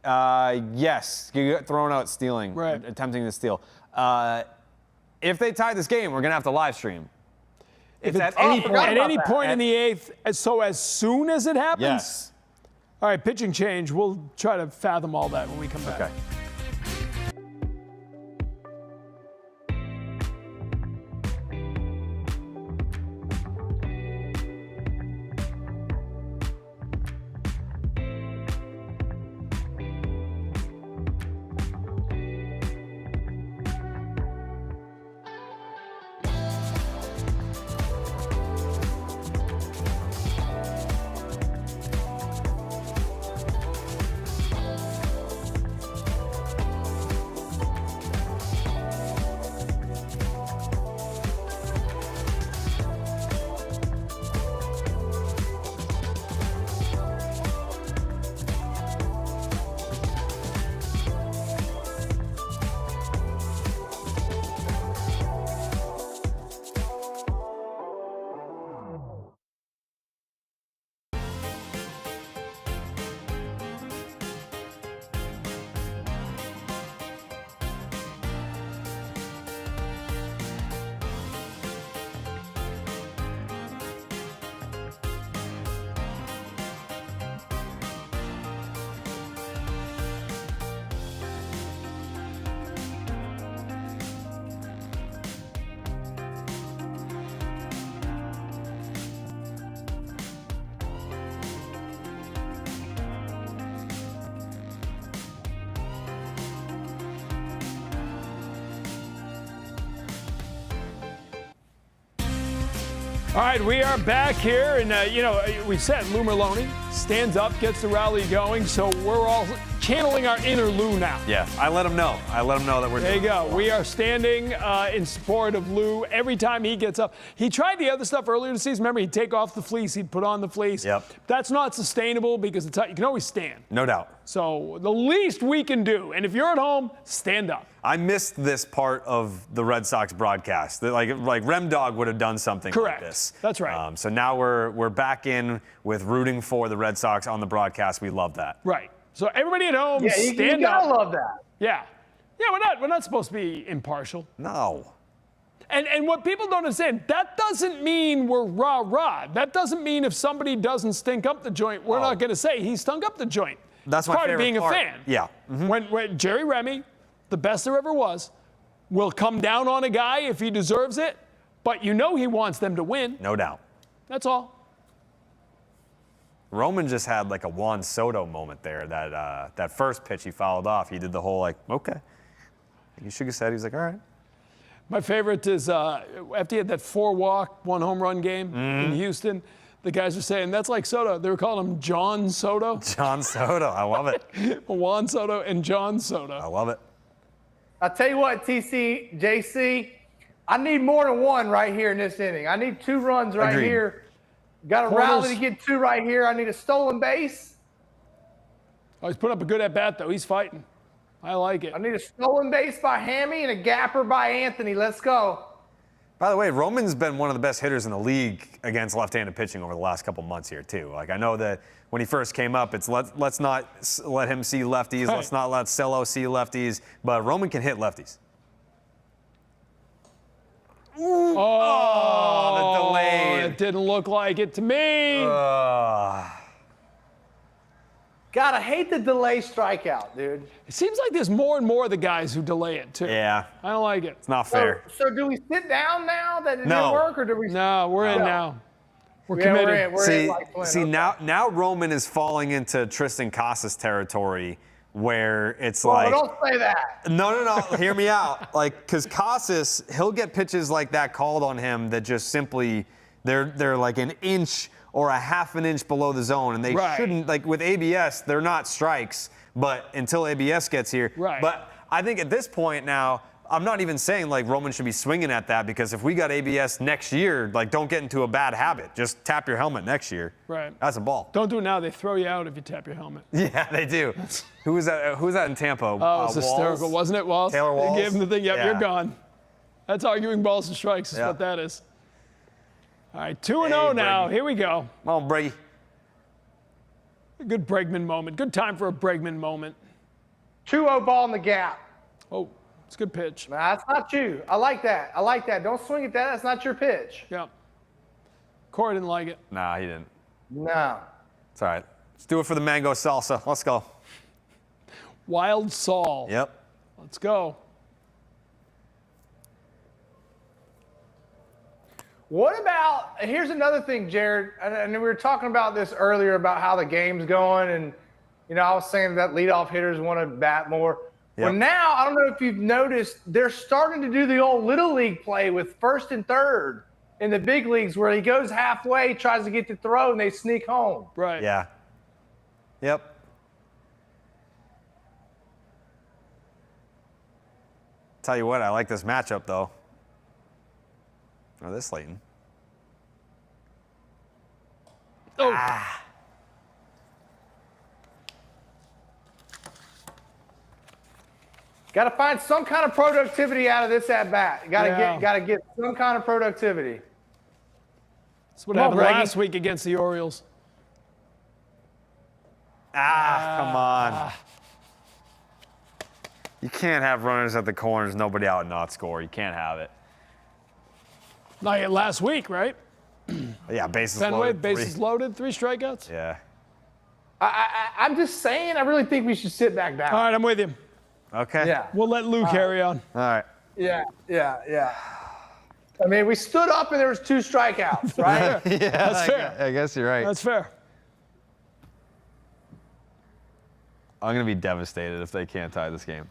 Yes. You got thrown out stealing. Right. Attempting to steal. If they tie this game, we're going to have to live stream. At any point in the 8th, so as soon as it happens? Yes. All right, pitching change. We'll try to fathom all that when we come back. Okay. All right, we are back here, and we said Lou Merloni stands up, gets the rally going, so we're all channeling our inner Lou now. Yeah, I let him know. I let him know that we're There you doing go. We are standing in support of Lou every time he gets up. He tried the other stuff earlier in the season. Remember, he'd take off the fleece, he'd put on the fleece. Yep. That's not sustainable because you can always stand. No doubt. So the least we can do, and if you're at home, stand up. I missed this part of the Red Sox broadcast. Like Rem Dog would have done something Correct. like this. That's right. So now we're back in with rooting for the Red Sox on the broadcast. We love that. Right. So everybody at home, Yeah, stand you gotta up. love that. Yeah. Yeah, we're not supposed to be impartial. No. And what people don't understand, that doesn't mean we're rah-rah. That doesn't mean if somebody doesn't stink up the joint, we're not going to say he stunk up the joint. That's it's my part favorite of being part. a fan. Yeah. Mm-hmm. When Jerry Remy, the best there ever was, will come down on a guy if he deserves it, but you know he wants them to win. No doubt. That's all. Roman just had like a Juan Soto moment there. That first pitch he fouled off. He did the whole okay. He shook his head. He was like, all right. My favorite is after he had that 4-walk, 1 home run game in Houston, the guys were saying, that's like Soto. They were calling him John Soto. John Soto. I love it. Juan Soto and John Soto. I love it. I'll tell you what, JC, I need more than one right here in this inning. I need 2 runs right Agreed. here. Got a Corners. rally to get 2 right here. I need a stolen base. Oh, he's put up a good at-bat, though. He's fighting. I like it. I need a stolen base by Hammy and a gapper by Anthony. Let's go. By the way, Roman's been one of the best hitters in the league against left-handed pitching over the last couple months here, too. Like, I know that when he first came up, it's let's not let him see lefties. Right. Let's not let Cello see lefties. But Roman can hit lefties. Oh, the delayed. It didn't look like it to me. God, I hate the delay strikeout, dude. It seems like there's more and more of the guys who delay it, too. Yeah, I don't like it. it's not fair. So do we sit down now that it No. didn't work, or do we? No, we're in now. We're Yeah, committed. we're in like Flint. See Okay. now Roman is falling into Tristan Casas territory where it's Well, like don't say that. no, hear me out. Like, because Casas, he'll get pitches like that called on him that just simply they're like an inch or a half an inch below the zone, and they Right. shouldn't. Like with ABS, they're not strikes, but until ABS gets here. Right. But I think at this point now, I'm not even saying like Roman should be swinging at that, because if we got ABS next year, like don't get into a bad habit. Just tap your helmet next year. Right. That's a ball. Don't do it now. They throw you out if you tap your helmet. Yeah, they do. Who was that? Who was that in Tampa? Oh, it was hysterical, Walls? wasn't it, Walls? Taylor Walls? They gave him the thing. Yep, Yeah. you're gone. That's arguing balls and strikes is Yeah. what that is. All right, 2-0 now. Brady. Here we go. Come on, Brady. A good Bregman moment. Good time for a Bregman moment. 2-0 ball in the gap. Oh, it's a good pitch. Nah, that's not you. I like that. Don't swing at that. That's not your pitch. Yeah. Corey didn't like it. Nah, he didn't. No. It's all right. Let's do it for the mango salsa. Let's go. Wild Saul. Yep. Let's go. What about, here's another thing, Jared, and we were talking about this earlier about how the game's going, and, I was saying that leadoff hitters want to bat more. Yep. Well, now, I don't know if you've noticed, they're starting to do the old Little League play with first and third in the big leagues, where he goes halfway, tries to get the throw, and they sneak home. Right. Yeah. Yep. Tell you what, I like this matchup, though. Oh, this Slayton. Oh. Got to find some kind of productivity out of this at bat. Got to get some kind of productivity. That's what Come on, happened Brady. last week against the Orioles. Come on. You can't have runners at the corners, nobody out and not score. You can't have it. Like last week, right? Yeah, bases Fenway, loaded. bases loaded, 3 strikeouts. Yeah. I'm just saying, I really think we should sit back down. All right, I'm with you. Okay. Yeah. We'll let Lou carry on. All right. Yeah. I mean, we stood up and there was 2 strikeouts, right? Yeah, That's fair. I guess you're right. That's fair. I'm going to be devastated if they can't tie this game.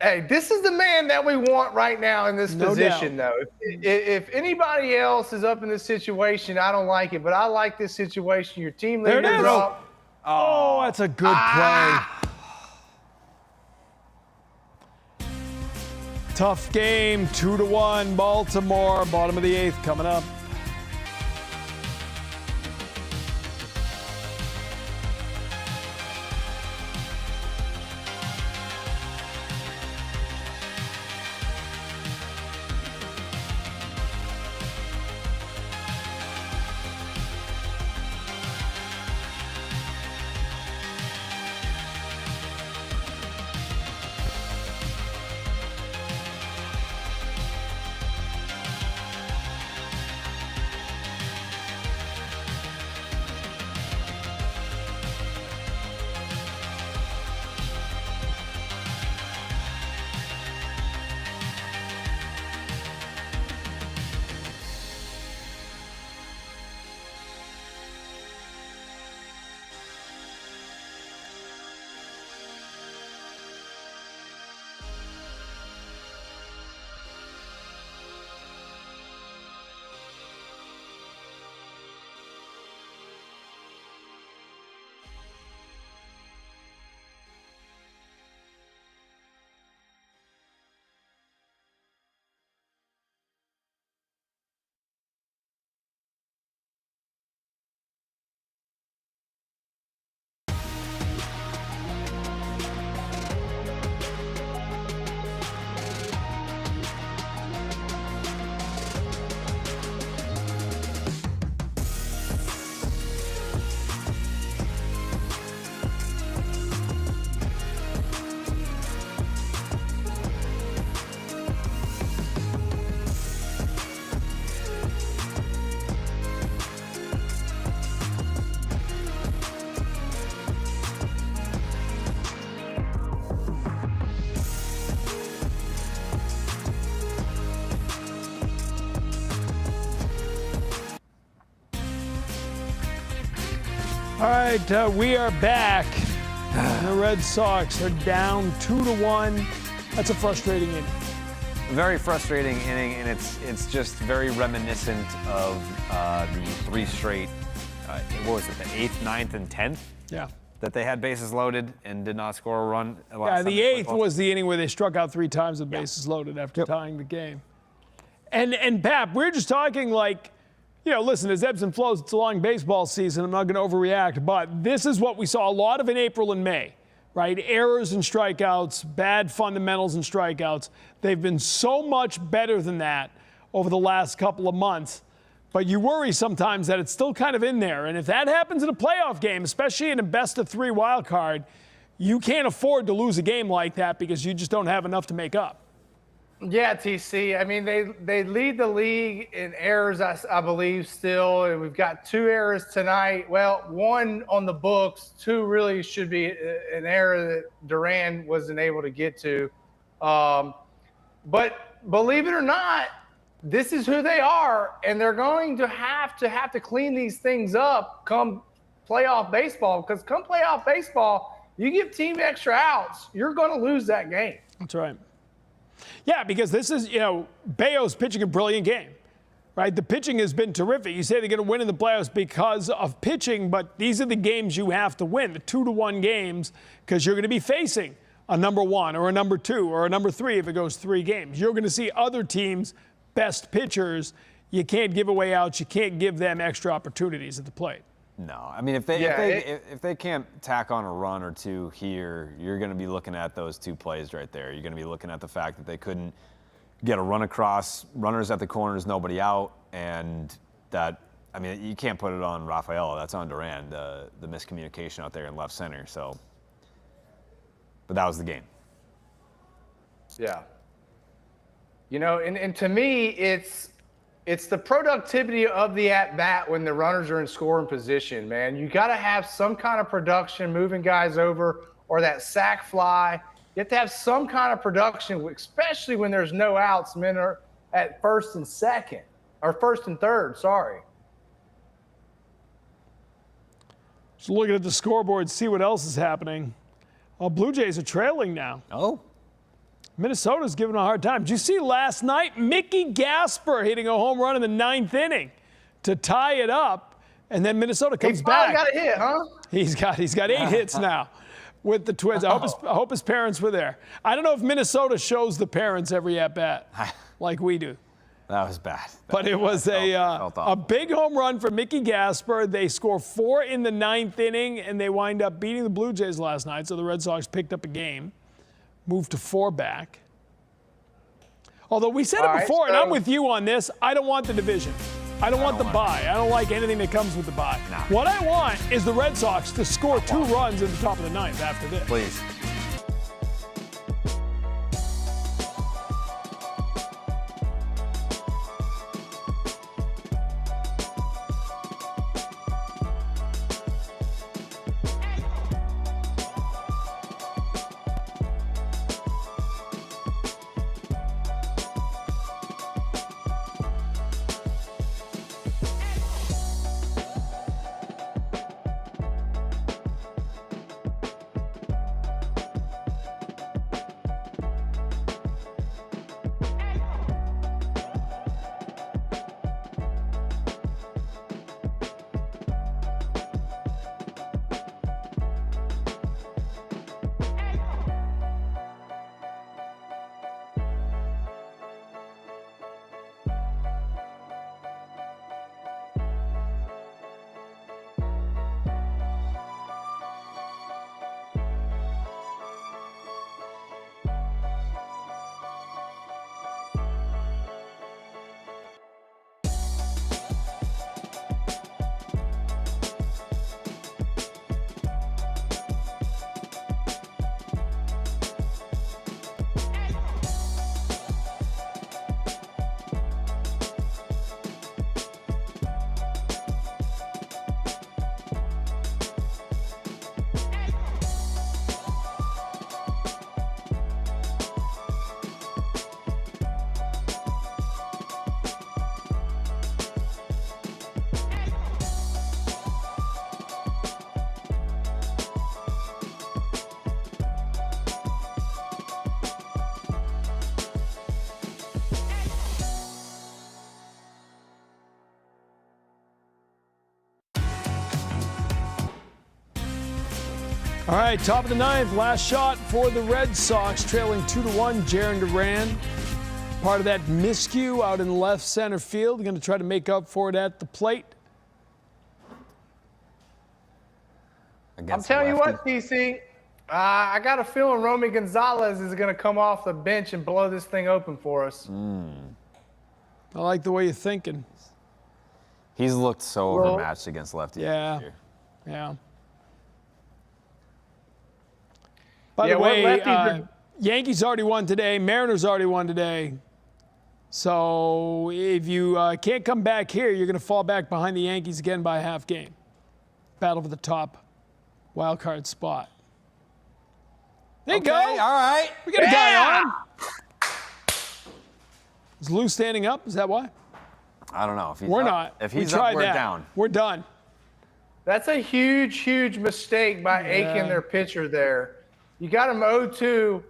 Hey, this is the man that we want right now in this No position, though. If anybody else is up in this situation, I don't like it, but I like this situation. Your team There leader it is. up. Oh, that's a good play. Tough game, 2-1 Baltimore, bottom of the 8th coming up. All right, we are back. The Red Sox are down 2-1. That's a frustrating inning. Very frustrating inning, and it's just very reminiscent of the 3 straight, what was it, the 8th, 9th, and 10th? Yeah. That they had bases loaded and did not score a run. Yeah, the 8th was the inning where they struck out 3 times with bases loaded after tying the game. And Pap, we're just talking like, you know, listen, there's ebbs and flows. It's a long baseball season. I'm not going to overreact, but this is what we saw a lot of in April and May, right? Errors and strikeouts, bad fundamentals and strikeouts. They've been so much better than that over the last couple of months. But you worry sometimes that it's still kind of in there. And if that happens in a playoff game, especially in a best-of-3 wild card, you can't afford to lose a game like that because you just don't have enough to make up. Yeah, TC. I mean, they lead the league in errors, I believe, still. And we've got 2 errors tonight. Well, 1 on the books. 2 really should be an error that Duran wasn't able to get to. But believe it or not, this is who they are, and they're going to have to clean these things up come playoff baseball. Because come playoff baseball, you give team extra outs, you're going to lose that game. That's right. Yeah, because this is, you know, Bayo's pitching a brilliant game, right? The pitching has been terrific. You say they're going to win in the playoffs because of pitching, but these are the games you have to win, the 2-1 games, because you're going to be facing a number 1 or a number 2 or a number 3 if it goes 3 games. You're going to see other teams' best pitchers. You can't give away outs. You can't give them extra opportunities at the plate. No, I mean, if they can't tack on a run or 2 here, you're going to be looking at those 2 plays right there. You're going to be looking at the fact that they couldn't get a run across, runners at the corners, nobody out, and that, I mean, you can't put it on Rafaela. That's on Duran, the miscommunication out there in left center. So, but that was the game. Yeah. You know, and to me, it's the productivity of the at-bat when the runners are in scoring position, man. You got to have some kind of production moving guys over or that sac fly. You have to have some kind of production, especially when there's no outs. Men are at first and second, or first and third, sorry. Just looking at the scoreboard, see what else is happening. Oh, Blue Jays are trailing now. Oh. Minnesota's giving a hard time. Did you see last night Mickey Gasper hitting a home run in the 9th inning to tie it up, and then Minnesota comes back. He got a hit, huh? He's got 8 hits now. with the Twins. I hope his parents were there. I don't know if Minnesota shows the parents every at-bat like we do. That was bad. But it was a big home run for Mickey Gasper. They score 4 in the 9th inning, and they wind up beating the Blue Jays last night. So the Red Sox picked up a game, moved to 4 back. Although we said it before, and I'm with you on this, I don't want the division. I don't want the bye. I don't like anything that comes with the bye. No. What I want is the Red Sox to score 2 runs in the top of the 9th after this. Please. All right, top of the 9th, last shot for the Red Sox, trailing 2-1. Caron and Jared, part of that miscue out in left center field. Going to try to make up for it at the plate. I'm telling you what, TC, I got a feeling Romy Gonzalez is going to come off the bench and blow this thing open for us. I like the way you're thinking. He's looked so overmatched against lefties. Yeah, yeah. By the way, Yankees already won today. Mariners already won today. So if you can't come back here, you're going to fall back behind the Yankees again by a half game. Battle for the top wild card spot. There you go. All right. We got a guy on. Is Lou standing up? Is that why? I don't know. If he's we're up, not. If he's we tried up, we're that. down. We're done. That's a huge, huge mistake by Aiken, their pitcher there. You got him 0-2.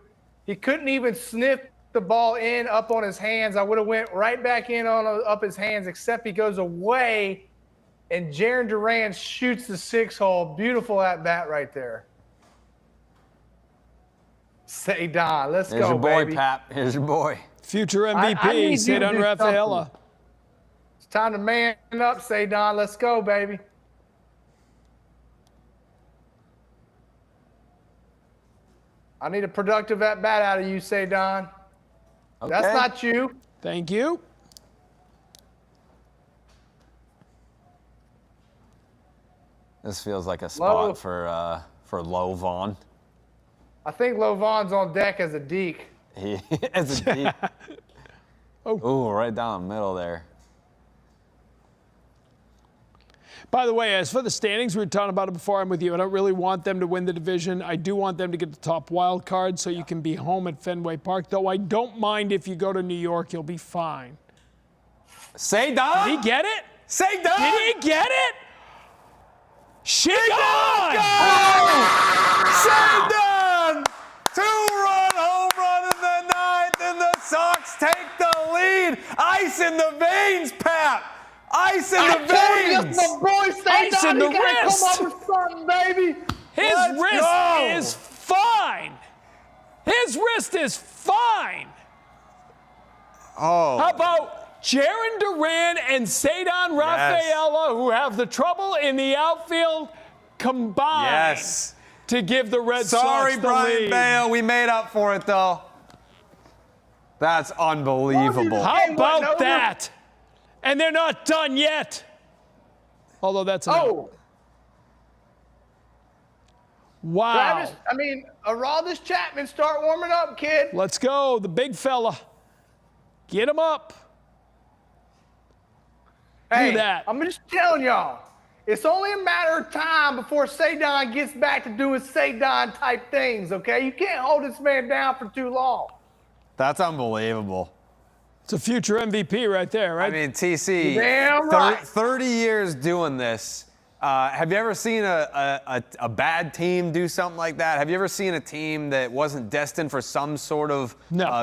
He couldn't even sniff the ball in up on his hands. I would have went right back in on up his hands, except he goes away, and Jared Durant shoots the 6-hole. Beautiful at bat right there. Say Don, let's Here's go, your boy, baby. Pap. Here's your boy. Future MVP, Cedon Rafaela. It's time to man up, Say Don. Let's go, baby. I need a productive at-bat out of you, Say Don. Okay. That's not you. Thank you. This feels like a spot for Low Vaughn. I think Lovon's on deck as a deke. He as a deep. Ooh, right down the middle there. By the way, as for the standings, we were talking about it before. I'm with you. I don't really want them to win the division. I do want them to get the top wild card so you can be home at Fenway Park. Though I don't mind if you go to New York, you'll be fine. Say Don. Did he get it? Say Don. Did he get it? Shit on! Say Don. 2-run home run in the 9th, and the Sox take the lead. Ice in the veins, Pap. Ice in the veins. That's my boy, Say Ice Don. in the You gotta wrist. come up with something, baby. His wrist is fine. His wrist is fine. Oh. How about Jarren Duran and Cedar Rafaela, who have the trouble in the outfield combined to give the Red Sox Sorry, the Brian lead. Bale. We made up for it, though. That's unbelievable. How about that? And they're not done yet. Although that's wow. Travis, Aroldis Chapman, start warming up, kid. Let's go, the big fella. Get him up. Hey, do that. I'm just telling y'all, it's only a matter of time before Cedar gets back to doing Cedar type things, okay? You can't hold this man down for too long. That's unbelievable. It's a future MVP right there, right? I mean, TC, damn right. 30 years doing this. Have you ever seen a bad team do something like that? Have you ever seen a team that wasn't destined for some sort of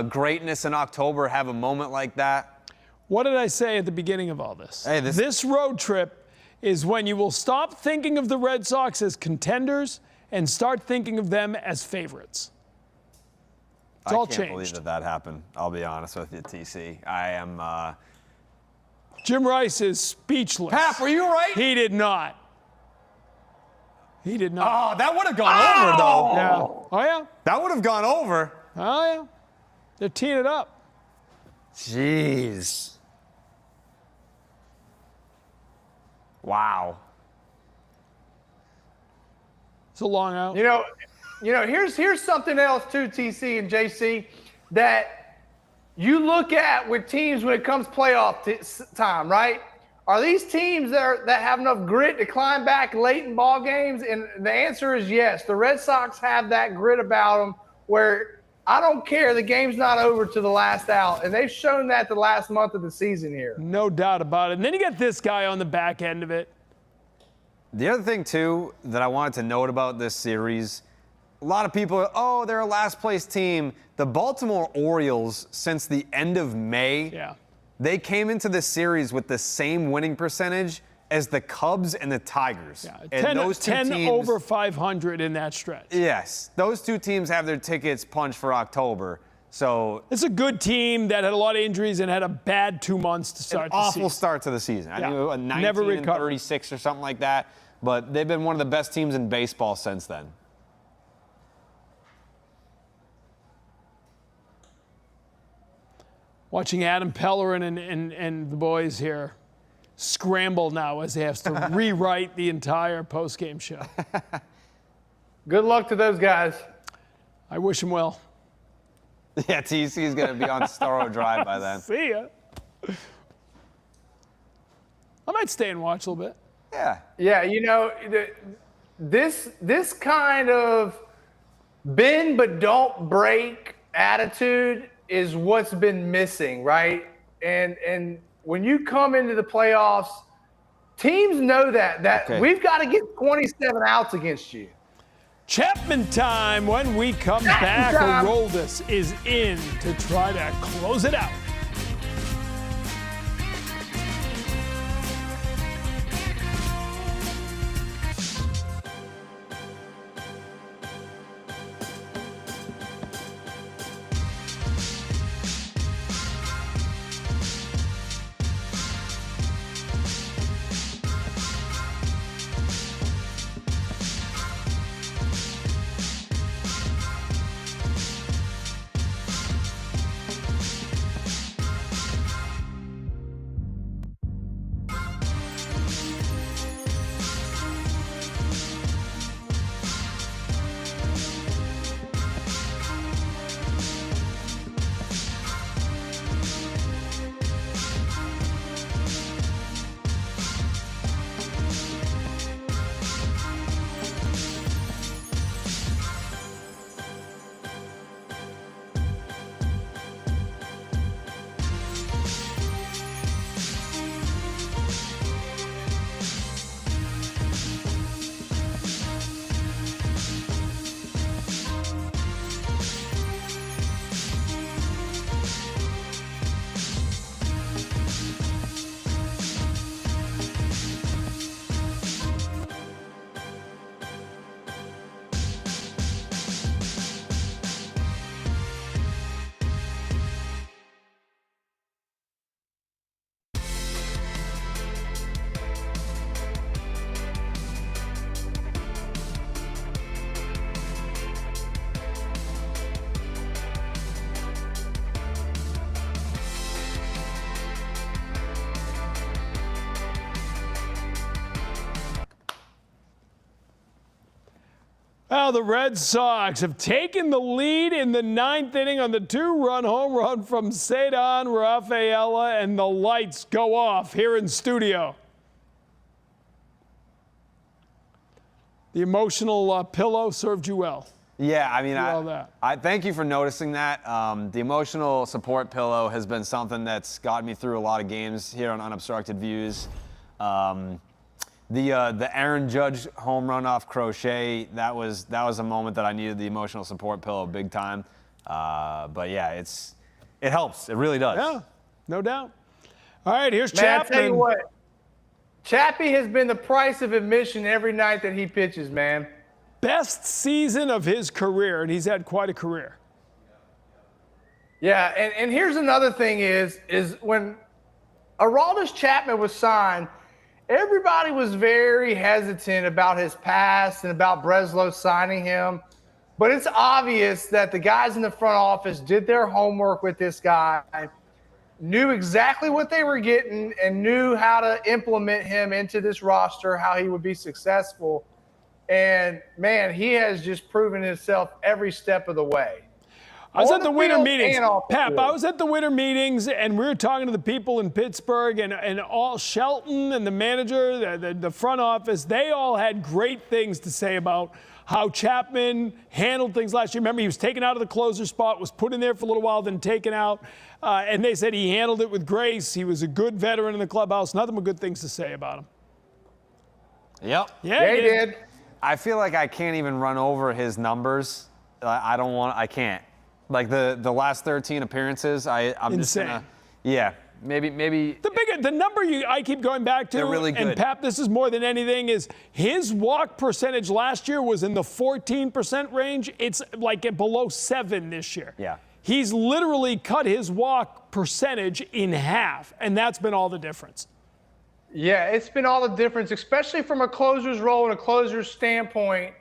greatness in October have a moment like that? What did I say at the beginning of all this? Hey, this road trip is when you will stop thinking of the Red Sox as contenders and start thinking of them as favorites. It's all changed. I can't believe that happened. I'll be honest with you, TC. I am. Jim Rice is speechless. Pap, were you right? He did not. He did not. Oh, that would have gone over, though. Yeah. Oh, yeah. That would have gone over. Oh, yeah. They're teeing it up. Jeez. Wow. It's a long out. You know, here's something else too, TC and JC, that you look at with teams when it comes playoff time, right? Are these teams that have enough grit to climb back late in ball games? And the answer is yes. The Red Sox have that grit about them where I don't care. The game's not over to the last out. And they've shown that the last month of the season here. No doubt about it. And then you got this guy on the back end of it. The other thing, too, that I wanted to note about this series, a lot of people, they're a last-place team. The Baltimore Orioles, since the end of May, they came into this series with the same winning percentage as the Cubs and the Tigers. Yeah, and 10 over 500 in that stretch. Yes. Those two teams have their tickets punched for October. So it's a good team that had a lot of injuries and had a bad 2 months to start the season. Awful start to the season. I think it was 19 Never and 36 or something like that. But they've been one of the best teams in baseball since then. Watching Adam Pellerin and the boys here scramble now as they have to rewrite the entire postgame show. Good luck to those guys. I wish them well. Yeah, TC is going to be on Storrow Drive by then. See ya. I might stay and watch a little bit. Yeah. Yeah, you know, this kind of bend but don't break attitude is what's been missing, right? And when you come into the playoffs, teams know that we've got to get 27 outs against you. Chapman time when we come back. Aroldis is in to try to close it out. Well, the Red Sox have taken the lead in the 9th inning on the 2-run home run from Cedar Rafaela, and the lights go off here in studio. The emotional pillow served you well. Yeah, I mean, I thank you for noticing that. The emotional support pillow has been something that's gotten me through a lot of games here on Unobstructed Views. The Aaron Judge home run off Crochet, that was a moment that I needed the emotional support pillow big time. But yeah, it helps. It really does. Yeah, no doubt. All right, here's Man, Chapman. I tell you what, Chappie has been the price of admission every night that he pitches, man. Best season of his career, and he's had quite a career. Yeah, and here's another thing is when Aroldis Chapman was signed, everybody was very hesitant about his past and about Breslow signing him. But it's obvious that the guys in the front office did their homework with this guy, knew exactly what they were getting, and knew how to implement him into this roster, how he would be successful. And, man, he has just proven himself every step of the way. I was at the winter meetings. Pap, I was at the winter meetings, and we were talking to the people in Pittsburgh, and all Shelton and the manager, the front office, they all had great things to say about how Chapman handled things last year. Remember, he was taken out of the closer spot, was put in there for a little while, then taken out. And they said he handled it with grace. He was a good veteran in the clubhouse. Nothing but good things to say about him. Yep. Yeah, he did. I feel like I can't even run over his numbers. I can't. Like the last 13 appearances, I'm just gonna, yeah, maybe. The number I keep going back to, they're really good. And Pap, this is more than anything, is his walk percentage last year was in the 14% range. It's like below 7 this year. Yeah. He's literally cut his walk percentage in half, and that's been all the difference. Yeah, it's been all the difference, especially from a closer's role and a closer's standpoint.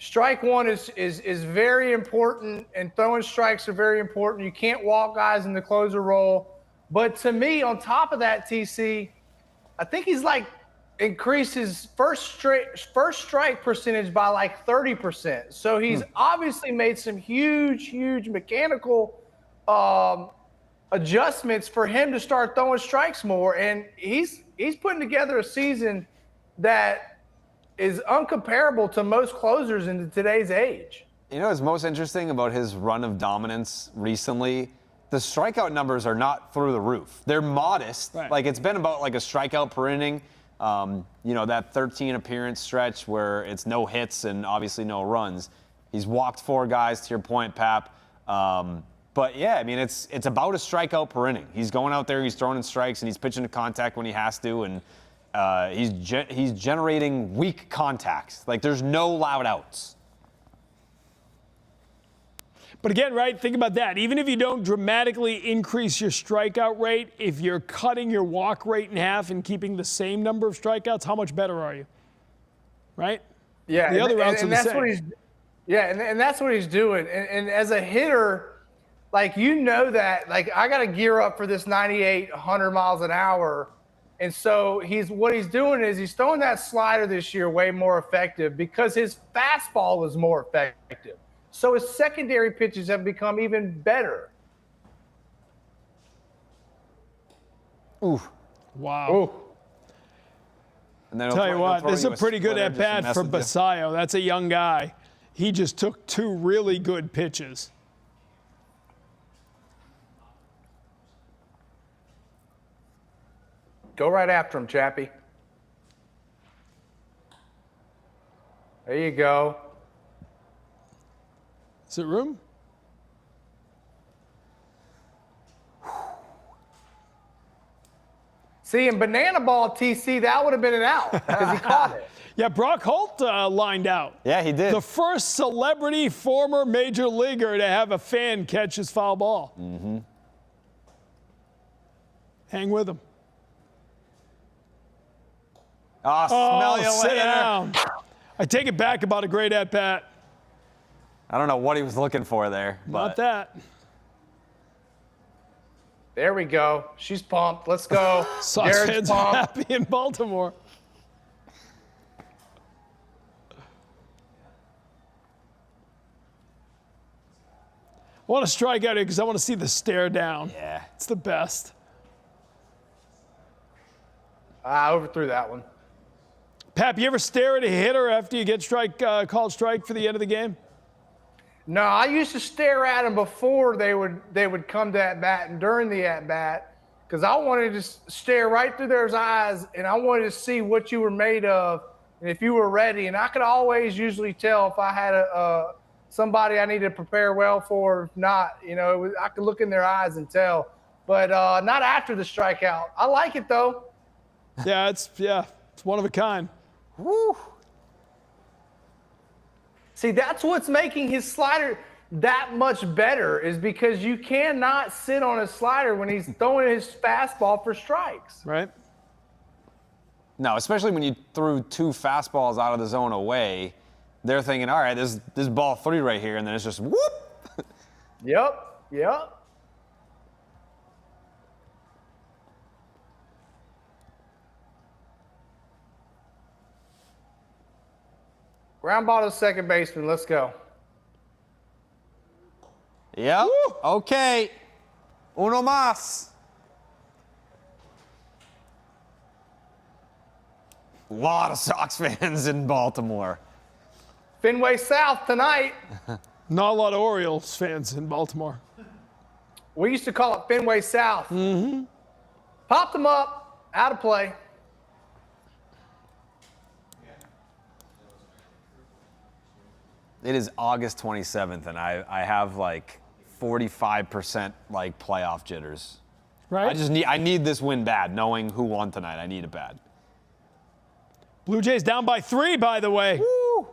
Strike one is very important, and throwing strikes are very important. You can't walk guys in the closer role. But to me, on top of that, TC, I think he's like increased his first strike percentage by like 30%. So he's obviously made some huge mechanical adjustments for him to start throwing strikes more. And he's putting together a season that is uncomparable to most closers in today's age. You know what's most interesting about his run of dominance recently? The strikeout numbers are not through the roof. They're modest. Right. Like, it's been about like a strikeout per inning. That 13 appearance stretch where it's no hits and obviously no runs. He's walked 4 guys, to your point, Pap. But yeah, I mean, it's about a strikeout per inning. He's going out there, he's throwing in strikes, and he's pitching to contact when he has to, and he's generating weak contacts. Like, there's no loud outs. But again, right, think about that. Even if you don't dramatically increase your strikeout rate, if you're cutting your walk rate in half and keeping the same number of strikeouts, how much better are you? Right? Yeah, the other routes are the same. And that's what he's doing. And as a hitter, like, that, like, I got to gear up for this 98, 100 miles an hour. And so what he's doing is he's throwing that slider this year way more effective because his fastball was more effective. So his secondary pitches have become even better. Ooh. Wow. Ooh. And then Tell you what, this is a pretty good at-bat for Basayo. That's a young guy. He just took 2 really good pitches. Go right after him, Chappie. There you go. Is it room? See, in banana ball, TC, that would have been an out because he caught it. Yeah, Brock Holt lined out. Yeah, he did. The first celebrity former major leaguer to have a fan catch his foul ball. Mm-hmm. Hang with him. Smell you sit later. down. I take it back about a great at-bat. I don't know what he was looking for there. Not that. There we go. She's pumped. Let's go. Sox fans are happy in Baltimore. I want to strike out here because I want to see the stare down. Yeah. It's the best. I overthrew that one. Pap, you ever stare at a hitter after you get called strike for the end of the game? No, I used to stare at them before they would come to at bat and during the at bat, because I wanted to stare right through their eyes and I wanted to see what you were made of and if you were ready. And I could always usually tell if I had somebody I needed to prepare well for, if not. You know, I could look in their eyes and tell. But not after the strikeout. I like it though. Yeah, it's one of a kind. Woo. See, that's what's making his slider that much better, is because you cannot sit on a slider when he's throwing his fastball for strikes. Right. No, especially when you threw 2 fastballs out of the zone away, they're thinking, all right, this ball 3 right here, and then it's just whoop. Yep. Ground ball to second baseman. Let's go. Yep. Woo. Okay. Uno más. A lot of Sox fans in Baltimore. Fenway South tonight. Not a lot of Orioles fans in Baltimore. We used to call it Fenway South. Mm-hmm. Popped them up, out of play. It is August 27th, and I have like 45% like playoff jitters. Right. I need this win bad, knowing who won tonight. I need it bad. Blue Jays down by 3, by the way. Woo.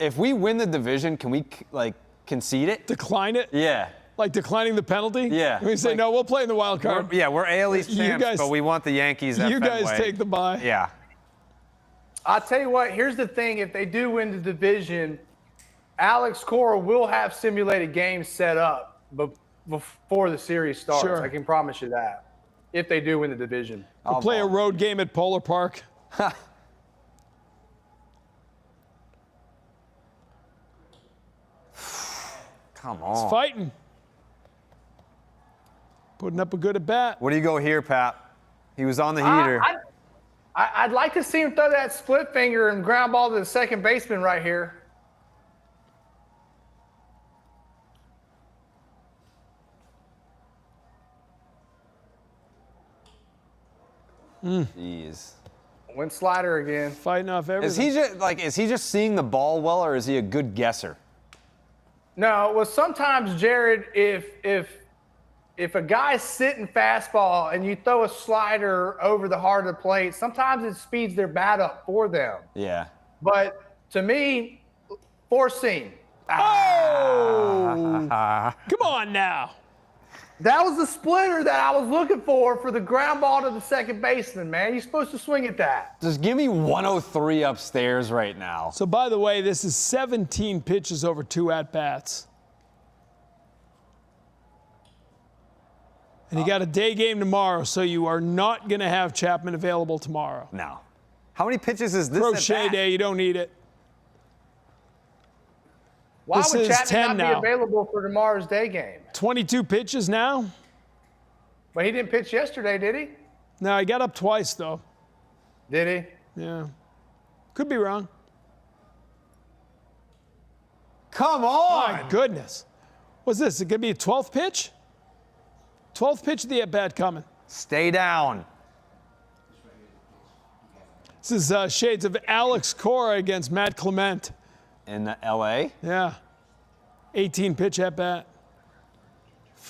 If we win the division, can we like concede it? Decline it? Yeah. Like declining the penalty? Yeah. We say, no, we'll play in the wild card. We're AL East champs, guys, but we want the Yankees at You guys Fenway. take the bye. Yeah. I'll tell you what, here's the thing. If they do win the division, Alex Cora will have simulated games set up before the series starts. Sure. I can promise you that. If they do win the division. We'll play a road game at Polar Park. Come on. It's fighting. Putting up a good at bat. What do you go here, Pat? He was on the heater. I'd like to see him throw that split finger and ground ball to the second baseman right here. Jeez. Went slider again. Fighting off everything. Is he just seeing the ball well, or is he a good guesser? No, well, sometimes, Jared, if a guy's sitting fastball and you throw a slider over the heart of the plate, sometimes it speeds their bat up for them. Yeah. But to me, four seam. Oh! Come on now. That was the splitter that I was looking for the ground ball to the second baseman, man. You're supposed to swing at that. Just give me 103 upstairs right now. So, by the way, this is 17 pitches over 2 at-bats. And you got a day game tomorrow, so you are not going to have Chapman available tomorrow. No. How many pitches is this? Crochet day, you don't need it. Why This would is Chapman 10 not now. be available for tomorrow's day game? 22 pitches now? But he didn't pitch yesterday, did he? No, he got up twice, though. Did he? Yeah. Could be wrong. Come on! My goodness. What's this? Is it going to be a 12th pitch? 12th pitch of the at-bat coming. Stay down. This is shades of Alex Cora against Matt Clement. In L.A.? Yeah. 18 pitch at-bat.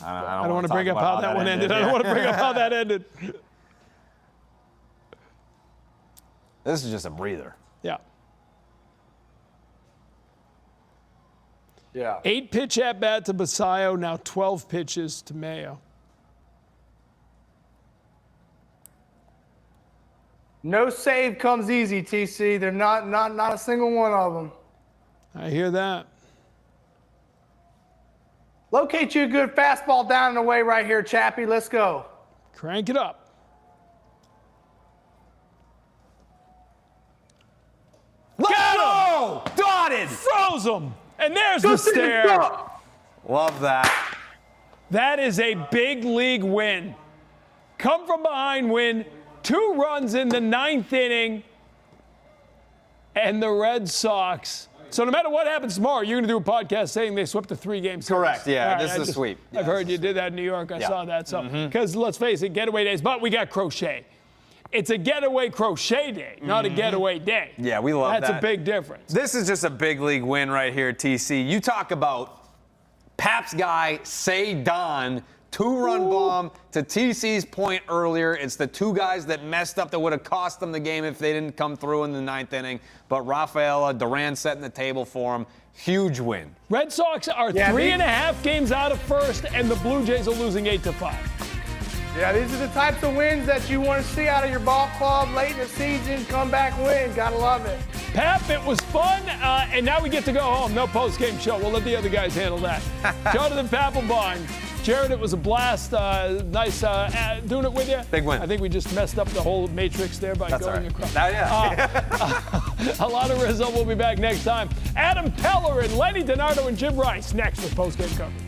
I don't want to bring up how that one ended. I don't want to bring up how that ended. This is just a breather. Yeah. Yeah. 8 pitch at-bat to Basayo, now 12 pitches to Mayo. No save comes easy, TC. They're not a single one of them. I hear that. Locate you a good fastball down and away right here, Chappie. Let's go. Crank it up. Let's Go! Dotted! Froze them. And there's the stare. Love that. That is a big league win. Come from behind win. 2 runs in the 9th inning. And the Red Sox. So no matter what happens tomorrow, you're going to do a podcast saying they swept a 3-game series. Correct. Yeah, Right, this is a sweep. I've heard you did that in New York. I saw that. So, because let's face it, getaway days. But we got crochet. It's a getaway crochet day, not a getaway day. Yeah, we love that. That's a big difference. This is just a big league win right here, TC. You talk about Pap's guy, Say Don, 2-run bomb. To TC's point earlier, it's the 2 guys that messed up that would have cost them the game if they didn't come through in the 9th inning. But Rafaela, Duran setting the table for him. Huge win. Red Sox are 3.5 games out of first, and the Blue Jays are losing 8-5. Yeah, these are the types of wins that you want to see out of your ball club late in the season. Comeback win. Gotta love it. Pap, it was fun, and now we get to go home. No post-game show. We'll let the other guys handle that. Jonathan Papelbon. Jared, it was a blast. Nice doing it with you. Big win. I think we just messed up the whole matrix there by going across. A lot of Rizzo. We'll be back next time. Adam Pellerin, Lenny DiNardo, and Jim Rice next with post-game coverage.